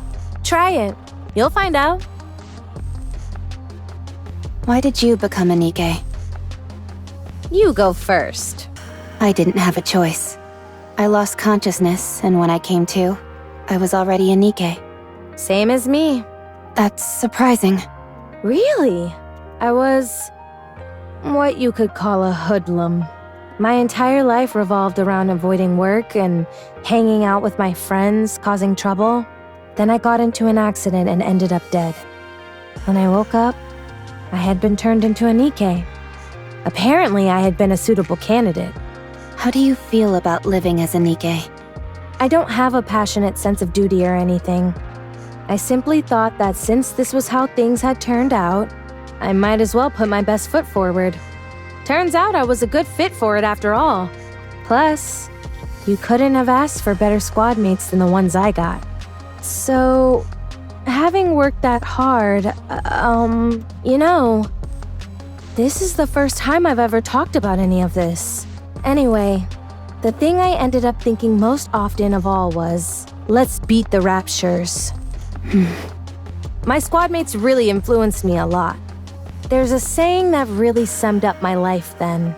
Try it. You'll find out. Why did you become a Nikke? You go first. I didn't have a choice. I lost consciousness, and when I came to, I was already a Nikke. Same as me. That's surprising. Really? I was what you could call a hoodlum. My entire life revolved around avoiding work and hanging out with my friends, causing trouble. Then I got into an accident and ended up dead. When I woke up, I had been turned into a Nikke. Apparently, I had been a suitable candidate. How do you feel about living as a Nikke? I don't have a passionate sense of duty or anything. I simply thought that since this was how things had turned out, I might as well put my best foot forward. Turns out I was a good fit for it after all. Plus, you couldn't have asked for better squad mates than the ones I got. So, having worked that hard, you know, this is the first time I've ever talked about any of this. Anyway, the thing I ended up thinking most often of all was, Let's beat the Raptures. My squad mates really influenced me a lot. There's a saying that really summed up my life then.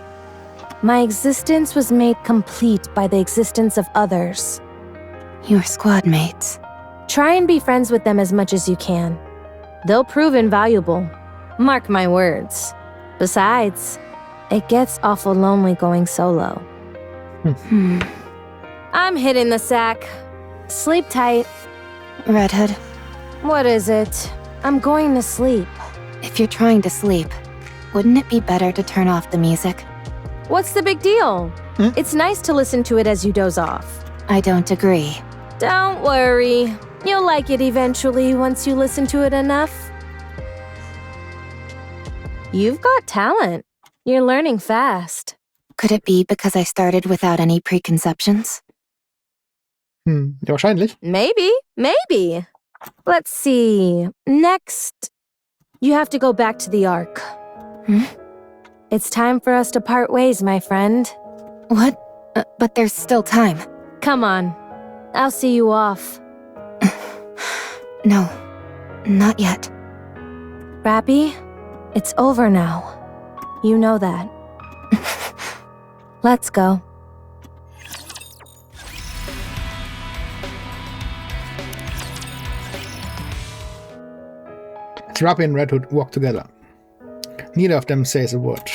My existence was made complete by the existence of others. Your squad mates. Try and be friends with them as much as you can. They'll prove invaluable. Mark my words. Besides, it gets awful lonely going solo. I'm hitting the sack. Sleep tight. Red Hood, What is it? I'm going to sleep. if you're trying to sleep, wouldn't it be better to turn off the music? What's the big deal? It's nice to listen to it as you doze off. I don't agree. Don't worry. You'll like it eventually once you listen to it enough. You've got talent. You're learning fast. Could it be because I started without any preconceptions? Ja, wahrscheinlich. Maybe. Let's see. Next, you have to go back to the Ark. It's time for us to part ways, my friend. What? But there's still time. Come on. I'll see you off. No, not yet. Rappy, it's over now. You know that. Let's go. Rappy and Red Hood walk together. Neither of them says a word.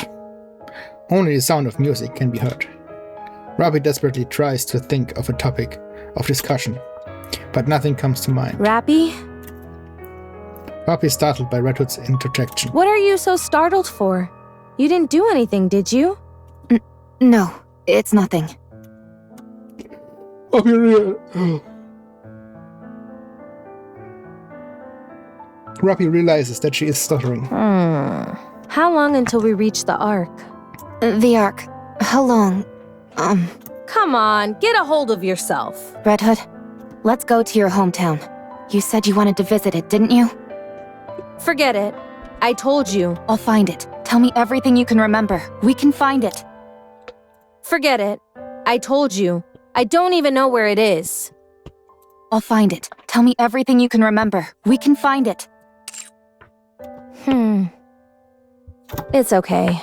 Only the sound of music can be heard. Rappy desperately tries to think of a topic of discussion, but nothing comes to mind. Rappy? Rappy is startled by Red Hood's interjection. What are you so startled for? You didn't do anything, did you? No, it's nothing. Rappy realizes that she is stuttering. How long until we reach the Ark? The Ark. How long? Come on, get a hold of yourself. Red Hood, let's go to your hometown. You said you wanted to visit it, didn't you? Forget it. I told you. I'll find it. Tell me everything you can remember. We can find it. Forget it. I told you. I don't even know where it is. I'll find it. Tell me everything you can remember. We can find it. It's okay.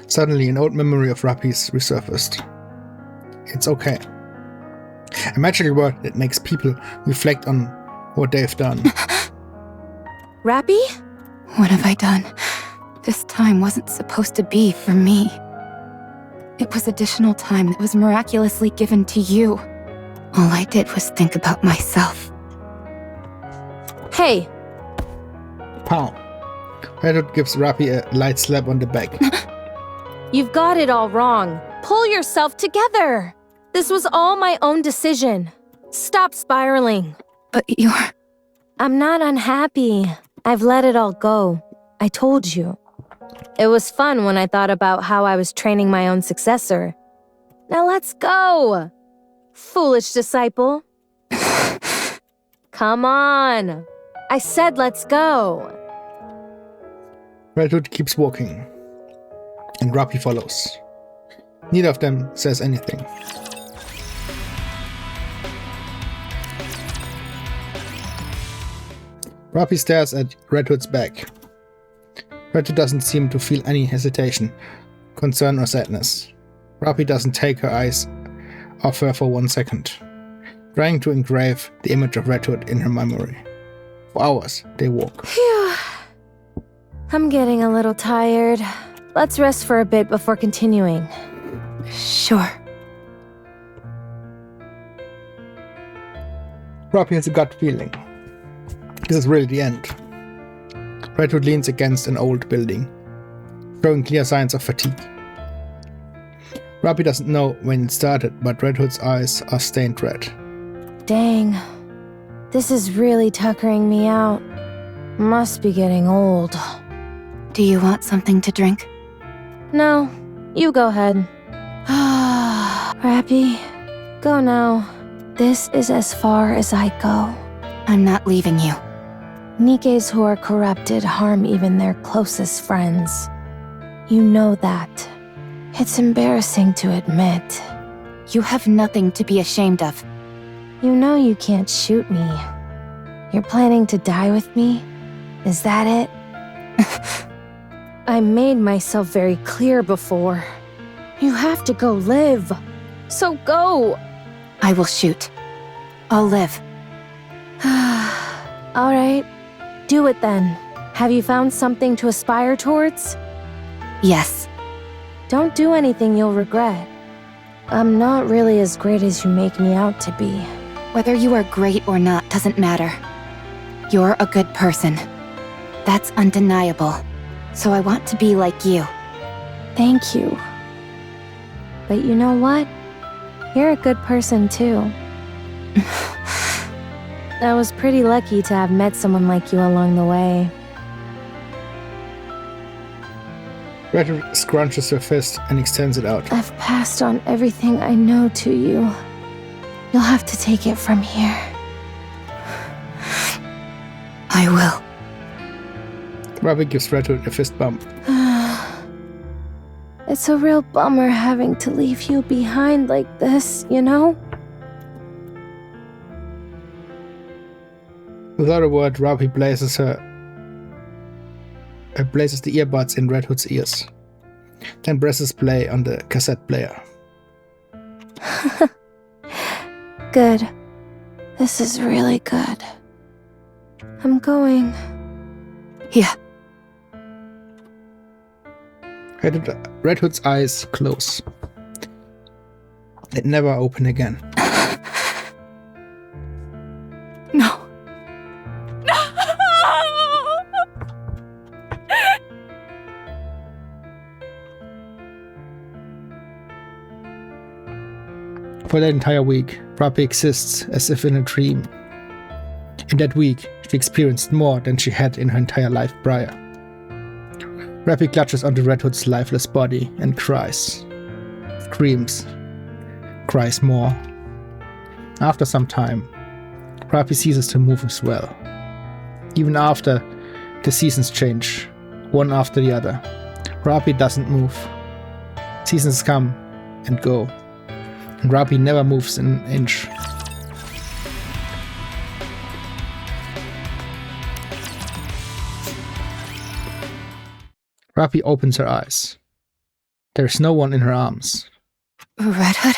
Suddenly, an old memory of Rappy's resurfaced. It's okay. A magical word that makes people reflect on what they've done. Rappy? What have I done? This time wasn't supposed to be for me. It was additional time that was miraculously given to you. All I did was think about myself. Hey. Pow. Red Hood gives Rappy a light slap on the back. You've got it all wrong. Pull yourself together. This was all my own decision. Stop spiraling. But you're... I'm not unhappy. I've let it all go. I told you. It was fun when I thought about how I was training my own successor. Now let's go. Foolish disciple. Come on. I said let's go. Red Hood keeps walking, and Rappy follows. Neither of them says anything. Rappy stares at Red Hood's back. Red Hood doesn't seem to feel any hesitation, concern or sadness. Rappy doesn't take her eyes off her for 1 second, trying to engrave the image of Red Hood in her memory. For hours, they walk. Phew. I'm getting a little tired. Let's rest for a bit before continuing. Sure. Rappy has a gut feeling. This is really the end. Red Hood leans against an old building, showing clear signs of fatigue. Rappy doesn't know when it started, but Red Hood's eyes are stained red. Dang. This is really tuckering me out. Must be getting old. Do you want something to drink? No, you go ahead. Rappy, go now. This is as far as I go. I'm not leaving you. Nikkes who are corrupted harm even their closest friends. You know that. It's embarrassing to admit. You have nothing to be ashamed of. You know you can't shoot me. You're planning to die with me? Is that it? I made myself very clear before. You have to go live. So go! I will shoot. I'll live. Alright. Do it then. Have you found something to aspire towards? Yes. Don't do anything you'll regret. I'm not really as great as you make me out to be. Whether you are great or not doesn't matter. You're a good person. That's undeniable. So I want to be like you. Thank you. But you know what? You're a good person too. I was pretty lucky to have met someone like you along the way. Redwood scrunches her fist and extends it out. I've passed on everything I know to you. You'll have to take it from here. I will. Robbie gives Redwood a fist bump. It's a real bummer having to leave you behind like this, you know? Without a word, Robbie places the earbuds in Redwood's ears, then presses play on the cassette player. Good. This is really good. I'm going. Yeah. Redwood's eyes close. They never open again. No. For that entire week, Robbie exists as if in a dream. In that week, she experienced more than she had in her entire life prior. Robbie clutches onto Redwood's lifeless body and cries. Screams. Cries more. After some time, Robbie ceases to move as well. Even after the seasons change, one after the other, Robbie doesn't move. Seasons come and go, and Robbie never moves an inch. Robbie opens her eyes. There's no one in her arms. Redwood?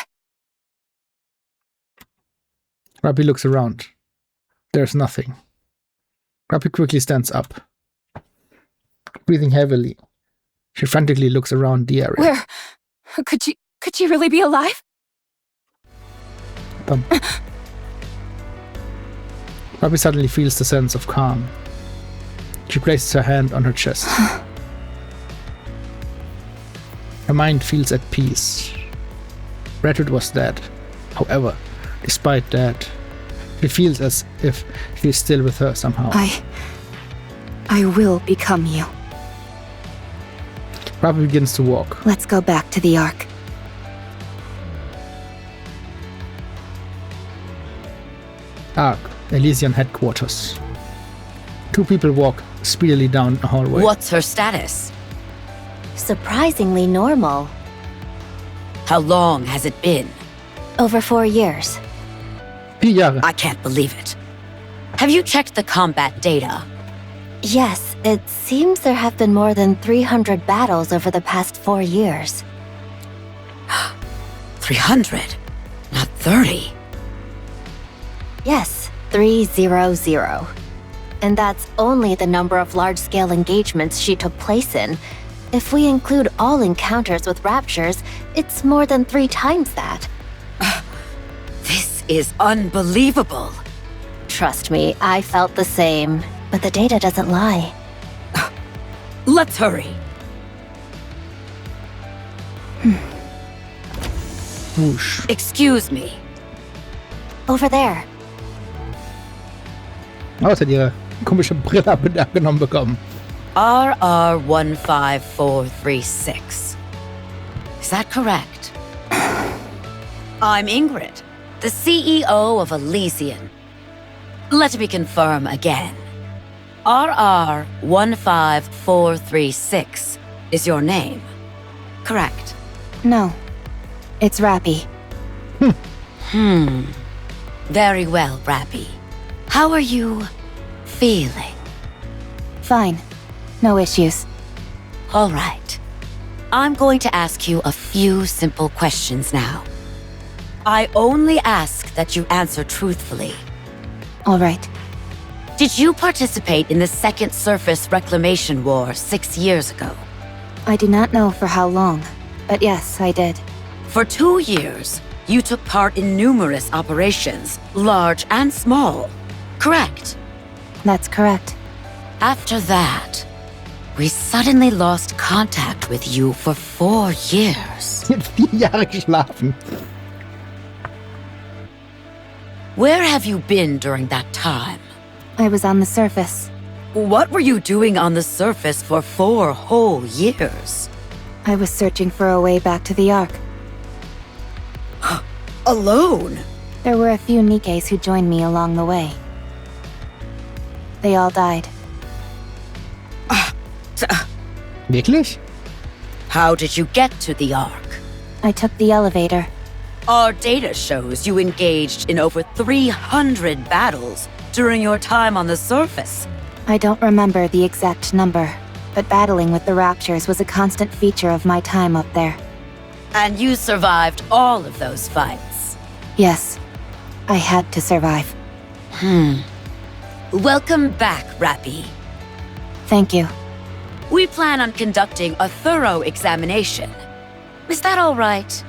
Robbie looks around. There's nothing. Robbie quickly stands up. Breathing heavily, she frantically looks around the area. Where? Could she really be alive? Robbie suddenly feels the sense of calm. She places her hand on her chest. Her mind feels at peace. Redwood was dead. However, despite that, she feels as if she is still with her somehow. I will become you. Robbie begins to walk. Let's go back to the Ark. Ark, Elysian headquarters. Two people walk speedily down a hallway. What's her status? Surprisingly normal. How long has it been? Over 4 years. 4 Jahre. I can't believe it. Have you checked the combat data? Yes, it seems there have been more than 300 battles over the past 4 years. 300? Not 30? Yes, 300. And that's only the number of large-scale engagements she took place in. If we include all encounters with raptures, it's more than 3 times that. This is unbelievable. Trust me, I felt the same. But the data doesn't lie. Let's hurry. Whoosh. Excuse me. Over there. Oh, es hat ihre komische Brille abgenommen bekommen. RR15436. Is that correct? I'm Ingrid, the CEO of Elysian. Let me confirm again. RR15436 is your name, correct? No. It's Rappy. Very well, Rappy. How are you feeling? Fine. No issues. All right. I'm going to ask you a few simple questions now. I only ask that you answer truthfully. All right. Did you participate in the Second Surface Reclamation War 6 years ago? I do not know for how long, but yes, I did. For 2 years, you took part in numerous operations, large and small. Correct? That's correct. After that, we suddenly lost contact with you for 4 years. Sie hat 4 Jahre geschlafen. Where have you been during that time? I was on the surface. What were you doing on the surface for 4 whole years? I was searching for a way back to the Ark. Alone? There were a few Nikkes who joined me along the way. They all died. Wirklich? How did you get to the Ark? I took the elevator. Our data shows you engaged in over 300 battles during your time on the surface. I don't remember the exact number, but battling with the Raptures was a constant feature of my time up there. And you survived all of those fights? Yes. I had to survive. Welcome back, Rappy. Thank you. We plan on conducting a thorough examination. Is that all right?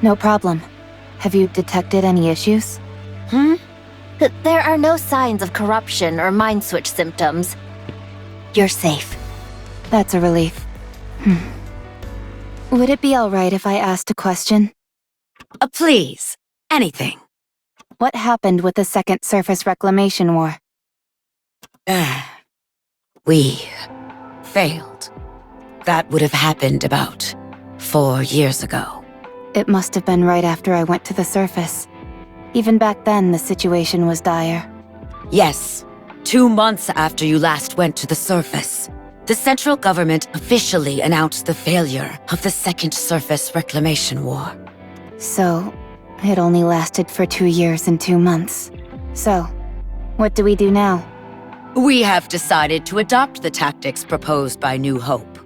No problem. Have you detected any issues? There are no signs of corruption or mind switch symptoms. You're safe. That's a relief. Would it be alright if I asked a question? Please. Anything. What happened with the Second Surface Reclamation War? We failed. That would have happened about 4 years ago. It must have been right after I went to the surface. Even back then, the situation was dire. Yes. 2 months after you last went to the surface, the central government officially announced the failure of the Second Surface Reclamation War. So, it only lasted for 2 years and 2 months. So, what do we do now? We have decided to adopt the tactics proposed by New Hope.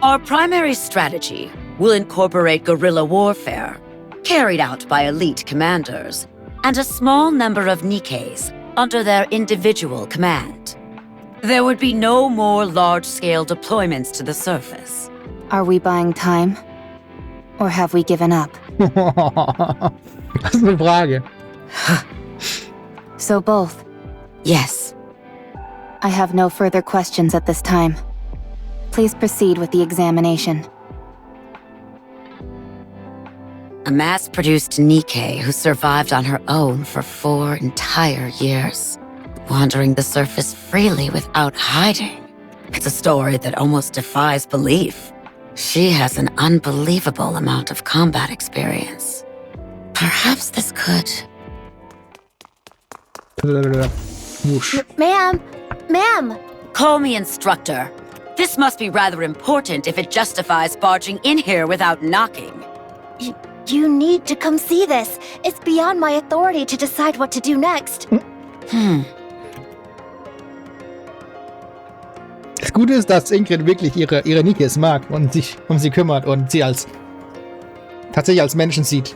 Our primary strategy will incorporate guerrilla warfare, carried out by elite commanders, and a small number of Nikkes under their individual command. There would be no more large-scale deployments to the surface. Are we buying time? Or have we given up? Das ist eine Frage. So both? Yes. I have no further questions at this time. Please proceed with the examination. A mass-produced Nikke who survived on her own for 4 entire years, wandering the surface freely without hiding. It's a story that almost defies belief. She has an unbelievable amount of combat experience. Perhaps this could... Whoosh. Ma'am! Call me instructor. This must be rather important if it justifies barging in here without knocking. You need to come see this. It's beyond my authority to decide what to do next. Das Gute ist, dass Ingrid wirklich ihre Nikkes mag und sich um sie kümmert und sie tatsächlich als Menschen sieht.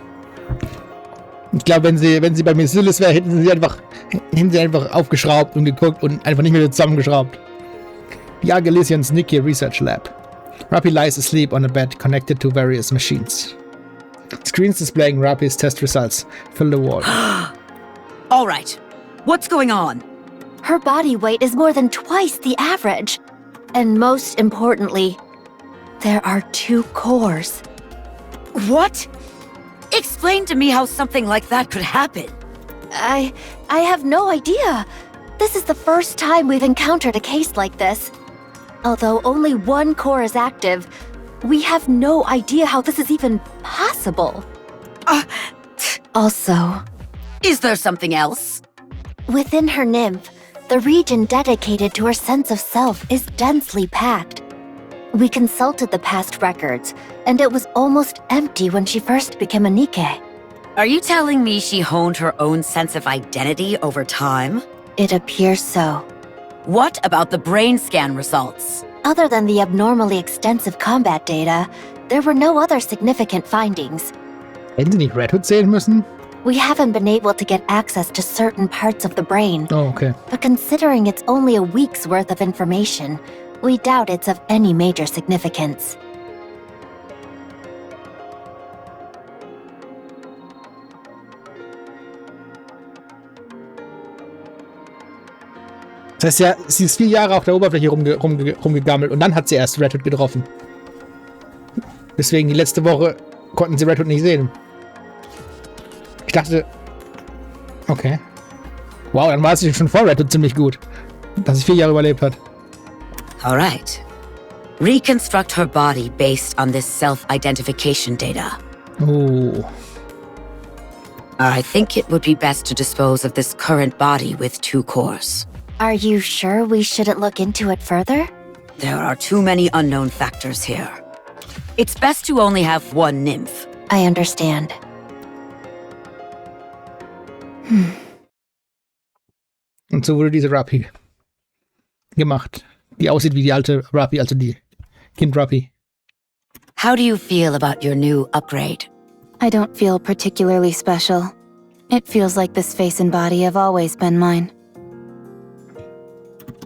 Ich glaube, wenn sie bei Mesilis wäre, hätten sie einfach aufgeschraubt und geguckt und einfach nicht mehr zusammengeschraubt. The Argelesian's Nikke Research Lab. Rappy lies asleep on a bed connected to various machines. Screens displaying Rappy's test results fill the wall. All right. What's going on? Her body weight is more than twice the average. And most importantly, there are 2 cores. What? Explain to me how something like that could happen. I have no idea. This is the first time we've encountered a case like this. Although only 1 core is active, we have no idea how this is even possible. Also, is there something else? Within her nymph, the region dedicated to her sense of self is densely packed. We consulted the past records, and it was almost empty when she first became a Nikke. Are you telling me she honed her own sense of identity over time? It appears so. What about the brain scan results? Other than the abnormally extensive combat data, there were no other significant findings. Hätten sie nicht Red Hood sehen müssen? We haven't been able to get access to certain parts of the brain. Oh, okay. But considering it's only a week's worth of information, we doubt it's of any major significance. Das heißt ja, sie ist 4 Jahre auf der Oberfläche rumgegammelt und dann hat sie erst Red Hood getroffen. Deswegen die letzte Woche konnten sie Red Hood nicht sehen. Ich dachte... Okay. Wow, dann war sie schon vor Red Hood ziemlich gut. Dass sie 4 Jahre überlebt hat. Alright. Reconstruct her body based on this self-identification data. Oh. I think it would be best to dispose of this current body with 2 cores. Are you sure we shouldn't look into it further? There are too many unknown factors here. It's best to only have 1 nymph. I understand. Und so wurde diese Rappi gemacht. Die aussieht wie die alte Rappi, also die Kind-Rappi. How do you feel about your new upgrade? I don't feel particularly special. It feels like this face and body have always been mine.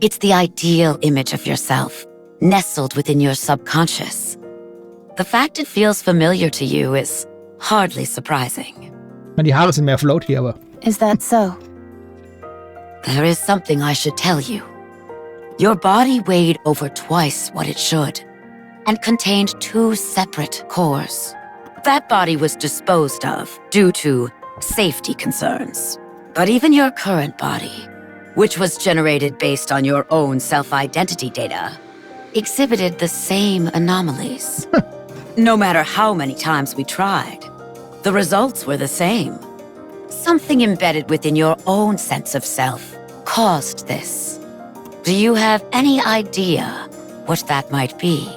It's the ideal image of yourself, nestled within your subconscious. The fact it feels familiar to you is hardly surprising. Die Haare sind mehr floaty, aber... Is that so? There is something I should tell you. Your body weighed over twice what it should, and contained 2 separate cores. That body was disposed of due to safety concerns. But even your current body, which was generated based on your own self-identity data, exhibited the same anomalies. No matter how many times we tried, the results were the same. Something embedded within your own sense of self caused this. Do you have any idea what that might be?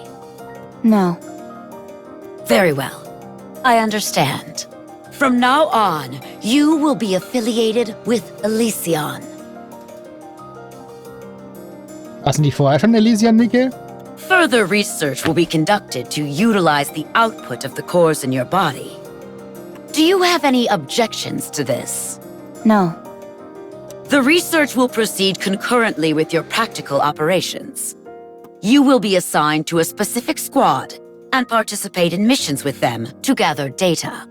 No. Very well. I understand. From now on, you will be affiliated with Elysion. Waren die vorher schon Elysion, Nikke? Further research will be conducted to utilize the output of the cores in your body. Do you have any objections to this? No. The research will proceed concurrently with your practical operations. You will be assigned to a specific squad and participate in missions with them to gather data.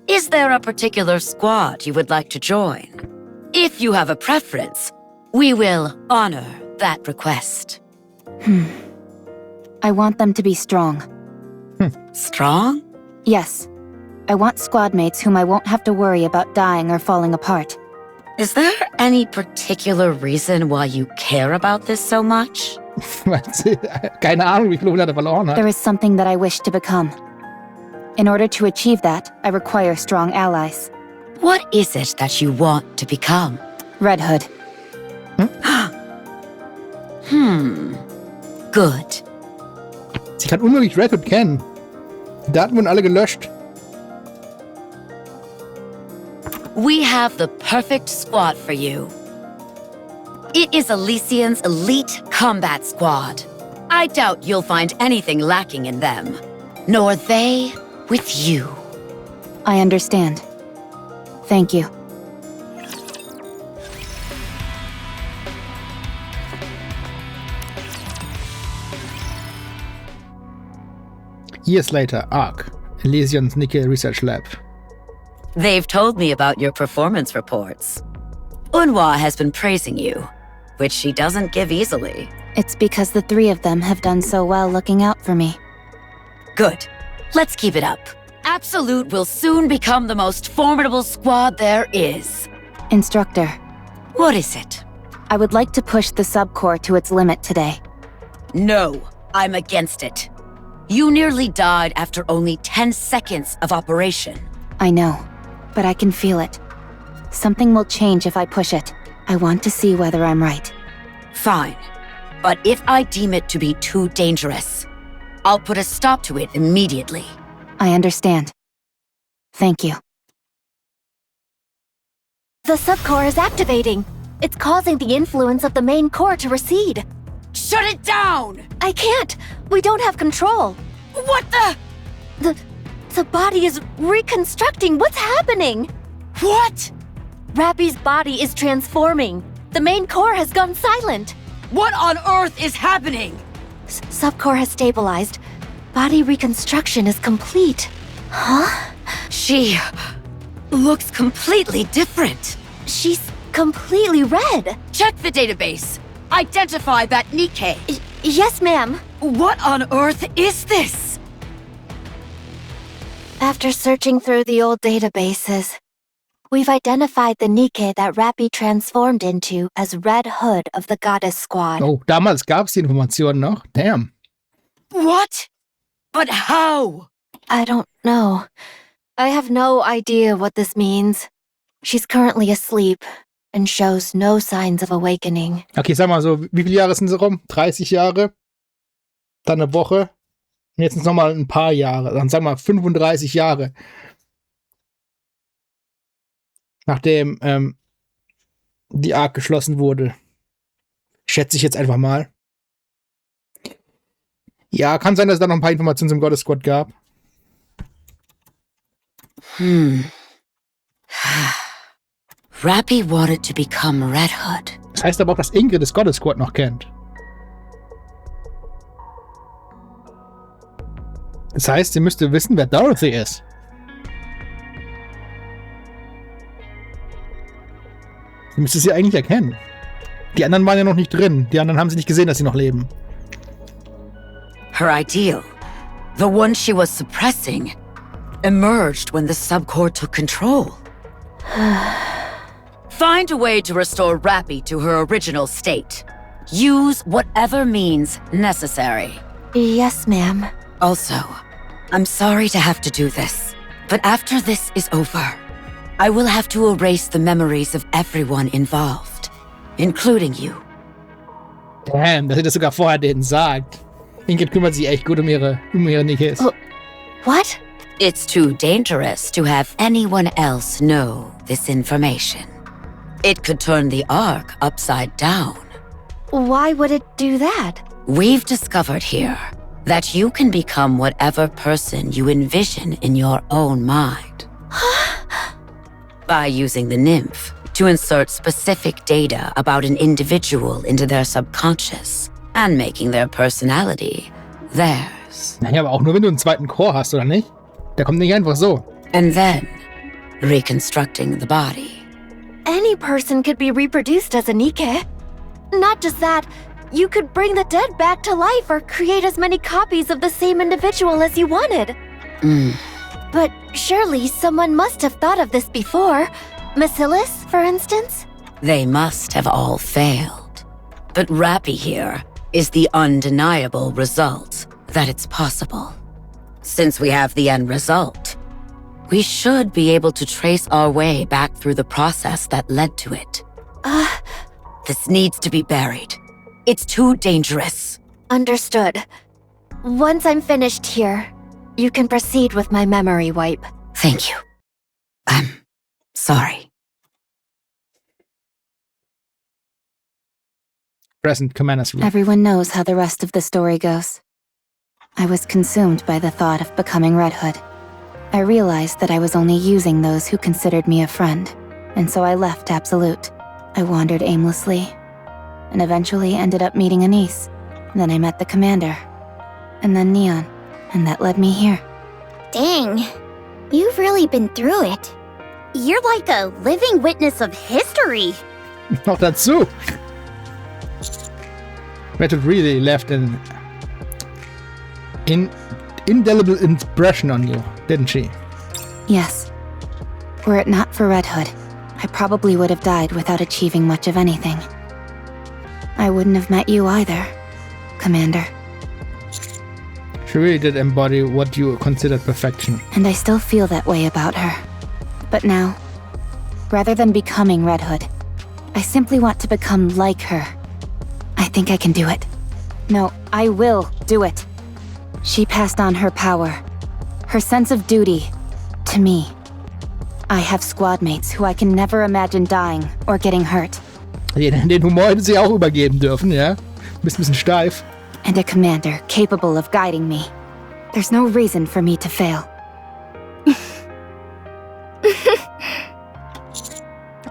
Is there a particular squad you would like to join? If you have a preference, we will honor that request. I want them to be strong. Strong? Yes. I want squad mates whom I won't have to worry about dying or falling apart. Is there any particular reason why you care about this so much? Keine Ahnung, wie viele Hunderte verloren hat. There is something that I wish to become. In order to achieve that, I require strong allies. What is it that you want to become? Red Hood. Good. Sie kann unmöglich Red Hood kennen. Die Daten wurden alle gelöscht. We have the perfect squad for you. It is Elysion's elite combat squad. I doubt you'll find anything lacking in them, nor they with you. I understand. Thank you. Years later, ARC, Elysion's Nikke Research Lab. They've told me about your performance reports. Unhwa has been praising you, which she doesn't give easily. It's because the 3 of them have done so well looking out for me. Good. Let's keep it up. Absolute will soon become the most formidable squad there is. Instructor. What is it? I would like to push the subcore to its limit today. No, I'm against it. You nearly died after only 10 seconds of operation. I know, but I can feel it. Something will change if I push it. I want to see whether I'm right. Fine. But if I deem it to be too dangerous, I'll put a stop to it immediately. I understand. Thank you. The subcore is activating. It's causing the influence of the main core to recede. Shut it down! I can't. We don't have control. What the? The body is reconstructing. What's happening? What? Rappy's body is transforming. The main core has gone silent. What on earth is happening? Subcore has stabilized. Body reconstruction is complete. Huh? She looks completely different. She's completely red. Check the database. Identify that Nikke. Yes, ma'am. What on earth is this? After searching through the old databases, we've identified the Nikke that Rappy transformed into as Red Hood of the Goddess Squad. Oh, damals gab's die Informationen noch. Damn. What? But how? I don't know. I have no idea what this means. She's currently asleep and shows no signs of awakening. Okay, sag mal so, wie viele Jahre sind sie rum? 30 Jahre? Dann eine Woche? Und jetzt sind es nochmal ein paar Jahre. Dann sag mal 35 Jahre. Nachdem die Arc geschlossen wurde. Schätze ich jetzt einfach mal. Ja, kann sein, dass es da noch ein paar Informationen zum Goddess Squad gab. Rappy wanted to become Red Hood. Das heißt aber auch, dass Ingrid das Goddess Squad noch kennt. Das heißt, sie müsste wissen, wer Dorothy ist. Sie müsste sie eigentlich erkennen. Die anderen waren ja noch nicht drin. Die anderen haben sie nicht gesehen, dass sie noch leben. Her ideal, the one she was suppressing, emerged when the subcore took control. Find a way to restore Rappy to her original state. Use whatever means necessary. Yes, ma'am. Also, I'm sorry to have to do this, but after this is over, I will have to erase the memories of everyone involved, including you. Damn, dass sie das sogar vorher denen sagt. Ingrid kümmert sich echt gut um ihre Nikkes. What? It's too dangerous to have anyone else know this information. It could turn the Ark upside down. Why would it do that? We've discovered here that you can become whatever person you envision in your own mind. By using the nymph to insert specific data about an individual into their subconscious and making their personality theirs. Naja, aber auch nur, wenn du einen zweiten Core hast, oder nicht? Der kommt nicht einfach so. And then reconstructing the body. Any person could be reproduced as a Nikke. Not just that, you could bring the dead back to life or create as many copies of the same individual as you wanted. But surely someone must have thought of this before. Bacillus, for instance? They must have all failed. But Rappy here is the undeniable result that it's possible. Since we have the end result, we should be able to trace our way back through the process that led to it. This needs to be buried. It's too dangerous. Understood. Once I'm finished here, you can proceed with my memory wipe. Thank you. I'm sorry. Present Commander's Room. Everyone knows how the rest of the story goes. I was consumed by the thought of becoming Red Hood. I realized that I was only using those who considered me a friend, and so I left Absolute. I wandered aimlessly, and eventually ended up meeting Anise. Then I met the commander, and then Neon, and that led me here. Dang, you've really been through it. You're like a living witness of history. Noch dazu. Red Hood really left an indelible impression on you, didn't she? Yes. Were it not for Red Hood, I probably would have died without achieving much of anything. I wouldn't have met you either, Commander. She really did embody what you considered perfection. And I still feel that way about her. But now, rather than becoming Red Hood, I simply want to become like her. I think I can do it. No, I will do it. She passed on her power, her sense of duty, to me. I have squad mates who I can never imagine dying or getting hurt. Den Humor hätte sie auch übergeben dürfen, ja? Bist ein bisschen steif. And a commander capable of guiding me. There's no reason for me to fail.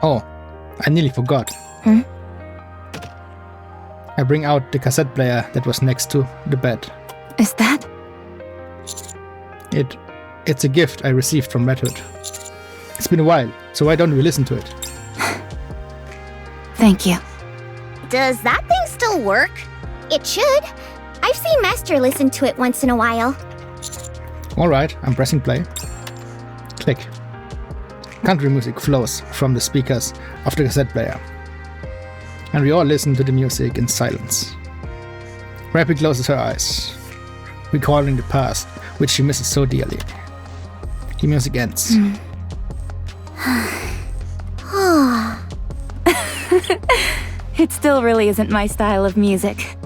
Oh, I nearly forgot. I bring out the cassette player that was next to the bed. Is that? It's a gift I received from Red Hood. It's been a while, so why don't we listen to it? Thank you. Does that thing still work? It should. I've seen Master listen to it once in a while. Alright, I'm pressing play. Click. Country music flows from the speakers of the cassette player. And we all listen to the music in silence. Rappy closes her eyes, recalling the past, which she misses so dearly. The music ends. It still really isn't my style of music.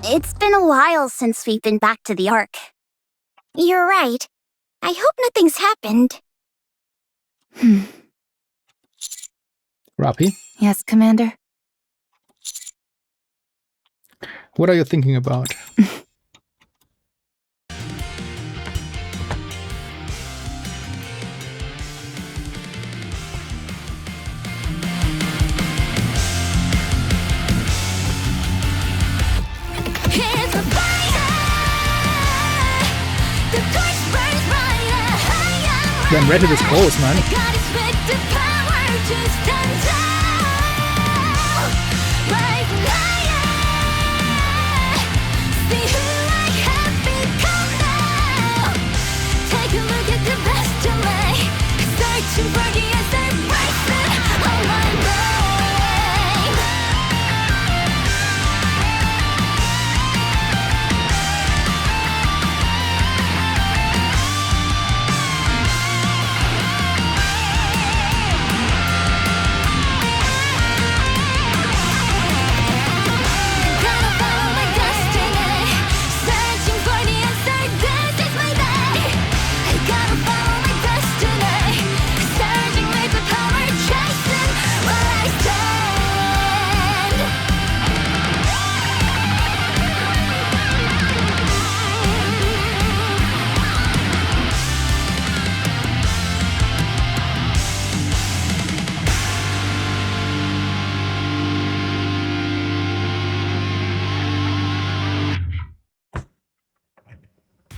It's been a while since we've been back to the Ark. You're right. I hope nothing's happened. Rappy? Yes, Commander? What are you thinking about? Then Red Hood is close, man.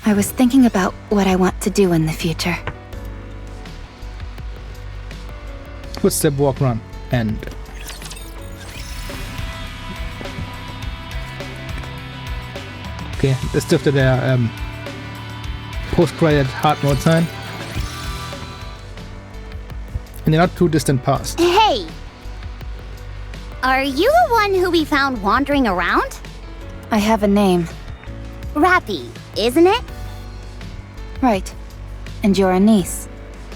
I was thinking about what I want to do in the future. Footstep, walk, run, end. Okay, das dürfte der Post-Credit Hard Mode sein. In the not too distant past. Hey! Are you the one who we found wandering around? I have a name. Rappy, isn't it? Right. And you're a niece.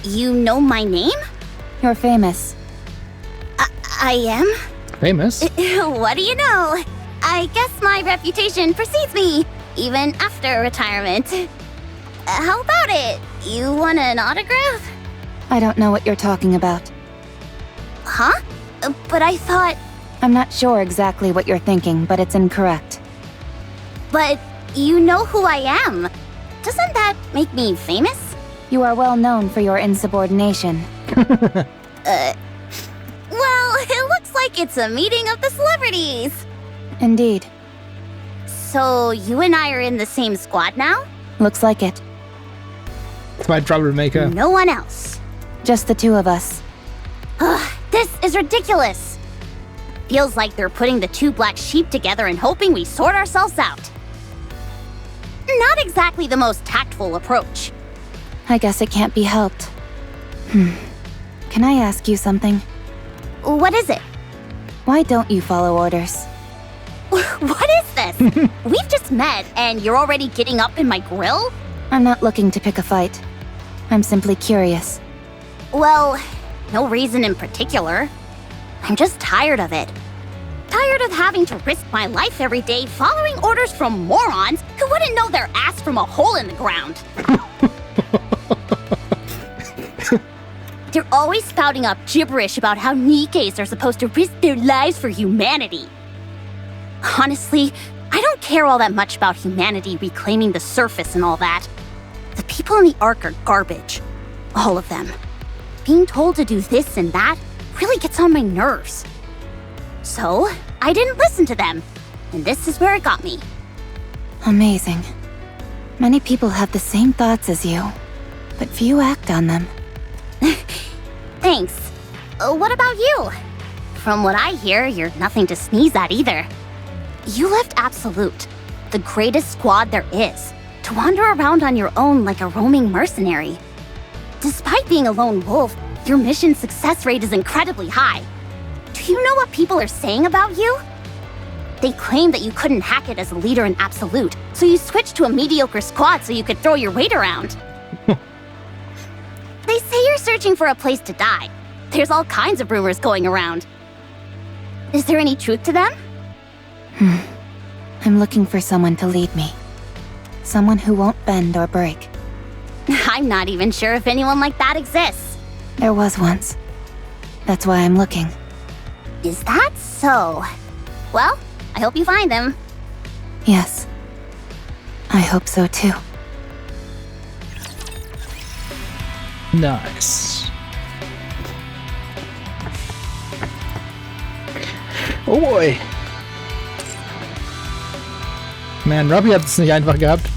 You know my name? You're famous. I am? Famous? What do you know? I guess my reputation precedes me, even after retirement. How about it? You want an autograph? I don't know what you're talking about. Huh? But I thought... I'm not sure exactly what you're thinking, but it's incorrect. But you know who I am. Doesn't that make me famous? You are well known for your insubordination. Well, it looks like it's a meeting of the celebrities. Indeed. So you and I are in the same squad now? Looks like it. It's my troublemaker. No one else. Just the two of us. Ugh, this is ridiculous. Feels like they're putting the two black sheep together and hoping we sort ourselves out. Not exactly the most tactful approach. I guess it can't be helped. Can I ask you something? What is it? Why don't you follow orders? What is this? We've just met and you're already getting up in my grill? I'm not looking to pick a fight. I'm simply curious. Well, no reason in particular. I'm just tired of it. Tired of having to risk my life every day following orders from morons who wouldn't know their ass from a hole in the ground. They're always spouting up gibberish about how Nikkes are supposed to risk their lives for humanity. Honestly, I don't care all that much about humanity reclaiming the surface and all that. The people in the Ark are garbage. All of them. Being told to do this and that really gets on my nerves. So, I didn't listen to them, and this is where it got me. Amazing. Many people have the same thoughts as you, but few act on them. Thanks. What about you? From what I hear, you're nothing to sneeze at either. You left Absolute, the greatest squad there is, to wander around on your own like a roaming mercenary. Despite being a lone wolf, your mission success rate is incredibly high. Do you know what people are saying about you? They claim that you couldn't hack it as a leader in Absolute, so you switched to a mediocre squad so you could throw your weight around. They say you're searching for a place to die. There's all kinds of rumors going around. Is there any truth to them? I'm looking for someone to lead me. Someone who won't bend or break. I'm not even sure if anyone like that exists. There was once. That's why I'm looking. Is that so? Well, I hope you find him. Yes. I hope so too. Nice. Oh boy. Man, Robbie hat es nicht einfach gehabt.